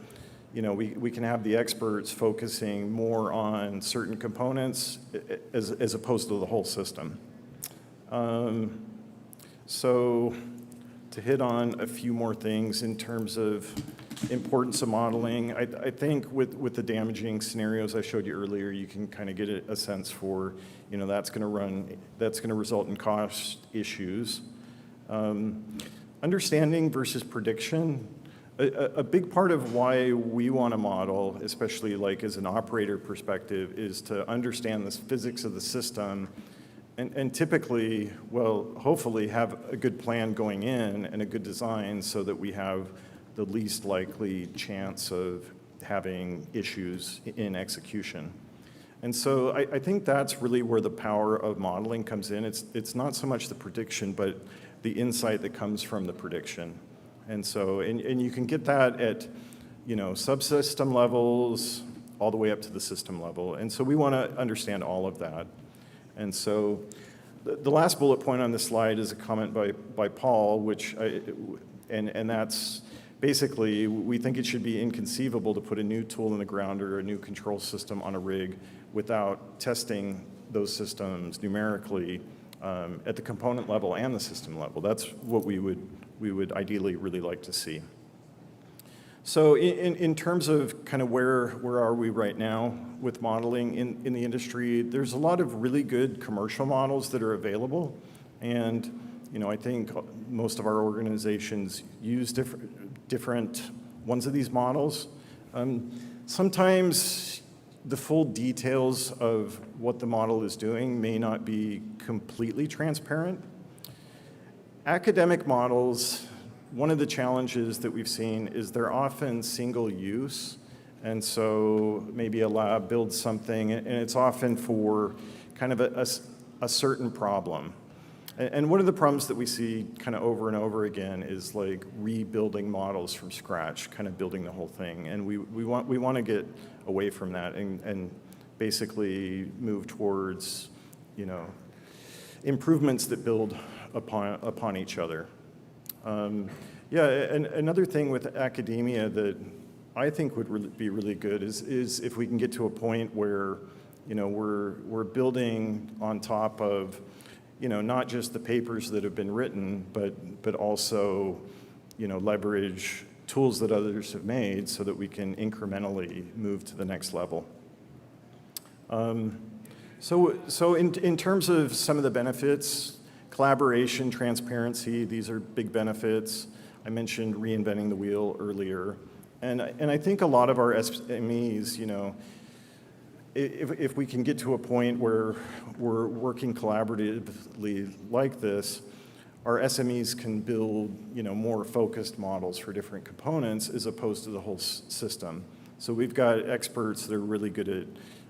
[SPEAKER 20] we can have the experts focusing more on certain components as opposed to the whole system. So to hit on a few more things in terms of importance of modeling. I think with the damaging scenarios I showed you earlier, you can kind of get a sense for, that's going to result in cost issues. Understanding versus prediction. A big part of why we want to model, especially like as an operator perspective, is to understand the physics of the system and typically, well, hopefully have a good plan going in and a good design so that we have the least likely chance of having issues in execution. And so I think that's really where the power of modeling comes in. It's not so much the prediction, but the insight that comes from the prediction. And so, and you can get that at, subsystem levels all the way up to the system level. And so we want to understand all of that. And so the last bullet point on this slide is a comment by Paul, and that's basically, we think it should be inconceivable to put a new tool in the ground or a new control system on a rig without testing those systems numerically at the component level and the system level. That's what we would ideally really like to see. So in terms of kind of where are we right now with modeling in the industry, there's a lot of really good commercial models that are available. And I think most of our organizations use different ones of these models. Sometimes the full details of what the model is doing may not be completely transparent. Academic models, one of the challenges that we've seen is they're often single use. And so maybe a lab builds something, and it's often for kind of a certain problem. And one of the problems that we see kind of over and over again is like rebuilding models from scratch, kind of building the whole thing. And we want to get away from that and basically move towards, improvements that build upon each other. And another thing with academia that I think would be really good is if we can get to a point where, we're building on top of, not just the papers that have been written, but also, leverage tools that others have made so that we can incrementally move to the next level. So in terms of some of the benefits, collaboration, transparency, these are big benefits. I mentioned reinventing the wheel earlier. And I think a lot of our SMEs, if we can get to a point where we're working collaboratively like this, our SMEs can build, more focused models for different components as opposed to the whole system. So we've got experts that are really good at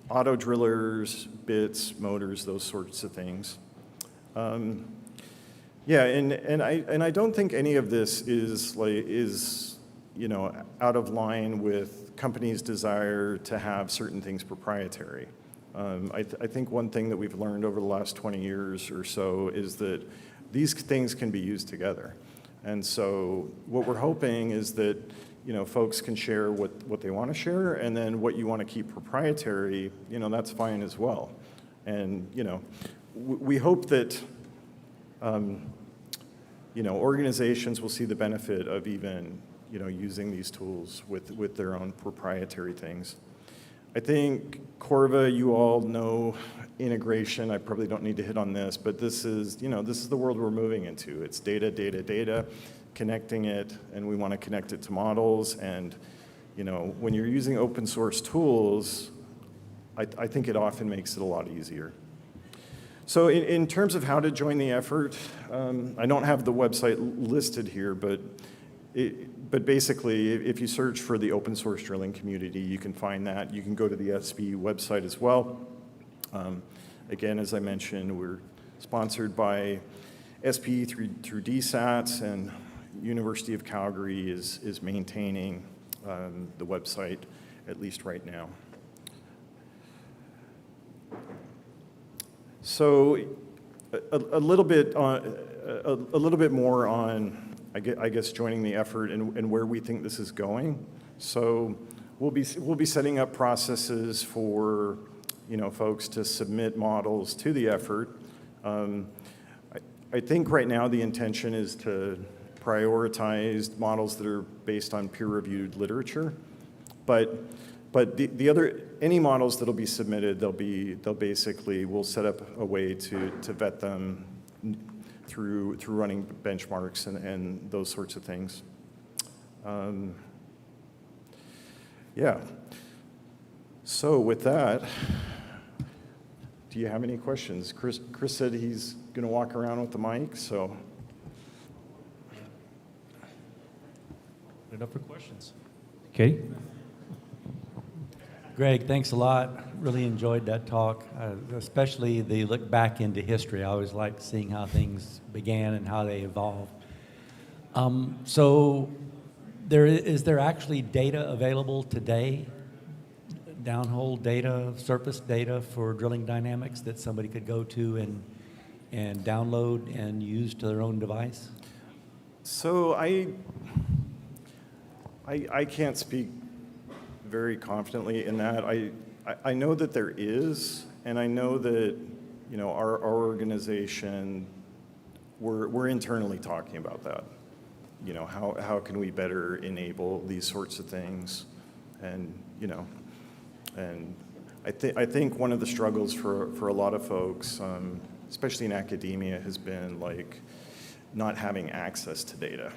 [SPEAKER 20] auto drillers, bits, motors, those sorts of things. And I don't think any of this is out of line with companies' desire to have certain things proprietary. I think one thing that we've learned over the last 20 years or so is that these things can be used together. And so what we're hoping is that folks can share what they want to share, and then what you want to keep proprietary, that's fine as well. And we hope that organizations will see the benefit of even using these tools with their own proprietary things. I think Corva, you all know integration. I probably don't need to hit on this, but this is the world we're moving into. It's data, data, data, connecting it, and we want to connect it to models. And when you're using open source tools, I think it often makes it a lot easier. So in terms of how to join the effort, I don't have the website listed here, but basically, if you search for the open source drilling community, you can find that. You can go to the SP website as well. Again, as I mentioned, we're sponsored by SP through DSATs, and University of Calgary is maintaining the website, at least right now. So a little bit more on, I guess, joining the effort and where we think this is going. So we'll be setting up processes for folks to submit models to the effort. I think right now the intention is to prioritized models that are based on peer-reviewed literature. But any models that'll be submitted, we'll set up a way to vet them through running benchmarks and those sorts of things. Yeah. So with that, do you have any questions? Chris said he's going to walk around with the mic, so.
[SPEAKER 1] Open it up for questions.
[SPEAKER 19] Okay. Greg, thanks a lot. Really enjoyed that talk, especially the look back into history. I always like seeing how things began and how they evolved. So is there actually data available today, downhole data, surface data for drilling dynamics that somebody could go to and download and use to their own device?
[SPEAKER 20] So I can't speak very confidently in that. I know that there is, and I know that, you know, our organization, we're internally talking about that. You know, how can we better enable these sorts of things? And, you know, and I think one of the struggles for a lot of folks, especially in academia, has been like not having access to data.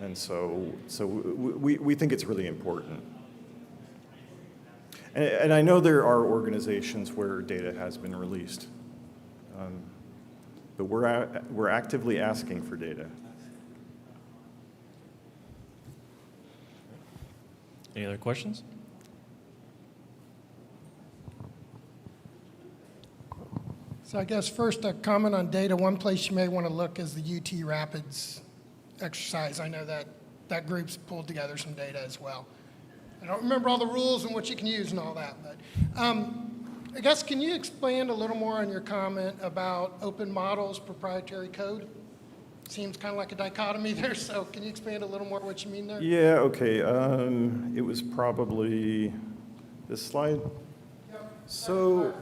[SPEAKER 20] And so we think it's really important. And I know there are organizations where data has been released, but we're actively asking for data.
[SPEAKER 1] Any other questions?
[SPEAKER 11] So I guess first a comment on data. One place you may want to look is the UT Rapids exercise. I know that group's pulled together some data as well. I don't remember all the rules and what you can use and all that, but I guess can you expand a little more on your comment about open models, proprietary code? Seems kind of like a dichotomy there, so can you expand a little more what you mean there?
[SPEAKER 20] Yeah, okay. It was probably this slide.
[SPEAKER 11] Yep.
[SPEAKER 20] So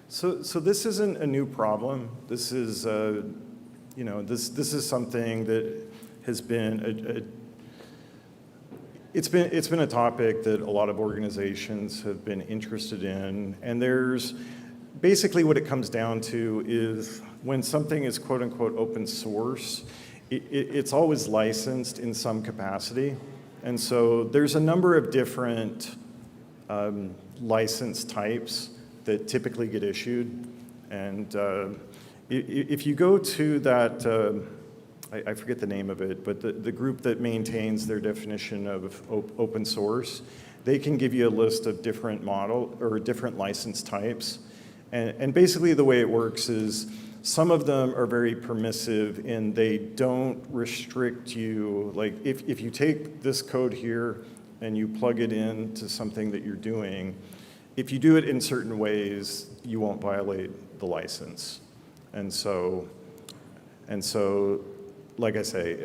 [SPEAKER 20] this isn't a new problem. This is, you know, this is something that has been it's been a topic that a lot of organizations have been interested in, and there's basically what it comes down to is when something is quote unquote open source, it's always licensed in some capacity, and so there's a number of different license types that typically get issued, and if you go to that. I forget the name of it, but the group that maintains their definition of open source, they can give you a list of different model or different license types. And basically the way it works is some of them are very permissive and they don't restrict you. Like if you take this code here and you plug it into something that you're doing, if you do it in certain ways, you won't violate the license. And so like I say,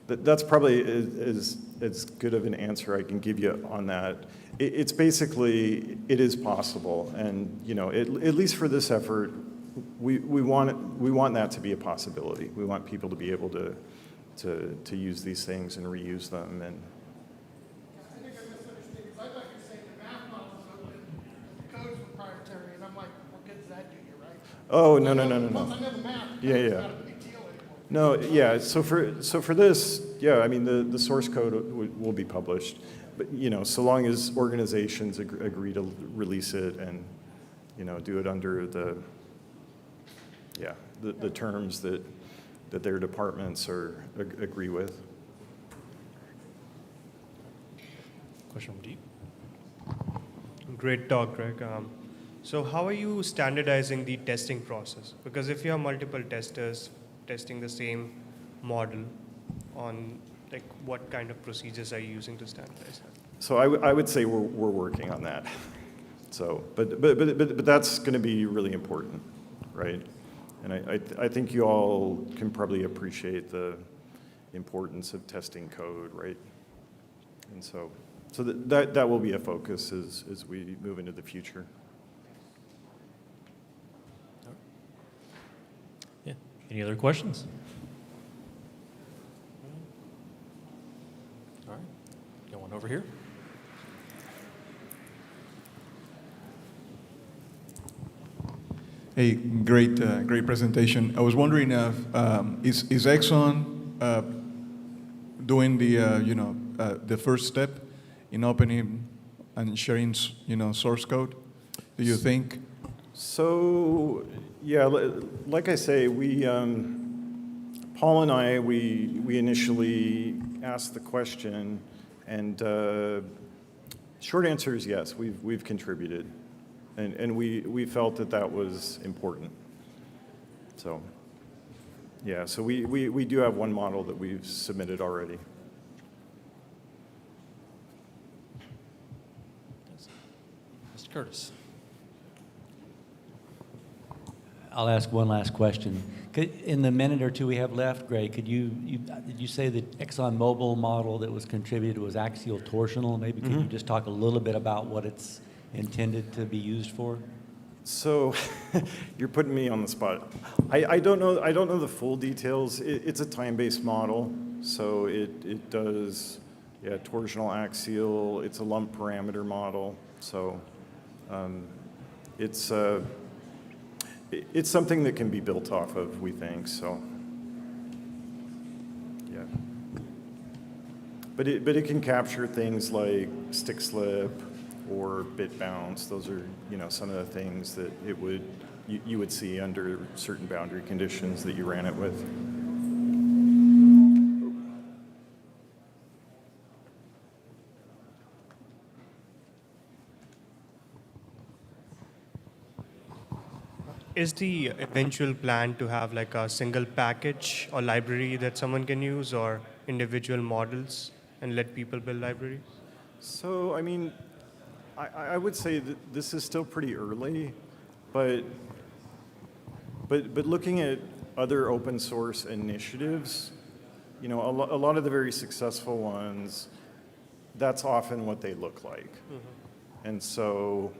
[SPEAKER 20] that's probably as good of an answer I can give you on that. It's basically, it is possible, and you know, at least for this effort, we want that to be a possibility. We want people to be able to use these things and reuse them. And
[SPEAKER 11] I think I misunderstood, because I thought you were saying the math model's open, the code's proprietary, and I'm like, what good does that do you, right?
[SPEAKER 20] oh no.
[SPEAKER 11] I know the math.
[SPEAKER 20] Yeah.
[SPEAKER 11] It's not a big deal anymore.
[SPEAKER 20] No, yeah. So for this, yeah. I mean, the source code will be published, but you know, so long as organizations agree to release it and you know do it under the terms that their departments agree with.
[SPEAKER 1] Question from Deep.
[SPEAKER 9] Great talk, Greg. So how are you standardizing the testing process? Because if you have multiple testers testing the same model on, like, what kind of procedures are you using to standardize that?
[SPEAKER 20] So I would say we're working on that. So, but that's going to be really important, right? And I think you all can probably appreciate the importance of testing code, right? And so that will be a focus as we move into the future.
[SPEAKER 1] Yeah. Any other questions? over here.
[SPEAKER 19] Hey, great presentation. I was wondering if is Exxon doing the first step in opening and sharing source code? Do you think?
[SPEAKER 20] So yeah, like I say, Paul and I we initially asked the question, and short answer is yes. We've contributed. And we felt that was important. So, yeah, so we do have one model that we've submitted already.
[SPEAKER 1] Mr. Curtis.
[SPEAKER 19] I'll ask one last question. In the minute or two we have left, Greg, did you say the ExxonMobil model that was contributed was axial torsional? Maybe could you just talk a little bit about what it's intended to be used for?
[SPEAKER 20] So you're putting me on the spot. I don't know the full details. It's a time-based model, so it does torsional axial. It's a lump parameter model, so it's something that can be built off of, we think. So yeah, but it can capture things like stick slip or bit bounce. Those are, some of the things that you would see under certain boundary conditions that you ran it with.
[SPEAKER 9] Is the eventual plan to have like a single package or library that someone can use, or individual models, and let people build libraries?
[SPEAKER 20] So, I mean, I would say that this is still pretty early, but looking at other open source initiatives, a lot of the very successful ones, that's often what they look like. Mm-hmm. And so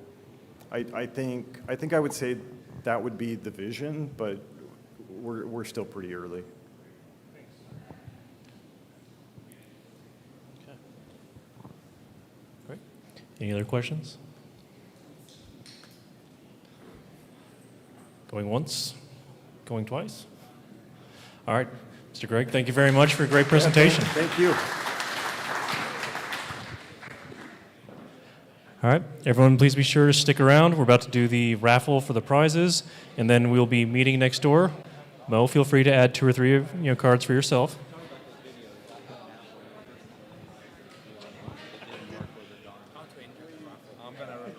[SPEAKER 20] I think I would say that would be the vision, but we're still pretty early.
[SPEAKER 1] Any other questions? Going once? Going twice? All right, Mr. Greg, thank you very much for a great presentation.
[SPEAKER 20] Thank you.
[SPEAKER 1] All right, everyone, please be sure to stick around. We're about to do the raffle for the prizes, and then we'll be meeting next door. Mo, feel free to add 2 or 3 cards for yourself.